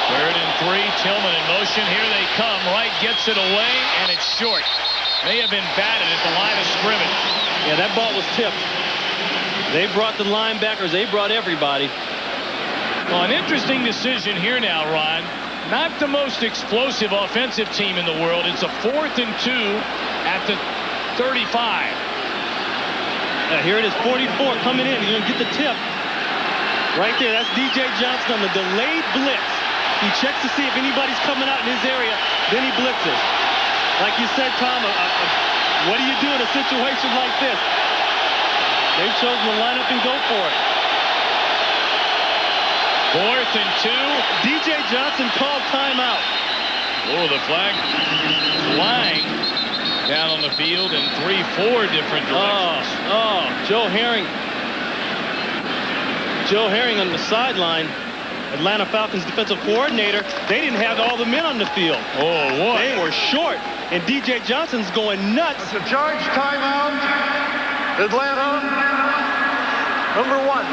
3rd and 3. Tillman in motion. Here they come. Wright gets it away, and it's short. They have been batted at the line of scrimmage. Yeah, that ball was tipped. They brought the linebackers. They brought everybody. Well, an interesting decision here now, Ron. Not the most explosive offensive team in the world. It's a 4th and 2 at the 35. Here it is, 44 coming in. You're going to get the tip. Right there, that's DJ Johnson on the delayed blitz. He checks to see if anybody's coming out in his area, then he blitzes. Like you said, Tom, what do you do in a situation like this? They've chosen to line up and go for it. 4th and 2. DJ Johnson called timeout. Oh, the flag flying down on the field in 3-4 different directions. Joe Herring. Joe Herring on the sideline. Atlanta Falcons defensive coordinator. They didn't have all the men on the field. Oh, what? They were short. And DJ Johnson's going nuts. It's a charge timeout. Atlanta, number 1.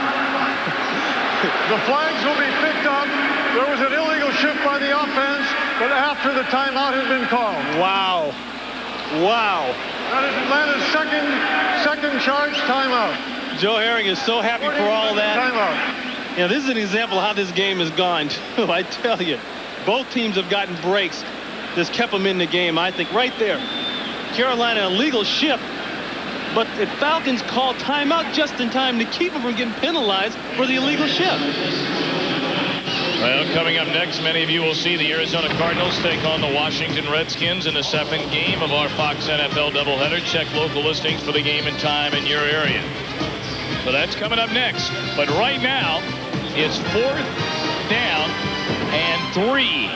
The flags will be picked up. There was an illegal shift by the offense, but after the timeout has been called. Wow. Wow. That is Atlanta's second charge timeout. Joe Herring is so happy for all that. Timeout. You know, this is an example of how this game has gone. I tell you, both teams have gotten breaks. This kept them in the game, I think, right there. Carolina, illegal shift. But the Falcons called timeout just in time to keep them from getting penalized for the illegal shift. Well, coming up next, many of you will see the Arizona Cardinals take on the Washington Redskins in the 7th game of our Fox NFL doubleheader. Check local listings for the game and time in your area. So that's coming up next. But right now, it's 4th down and 3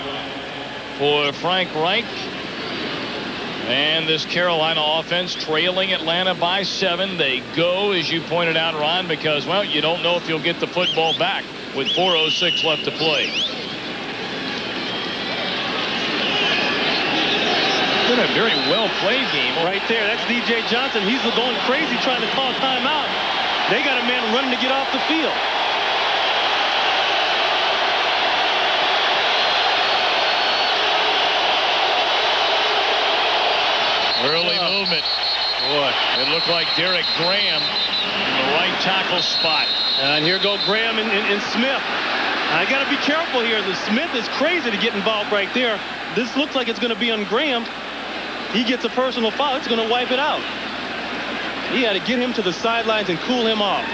for Frank Reich. And this Carolina offense trailing Atlanta by 7. They go, as you pointed out, Ron, because, well, you don't know if you'll get the football back with 4:06 left to play. Been a very well-played game. Right there, that's DJ Johnson. He's going crazy trying to call timeout. They got a man running to get off the field. Early movement. Boy. It looked like Derek Graham in the right tackle spot. And here go Graham and Smith. I got to be careful here. The Smith is crazy to get involved right there. This looks like it's going to be on Graham. He gets a personal foul. It's going to wipe it out. He had to get him to the sidelines and cool him off.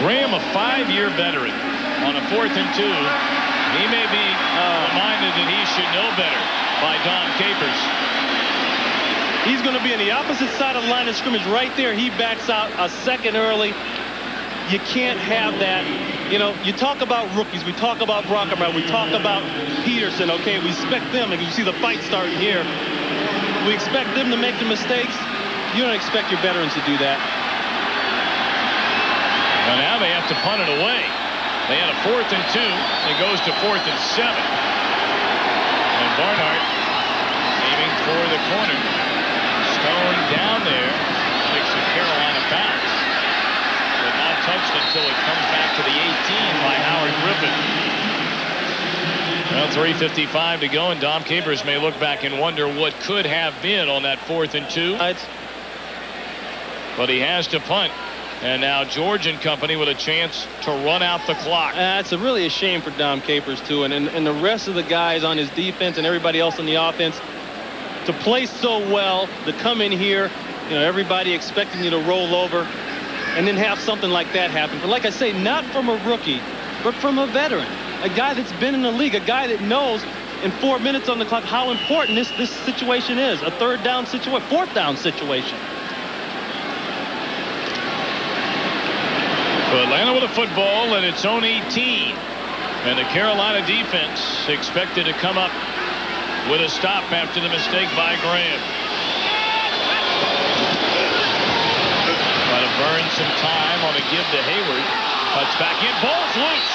Graham, a 5-year veteran on a 4th and 2. He may be reminded that he should know better by Dom Capers. He's going to be on the opposite side of the line of scrimmage right there. He backs out a second early. You can't have that. You know, you talk about rookies. We talk about Brockenbauer. We talk about Peterson. Okay, we expect them. And you see the fight starting here. We expect them to make the mistakes. You don't expect your veterans to do that. Well, now they have to punt it away. They had a 4th and 2. It goes to 4th and 7. And Barnhart aiming for the corner. Stone down there. Takes a Carolina bounce. But not touched until it comes back to the 18 by Howard Griffin. Well, 3:55 to go, and Dom Capers may look back and wonder what could have been on that 4th and 2. But he has to punt. And now George and company with a chance to run out the clock. It's really a shame for Dom Capers, too. And the rest of the guys on his defense and everybody else on the offense to play so well, to come in here, you know, everybody expecting you to roll over and then have something like that happen. But like I say, not from a rookie, but from a veteran, a guy that's been in the league, a guy that knows in 4 minutes on the clock how important this situation is. A 3rd down situation, 4th down situation. So Atlanta with a football at its own 18. And the Carolina defense expected to come up with a stop after the mistake by Graham. Try to burn some time on a give to Hayward. Cuts back in. Ball's loose.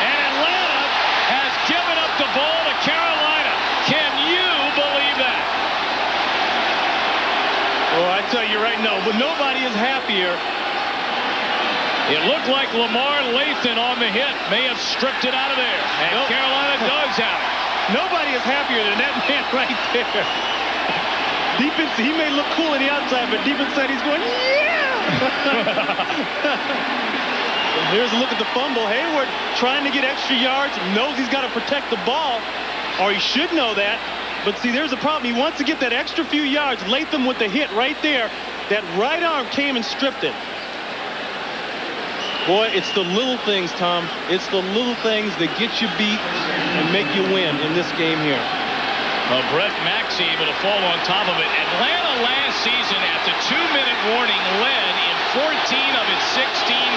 And Atlanta has given up the ball to Carolina. Can you believe that? Well, I tell you right now, but nobody is happier. It looked like Lamar Lathan on the hit may have stripped it out of there. And Carolina does have it. Nobody is happier than that man right there. Defense, he may look cool on the outside, but deep inside he's going, yeah! Here's a look at the fumble. Hayward trying to get extra yards, knows he's got to protect the ball, or he should know that. But see, there's a problem. He wants to get that extra few yards. Latham with the hit right there. That right arm came and stripped it. Boy, it's the little things, Tom. It's the little things that get you beat and make you win in this game here. Well, Brett Maxey able to fall on top of it. Atlanta last season at the 2-minute warning led in 14 of its 16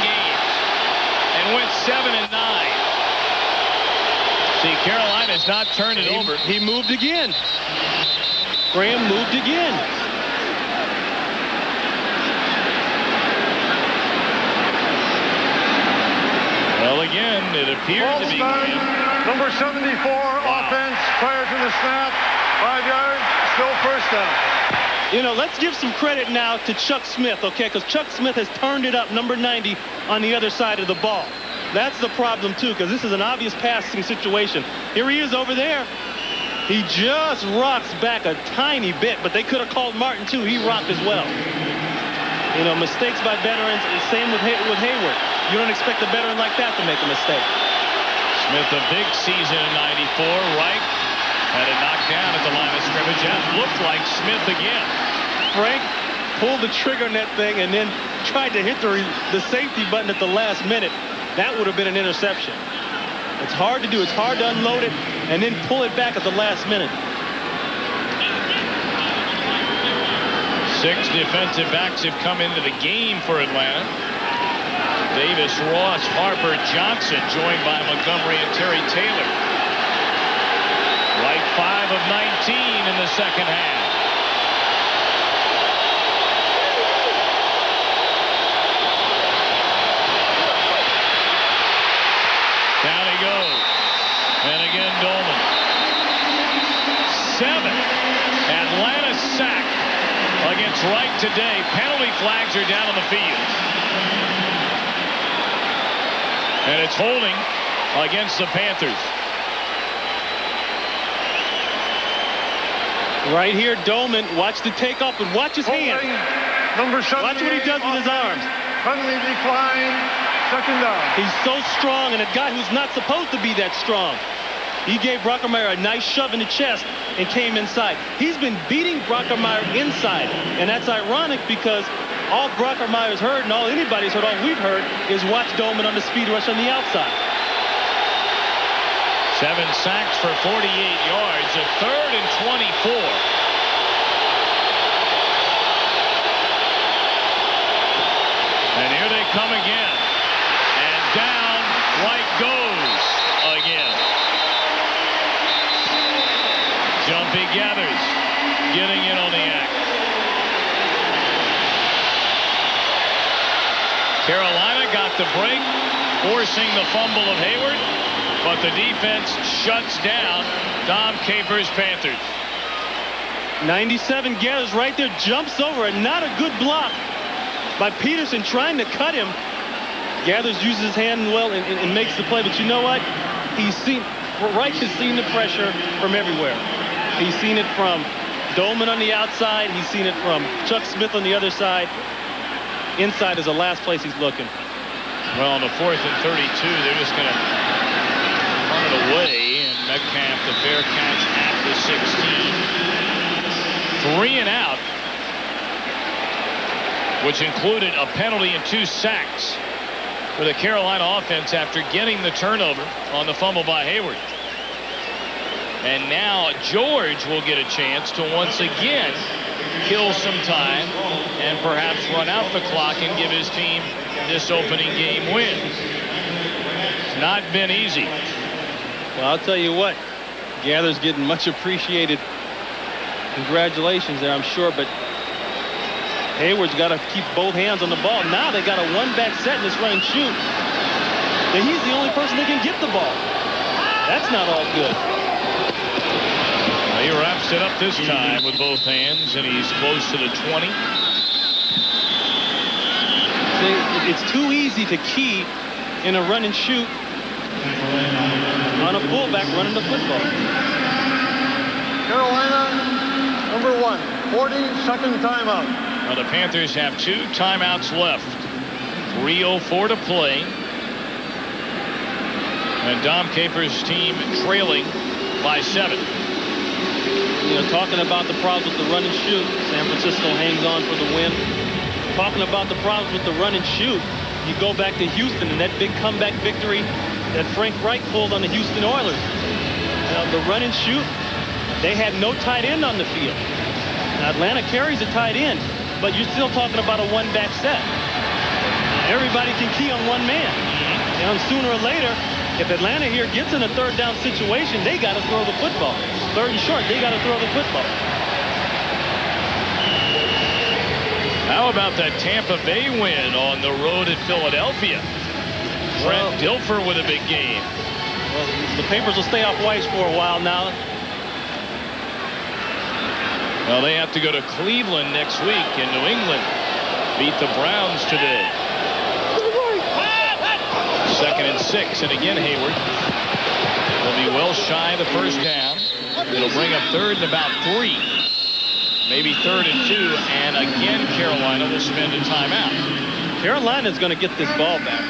games. and went 7 and 9. See, Carolina's not turned it over. He moved again. Graham moved again. Well, again, it appeared to be Graham. Number 74, offense prior to the snap. 5 yards, still first down. You know, let's give some credit now to Chuck Smith, okay? Because Chuck Smith has turned it up, number 90, on the other side of the ball. That's the problem, too, because this is an obvious passing situation. Here he is over there. He just rocks back a tiny bit, but they could have called Martin, too. He rocked as well. You know, mistakes by veterans, same with Hayward. You don't expect a veteran like that to make a mistake. Smith, a big season in 94, right? Had it knocked down at the line of scrimmage. That looked like Smith again. Frank pulled the trigger on that thing and then tried to hit the safety button at the last minute. That would have been an interception. It's hard to do. It's hard to unload it and then pull it back at the last minute. 6 defensive backs have come into the game for Atlanta. Davis, Ross, Harper, Johnson, joined by Montgomery and Terry Taylor. Right 5 of 19 in the second half. Down he goes. And again, Dolman. 7. Atlanta sack against Wright today. Penalty flags are down on the field. And it's holding against the Panthers. Right here, Dolman, watch the takeoff, and watch his hand. Number 78, watch what he does with his arms. Penalty decline, second down. He's so strong, and a guy who's not supposed to be that strong. He gave Brockermeyer a nice shove in the chest and came inside. He's been beating Brockermeyer inside, and that's ironic because all Brockermeyer's heard and all anybody's heard, all we've heard, is watch Dolman on the speed rush on the outside. 7 sacks for 48 yards, a 3rd and 24. And here they come again. And down Wright goes again. Jumpy Gathers getting in on the act. Carolina got the break, forcing the fumble of Hayward. But the defense shuts down Dom Capers' Panthers. 97 Gathers right there, jumps over it. Not a good block by Peterson trying to cut him. Gathers uses his hand well and makes the play. But you know what? Wright has seen the pressure from everywhere. He's seen it from Dolman on the outside. He's seen it from Chuck Smith on the other side. Inside is the last place he's looking. Well, on the 4th and 32, they're just going to run it away, and Metcalf, the fair catch at the 16. 3 and out, which included a penalty and 2 sacks for the Carolina offense after getting the turnover on the fumble by Hayward. And now George will get a chance to once again kill some time and perhaps run out the clock and give his team this opening game win. It's not been easy. Well, I'll tell you what, Gather's getting much appreciated. Congratulations there, I'm sure, but Hayward's got to keep both hands on the ball. Now they got a one-back set in this run and shoot. And he's the only person that can get the ball. That's not all good. He wraps it up this time with both hands, and he's close to the 20. It's too easy to key in a run and shoot on a fullback running the football. Carolina, number 1, 40-second timeout. Now the Panthers have 2 timeouts left. 3:04 to play. And Dom Capers' team trailing by 7. You know, talking about the problems with the run and shoot, San Francisco hangs on for the win. Talking about the problems with the run and shoot, you go back to Houston and that big comeback victory that Frank Reich pulled on the Houston Oilers. The run and shoot, they had no tight end on the field. Now, Atlanta carries a tight end, but you're still talking about a one-back set. Everybody can key on one man. And sooner or later, if Atlanta here gets in a third down situation, they got to throw the football. Third and short, they got to throw the football. How about that Tampa Bay win on the road at Philadelphia? Trent Dilfer with a big game. Well, the papers will stay off Weiss for a while now. Well, they have to go to Cleveland next week, and New England beat the Browns today. 2nd and 6, and again Hayward will be well shy of the first down. It'll bring up 3rd and about 3. Maybe 3rd and 2, and again Carolina will spend a timeout. Carolina's going to get this ball back.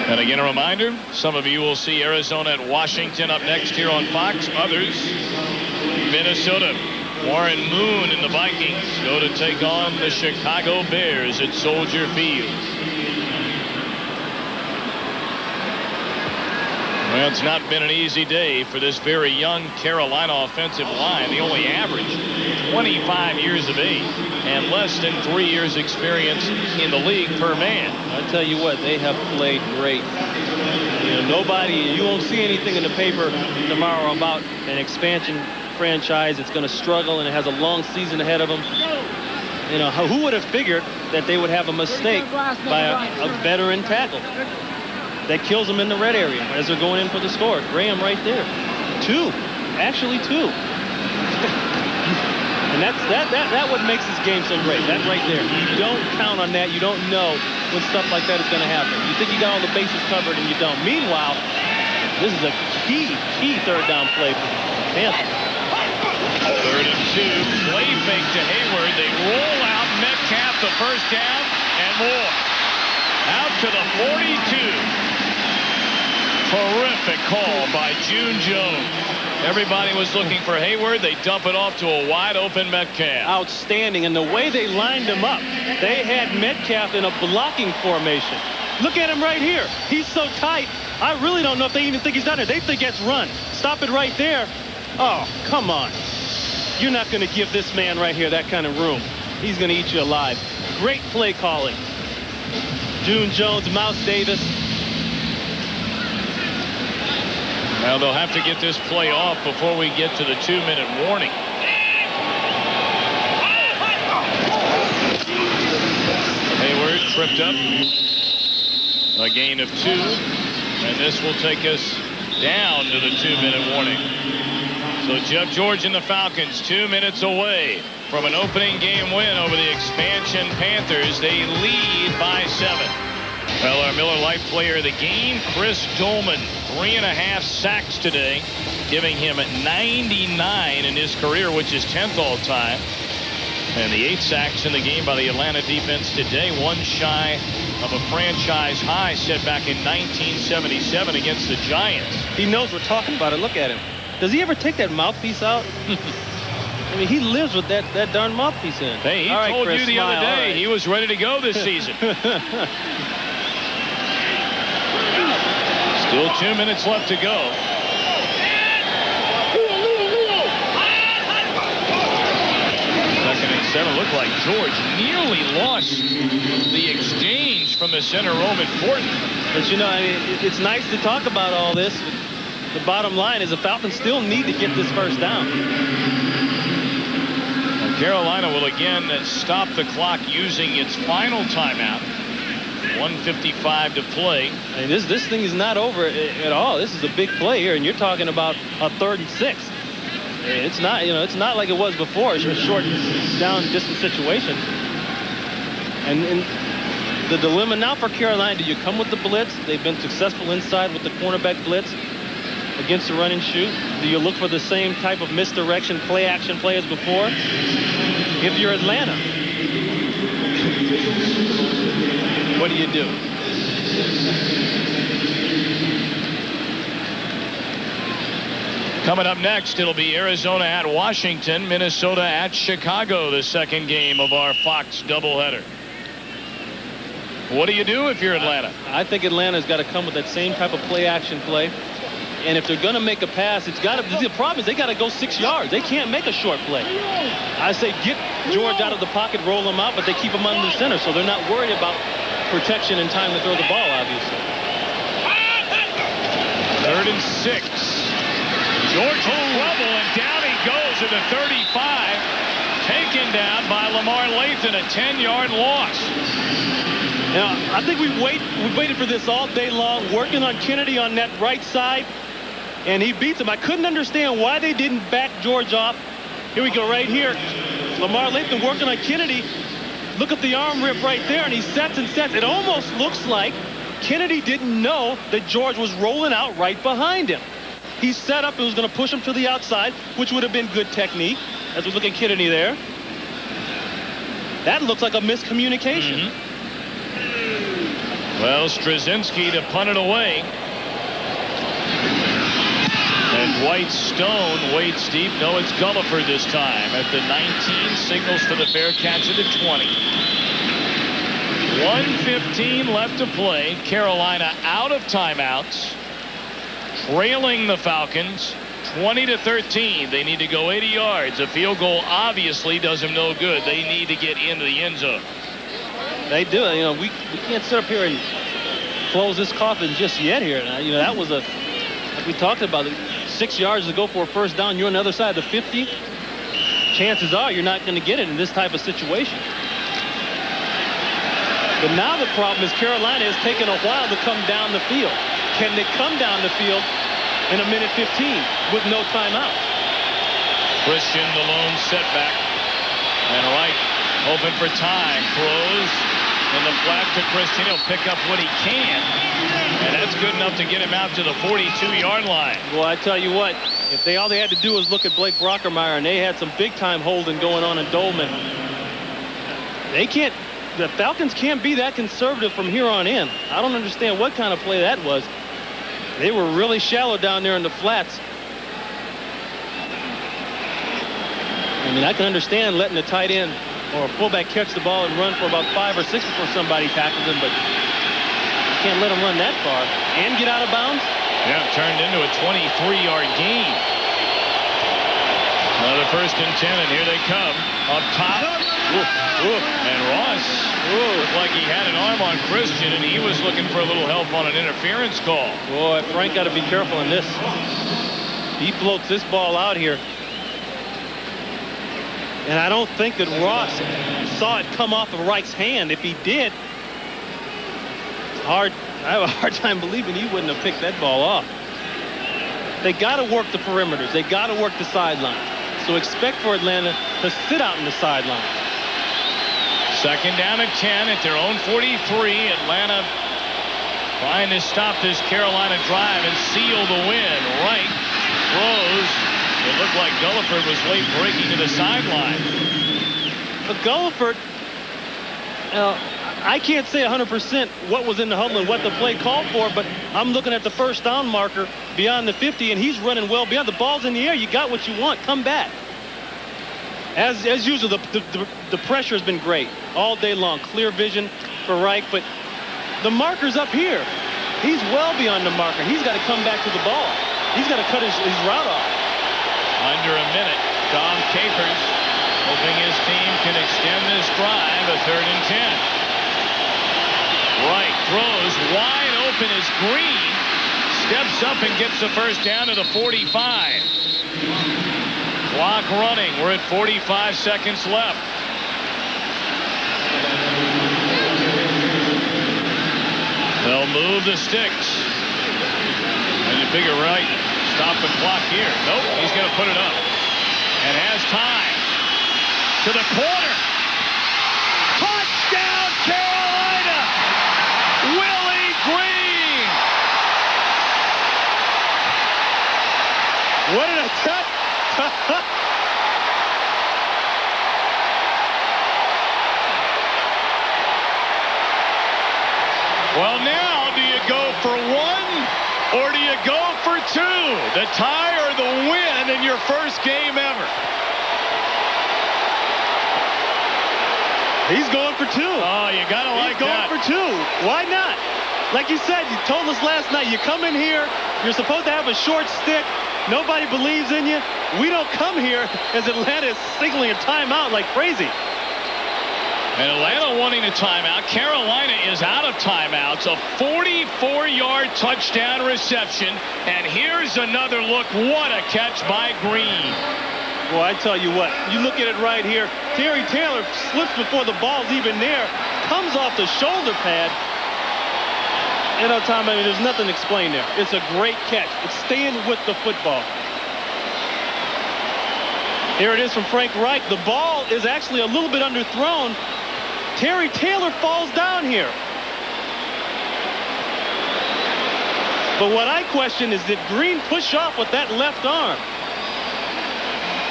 And again, a reminder, some of you will see Arizona at Washington up next here on Fox. Others, Minnesota. Warren Moon and the Vikings go to take on the Chicago Bears at Soldier Field. Well, it's not been an easy day for this very young Carolina offensive line. They only average 25 years of age and less than 3 years experience in the league per man. I tell you what, they have played great. You know, you won't see anything in the paper tomorrow about an expansion franchise. It's going to struggle and it has a long season ahead of them. You know, who would have figured that they would have a mistake by a veteran tackle that kills them in the red area as they're going in for the score? Graham right there. 2. Actually 2. And that what makes this game so great. That right there. You don't count on that. You don't know when stuff like that is going to happen. You think you got all the bases covered and you don't. Meanwhile, this is a key 3rd down play for the Panthers. 3rd and 2. Play fake to Hayward. They roll out Metcalf the first down and more. Out to the 42. Terrific call by June Jones. Everybody was looking for Hayward. They dump it off to a wide open Metcalf. Outstanding. And the way they lined him up, they had Metcalf in a blocking formation. Look at him right here. He's so tight. I really don't know if they even think he's done it. They think it's run. Stop it right there. Oh, come on. You're not going to give this man right here that kind of room. He's going to eat you alive. Great play calling. June Jones, Mouse Davis. Well, they'll have to get this play off before we get to the 2-minute warning. Hayward tripped up. A gain of 2. And this will take us down to the 2-minute warning. So Jeff George and the Falcons 2 minutes away from an opening game win over the expansion Panthers. They lead by 7. Well, our Miller Lite player of the game, Chris Dolman, 3.5 sacks today, giving him 99 in his career, which is 10th all time. And the 8 sacks in the game by the Atlanta defense today, one shy of a franchise high set back in 1977 against the Giants. He knows we're talking about it. Look at him. Does he ever take that mouthpiece out? I mean, he lives with that darn mouthpiece in. Hey, he told you the other day he was ready to go this season. Still 2 minutes left to go. Second and 7. Looked like George nearly lost the exchange from the center, Roman Fortin. But, you know, I mean, it's nice to talk about all this. The bottom line is the Falcons still need to get this first down. Well, Carolina will again stop the clock using its final timeout. 1:55 to play. I mean, this thing is not over at all. This is a big play here, and you're talking about a 3rd and 6. It's not, you know, it's not like it was before. It's a short down distance situation. And the dilemma now for Carolina, do you come with the blitz? They've been successful inside with the cornerback blitz against the run and shoot. Do you look for the same type of misdirection play action play as before? If you're Atlanta, what do you do? Coming up next, it'll be Arizona at Washington, Minnesota at Chicago, the second game of our Fox doubleheader. What do you do if you're Atlanta? I think Atlanta's got to come with that same type of play action play. And if they're going to make a pass, the problem is they got to go 6 yards. They can't make a short play. I say get George out of the pocket, roll him out, but they keep him under the center, so they're not worried about protection and time to throw the ball, obviously. 3rd and 6. George in trouble, and down he goes at the 35. Taken down by Lamar Lathan, a 10-yard loss. Now, I think we've waited for this all day long, working on Kennedy on that right side, and he beats him. I couldn't understand why they didn't back George off. Here we go right here. Lamar Lathan working on Kennedy. Look at the arm rip right there, and he sets and sets. It almost looks like Kennedy didn't know that George was rolling out right behind him. He set up and was going to push him to the outside, which would have been good technique. As we look at Kennedy there. That looks like a miscommunication. Well, Straczynski to punt it away. And Dwight Stone waits deep. No, it's Gullifer this time at the 19. Signals for the fair catch at the 20. 1:15 left to play. Carolina out of timeouts. Trailing the Falcons 20-13. They need to go 80 yards. A field goal obviously does them no good. They need to get into the end zone. They do. You know, we can't sit up here and close this coffin just yet here. You know, that was like we talked about, 6 yards to go for a first down. You're on the other side of the 50. Chances are you're not going to get it in this type of situation. But now the problem is Carolina has taken a while to come down the field. Can they come down the field in a minute 15 with no timeout? Christian, the lone setback. And Wright hoping for time. Throws in the flat to Christian. He'll pick up what he can. And that's good enough to get him out to the 42-yard line. Well, I tell you what, if all they had to do was look at Blake Brockermeyer, and they had some big-time holding going on in Dolman, the Falcons can't be that conservative from here on in. I don't understand what kind of play that was. They were really shallow down there in the flats. I mean, I can understand letting the tight end or a fullback catch the ball and run for about 5 or 6 before somebody tackles him, but you can't let him run that far and get out of bounds. Yeah, turned into a 23-yard gain. Another 1st and 10, and here they come up top. And Ross looked like he had an arm on Christian, and he was looking for a little help on an interference call. Boy, Frank got to be careful in this. He floats this ball out here. And I don't think that Ross saw it come off of Reich's hand. If he did, I have a hard time believing he wouldn't have picked that ball off. They got to work the perimeters. They got to work the sidelines. So expect for Atlanta to sit out in the sideline. 2nd down at 10 at their own 43. Atlanta trying to stop this Carolina drive and seal the win. Wright throws. It looked like Gulliford was late breaking to the sideline. But Gulliford, I can't say 100% what was in the huddle and what the play called for, but I'm looking at the first down marker beyond the 50, and he's running well beyond. The ball's in the air. You got what you want. Come back. As usual, the pressure has been great all day long. Clear vision for Reich, but the marker's up here. He's well beyond the marker. He's got to come back to the ball. He's got to cut his route off. Under a minute, Tom Capers hoping his team can extend this drive. A 3rd and 10. Wright throws wide open as Green steps up and gets the first down to the 45. Clock running. We're at 45 seconds left. They'll move the sticks. And you figure Wright stop the clock here. Nope, he's going to put it up. And has time. To the corner. Touchdown, Carolina! Willie Green! What an attack! Well, now do you go for 1 or do you go for 2? The tie or the win in your first game ever? He's going for 2. Oh, you gotta like that. He's going for 2. Why not? Like you said, you told us last night, you come in here, you're supposed to have a short stick. Nobody believes in you. We don't come here as Atlanta is signaling a timeout like crazy. And Atlanta wanting a timeout. Carolina is out of timeouts. A 44-yard touchdown reception. And here's another look. What a catch by Green. Well, I tell you what, you look at it right here. Terry Taylor slips before the ball's even there. Comes off the shoulder pad. You know, Tom, I mean, there's nothing to explain there. It's a great catch. It's staying with the football. Here it is from Frank Reich. The ball is actually a little bit underthrown. Terry Taylor falls down here. But what I question is, did Green push off with that left arm?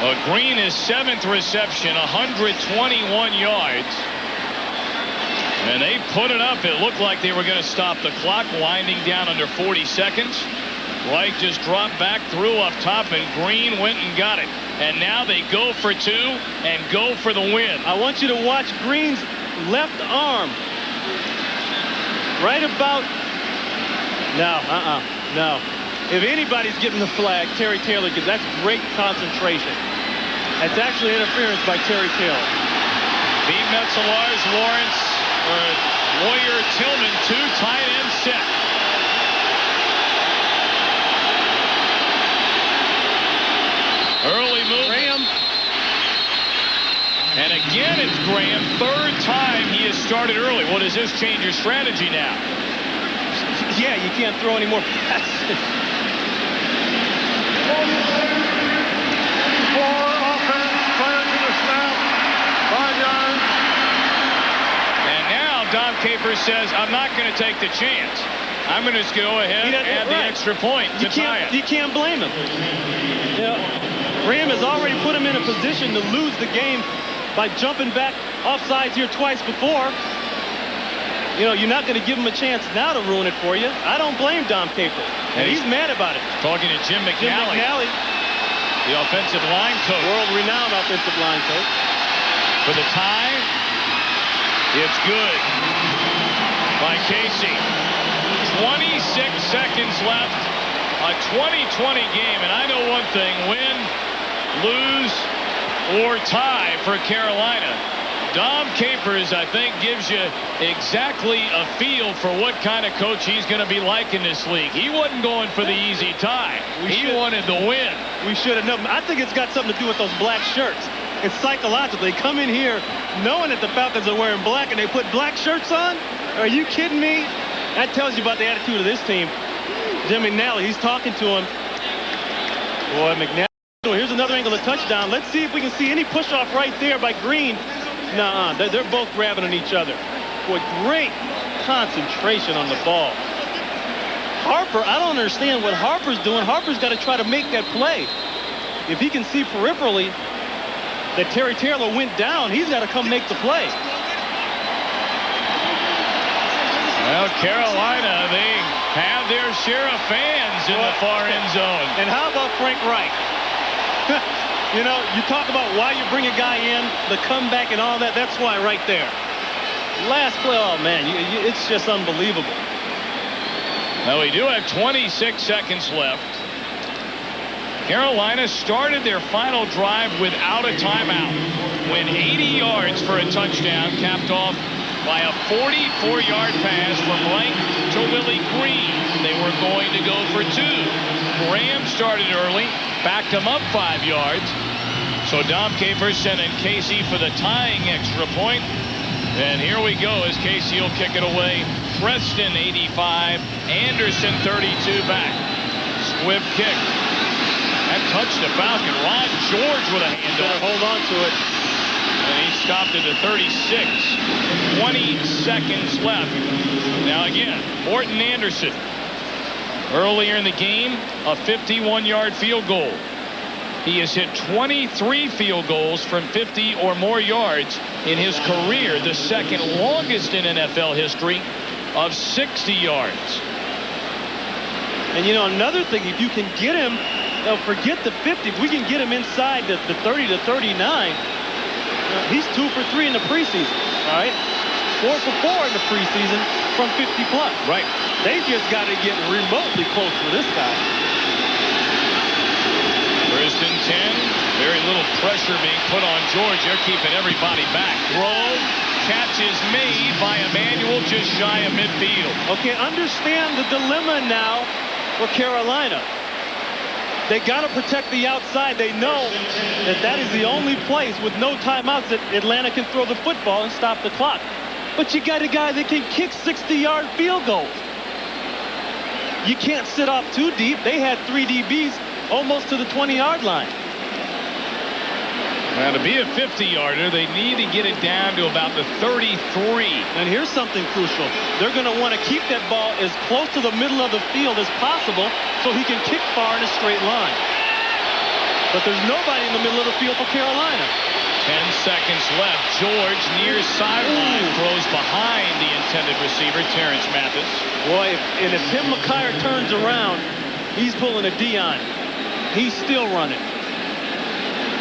Well, Green is 7th reception, 121 yards. And they put it up. It looked like they were going to stop the clock, winding down under 40 seconds. Reich just dropped back, threw up top, and Green went and got it. And now they go for 2 and go for the win. I want you to watch Green's left arm. Right about... No. If anybody's getting the flag, Terry Taylor, because that's great concentration. That's actually interference by Terry Taylor. Beat Metzelars, Lawrence, Warrior, Tillman, 2 tight end set. Early move. Graham. And again, it's Graham. 3rd time he has started early. Well, does this change your strategy now? Yeah, you can't throw any more passes. For offense, prior to the snap, 5 yards. And now Dom Capers says, I'm not going to take the chance. I'm going to just go ahead and add the extra point to tie it. You can't blame him. You know, Graham has already put him in a position to lose the game by jumping back offsides here twice before. You know, you're not going to give him a chance now to ruin it for you. I don't blame Dom Capers. And he's mad about it. Talking to Jim McNally, the offensive line coach. World-renowned offensive line coach. For the tie, it's good by Casey. 26 seconds left. A 20-20 game. And I know one thing. Win, lose, or tie for Carolina. Dom Capers, I think, gives you exactly a feel for what kind of coach he's going to be like in this league. He wasn't going for the easy tie. He wanted the win. We should have known. I think it's got something to do with those black shirts. It's psychological. They come in here knowing that the Falcons are wearing black, and they put black shirts on? Are you kidding me? That tells you about the attitude of this team. Jim McNally, he's talking to him. Boy, McNally. Here's another angle of touchdown. Let's see if we can see any push-off right there by Green. Nuh-uh. They're both grabbing on each other. Boy, great concentration on the ball. Harper, I don't understand what Harper's doing. Harper's got to try to make that play. If he can see peripherally that Terry Taylor went down, he's got to come make the play. Well, Carolina, they have their share of fans in the far end zone. And how about Frank Reich? You know, you talk about why you bring a guy in, the comeback and all that. That's why right there. Last play, oh, man, it's just unbelievable. Now, we do have 26 seconds left. Carolina started their final drive without a timeout. Went 80 yards for a touchdown, capped off by a 44-yard pass from Blank to Willie Green. They were going to go for 2. Graham started early, backed him up 5 yards. So Dom Capers sent in Casey for the tying extra point. And here we go as Casey will kick it away. Preston 85, Anderson 32 back. Swift kick. That touched the Falcon. Ron George with a hand up. Hold on to it. And he stopped it at 36. 20 seconds left. Now again, Morton Anderson. Earlier in the game, a 51-yard field goal. He has hit 23 field goals from 50 or more yards in his career, the second longest in NFL history of 60 yards. And, you know, another thing, if you can get him, forget the 50, if we can get him inside the 30 to 39, he's 2 for 3 in the preseason, all right? 4 for 4 in the preseason from 50 plus. Right. They just got to get remotely close to this guy. First and 10. Very little pressure being put on George. They're keeping everybody back. Throw. Catch is made by Emmanuel just shy of midfield. Okay, understand the dilemma now for Carolina. They got to protect the outside. They know that that is the only place with no timeouts that Atlanta can throw the football and stop the clock. But you got a guy that can kick 60-yard field goals. You can't sit off too deep. They had 3 DBs almost to the 20-yard line. Now, to be a 50-yarder, they need to get it down to about the 33. And here's something crucial. They're going to want to keep that ball as close to the middle of the field as possible so he can kick far in a straight line. But there's nobody in the middle of the field for Carolina. 10 seconds left. George near sideline throws behind the intended receiver, Terrence Mathis. Boy, and if Tim McKyer turns around, he's pulling a Dion. He's still running.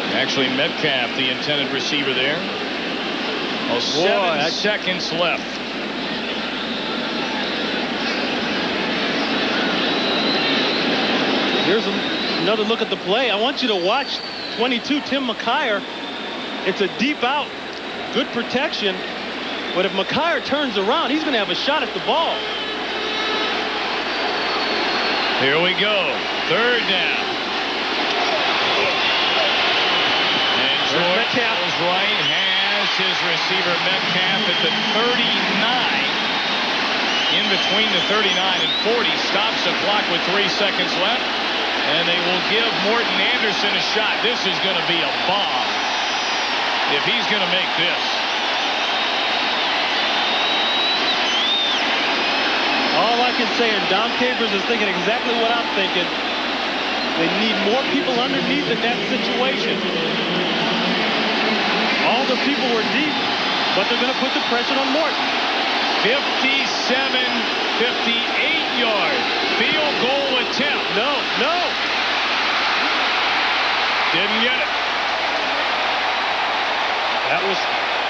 Actually, Metcalf, the intended receiver there. Oh, 7 seconds left. Here's another look at the play. I want you to watch 22, Tim McKyer. It's a deep out. Good protection. But if McKyer turns around, he's going to have a shot at the ball. Here we go. Third down. George goes right, has his receiver Metcalf at the 39. In between the 39 and 40. Stops the clock with 3 seconds left. And they will give Morton Anderson a shot. This is going to be a bomb if he's going to make this. All I can say, and Dom Capers is thinking exactly what I'm thinking. They need more people underneath in that situation. All the people were deep, but they're going to put the pressure on Morton. 58-yard field goal attempt. No. Didn't get it. That was,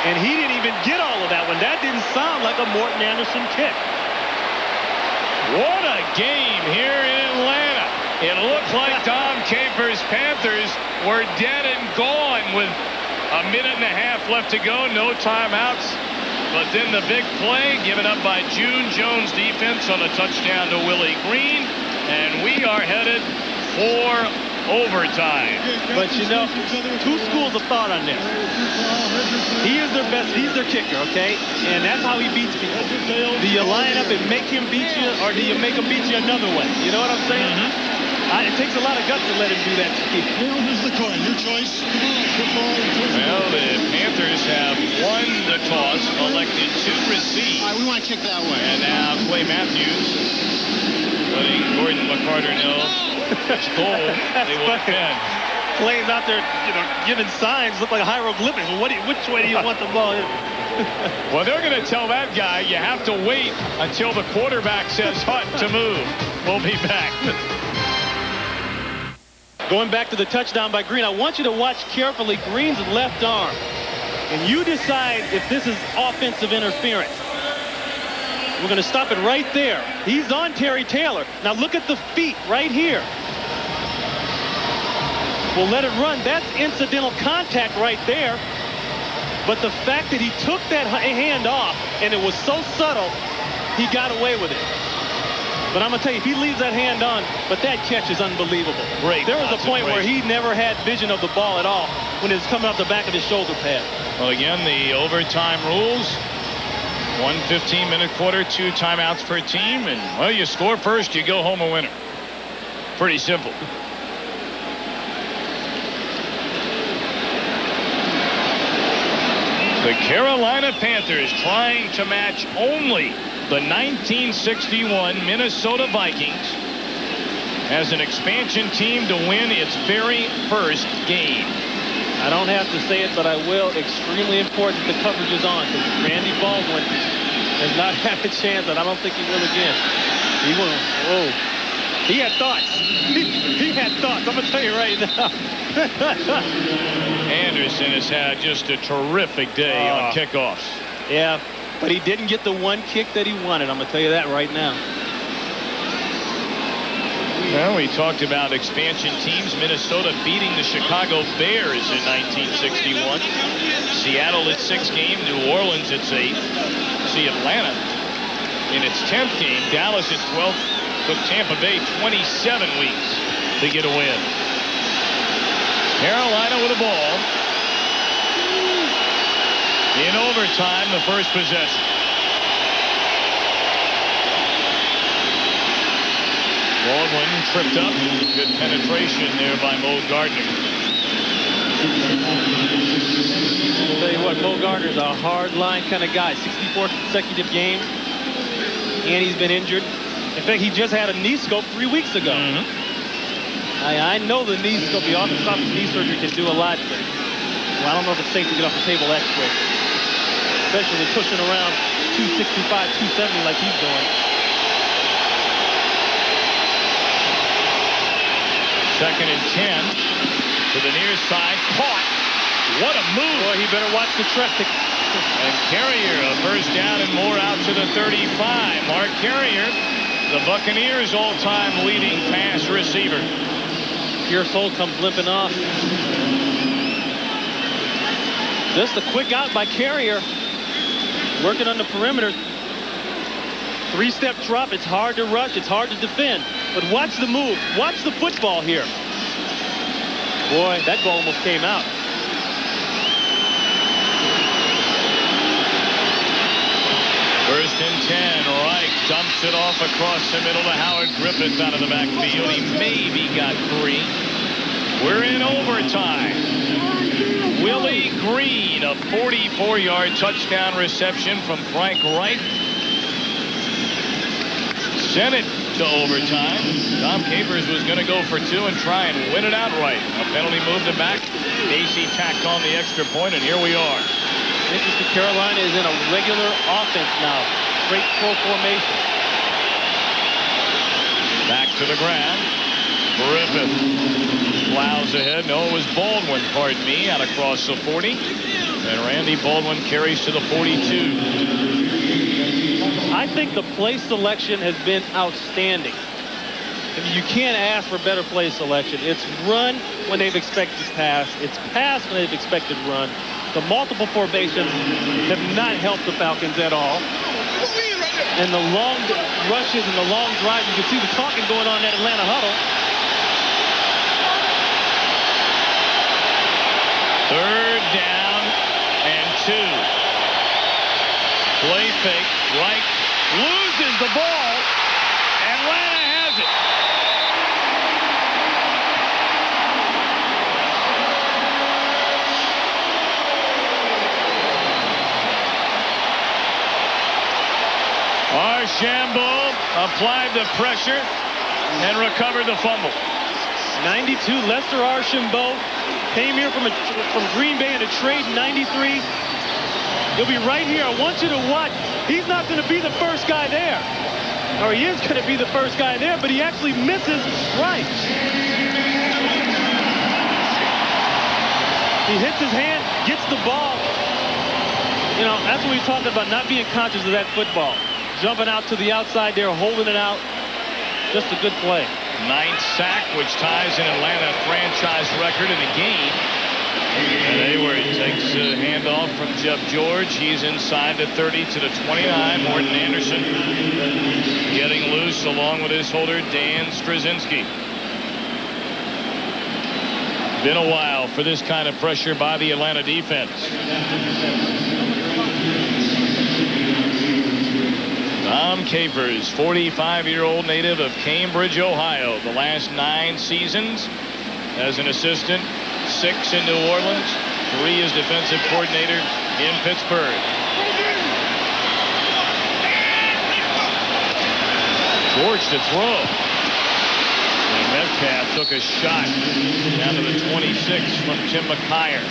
and he didn't even get all of that one. That didn't sound like a Morton Anderson kick. What a game here in Atlanta. It looked like Dom Capers' Panthers were dead and gone with a minute and a half left to go. No timeouts. But then the big play given up by June Jones defense on a touchdown to Willie Green. And we are headed for overtime. But you know, 2 schools of thought on this. He is their best, he's their kicker, okay? And that's how he beats people. Do you line up and make him beat you, or do you make him beat you another way? You know what I'm saying? It takes a lot of guts to let him do that to people. Here's the coin. Your choice. Well, the Panthers have won the toss, elected to receive. All right, we want to kick that way. And now Clay Matthews letting Gordon McCarter know which goal they will defend. Clay's out there, giving signs, look like hieroglyphics. Which way do you want the ball? Well, they're going to tell that guy you have to wait until the quarterback says hut to move. We'll be back. Going back to the touchdown by Green, I want you to watch carefully Green's left arm. And you decide if this is offensive interference. We're going to stop it right there. He's on Terry Taylor. Now look at the feet right here. We'll let it run. That's incidental contact right there. But the fact that he took that hand off and it was so subtle, he got away with it. But I'm going to tell you, if he leaves that hand on, but that catch is unbelievable. Great. There was a point where he never had vision of the ball at all when it was coming off the back of his shoulder pad. Well, again, the overtime rules. 1 15-minute quarter, 2 timeouts per team. And, well, you score first, you go home a winner. Pretty simple. The Carolina Panthers trying to match only the 1961 Minnesota Vikings as an expansion team to win its very first game. I don't have to say it, but I will. Extremely important the coverage is on, because Randy Baldwin has not had a chance, and I don't think he will again. He will. Oh, he had thoughts. He had thoughts. I'm going to tell you right now. Anderson has had just a terrific day on kickoffs. Yeah, but he didn't get the one kick that he wanted. I'm going to tell you that right now. Well, we talked about expansion teams. Minnesota beating the Chicago Bears in 1961. Seattle its 6th game. New Orleans its 8th. See Atlanta in its 10th game. Dallas its 12th. Took Tampa Bay 27 weeks to get a win. Carolina with a ball. In overtime, the first possession. Baldwin tripped up. Good penetration there by Mo Gardner. I'll tell you what, Mo Gardner's a hard line kind of guy. 64 consecutive games. And he's been injured. In fact, he just had a knee scope 3 weeks ago. I know the knee scope, the off-the-top knee surgery can do a lot, but I don't know if it's safe to get off the table that quick. Especially pushing around 265, 270 like he's doing. Second and 10 to the near side. Caught. What a move. Boy, he better watch the traffic. And Carrier, a first down and more out to the 35. Mark Carrier, the Buccaneers' all-time leading pass receiver. Pure Soul comes limping off. Just a quick out by Carrier. Working on the perimeter. 3-step drop. It's hard to rush. It's hard to defend. But watch the move. Watch the football here. Boy, that ball almost came out. First and 10. Reich dumps it off across the middle to Howard Griffith out of the backfield. He maybe got 3. We're in overtime. Willie Green, a 44-yard touchdown reception from Frank Reich. Sent it to overtime. Tom Capers was going to go for 2 and try and win it outright. A penalty moved it back. Casey tacked on the extra point, and here we are. Interesting, Carolina is in a regular offense now. Straight full formation. Back to the ground. Griffith plows ahead. No, it was Baldwin, pardon me, out across the 40. And Randy Baldwin carries to the 42. I think the play selection has been outstanding. I mean, you can't ask for better play selection. It's run when they've expected pass. It's pass when they've expected run. The multiple formations have not helped the Falcons at all. And the long rushes and the long drives, you can see the talking going on in that Atlanta huddle. Third down and 2. Play fake. Reich loses the ball. Atlanta has it. Archambault applied the pressure and recovered the fumble. 92, Lester Archambault came here from Green Bay in a trade in 93. He'll be right here. I want you to watch. He's not going to be the first guy there. Or he is going to be the first guy there, but he actually misses right. He hits his hand, gets the ball. You know, that's what we're talking about, not being conscious of that football. Jumping out to the outside there, holding it out. Just a good play. 9th sack, which ties an Atlanta franchise record in a game. And Hayward takes a handoff from Jeff George. He's inside the 30 to the 29. Morton Anderson getting loose along with his holder, Dan Straczynski. Been a while for this kind of pressure by the Atlanta defense. Tom Capers, 45-year-old native of Cambridge, Ohio. The last 9 seasons as an assistant, 6 in New Orleans, 3 as defensive coordinator in Pittsburgh. George to throw. And Metcalf took a shot down to the 26 from Tim McKyer.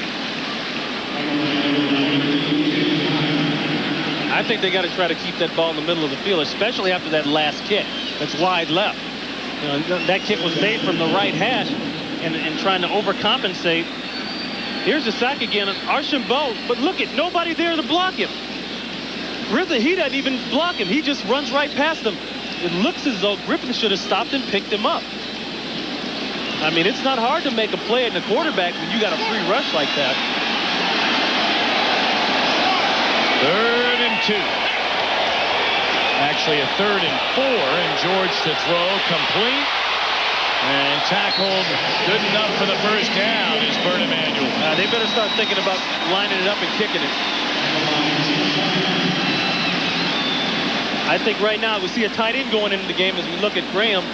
I think they got to try to keep that ball in the middle of the field, especially after that last kick. That's wide left. You know, that kick was made from the right hash and trying to overcompensate. Here's the sack again. Archambault, but look at nobody there to block him. Griffith, he doesn't even block him. He just runs right past him. It looks as though Griffith should have stopped and picked him up. I mean, it's not hard to make a play at the quarterback when you got a free rush like that. 3rd and 2. Actually, a 3rd and 4, and George to throw, complete. And tackled good enough for the first down is Bert Emanuel. They better start thinking about lining it up and kicking it. I think right now we see a tight end going into the game as we look at Graham.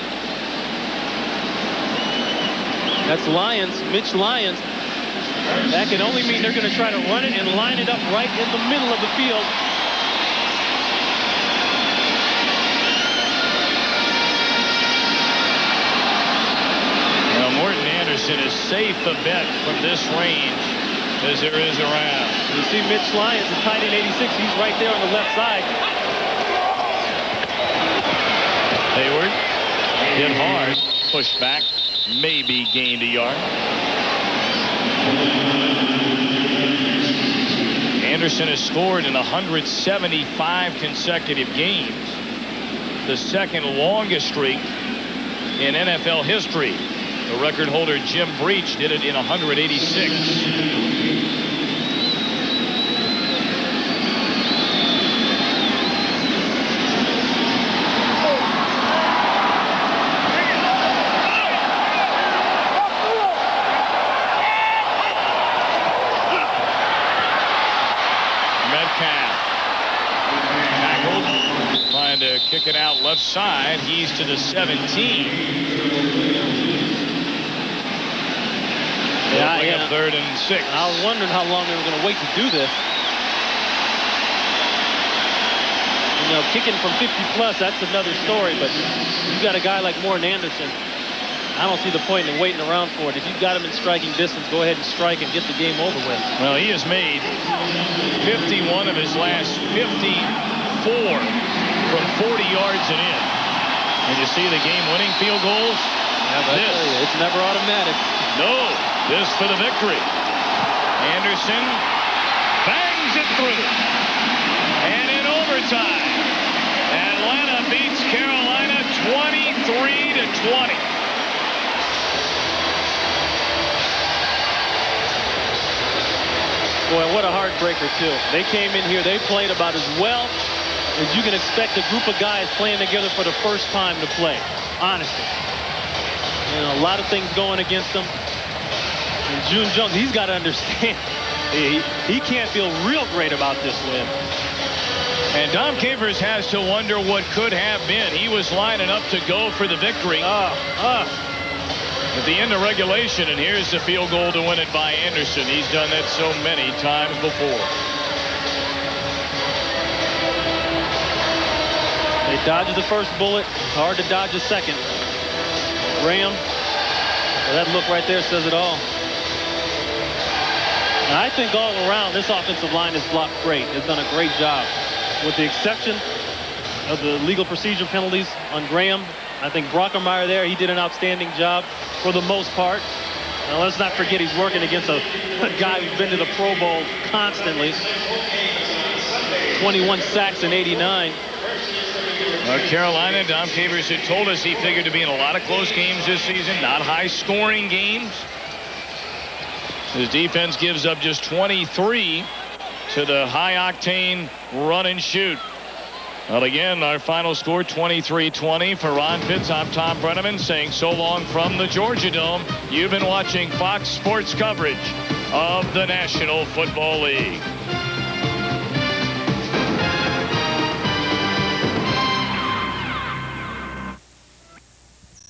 That's Lyons, Mitch Lyons. That can only mean they're going to try to run it and line it up right in the middle of the field. Well, Morton Anderson is safe a bet from this range as there is around. You see Mitch Lyons, the tight end 86. He's right there on the left side. Hayward hit hard, pushed back, maybe gained a yard. Anderson has scored in 175 consecutive games, the second longest streak in NFL history. The record holder Jim Breach did it in 186. Kick it out left side. He's to the 17. Yeah. 3rd and 6. I was wondering how long they were going to wait to do this. You know, kicking from 50 plus, that's another story. But you got a guy like Morton Anderson. I don't see the point in waiting around for it. If you've got him in striking distance, go ahead and strike and get the game over with. Well, he has made 51 of his last 54 from 40 yards and in. And you see the game-winning field goals? Yeah, it's never automatic. No, this for the victory. Anderson bangs it through. And in overtime, Atlanta beats Carolina 23-20. Boy, what a heartbreaker, too. They came in here, they played about as well as you can expect a group of guys playing together for the first time to play. Honestly. You know, a lot of things going against them. And June Jones, he's got to understand. He can't feel real great about this win. And Dom Capers has to wonder what could have been. He was lining up to go for the victory at the end of regulation, and here's the field goal to win it by Anderson. He's done that so many times before. They dodged the first bullet. Hard to dodge a second. Graham. Well, that look right there says it all. And I think all around, this offensive line has blocked great. It's done a great job. With the exception of the legal procedure penalties on Graham, I think Brockermeyer there, he did an outstanding job for the most part. Now, let's not forget he's working against a guy who's been to the Pro Bowl constantly. 21 sacks in '89. Carolina, Dom Capers had told us he figured to be in a lot of close games this season, not high-scoring games. His defense gives up just 23 to the high-octane run and shoot. Well, again, our final score 23-20 for Ron Pitts. I'm Tom Brenneman saying so long from the Georgia Dome. You've been watching Fox Sports coverage of the National Football League.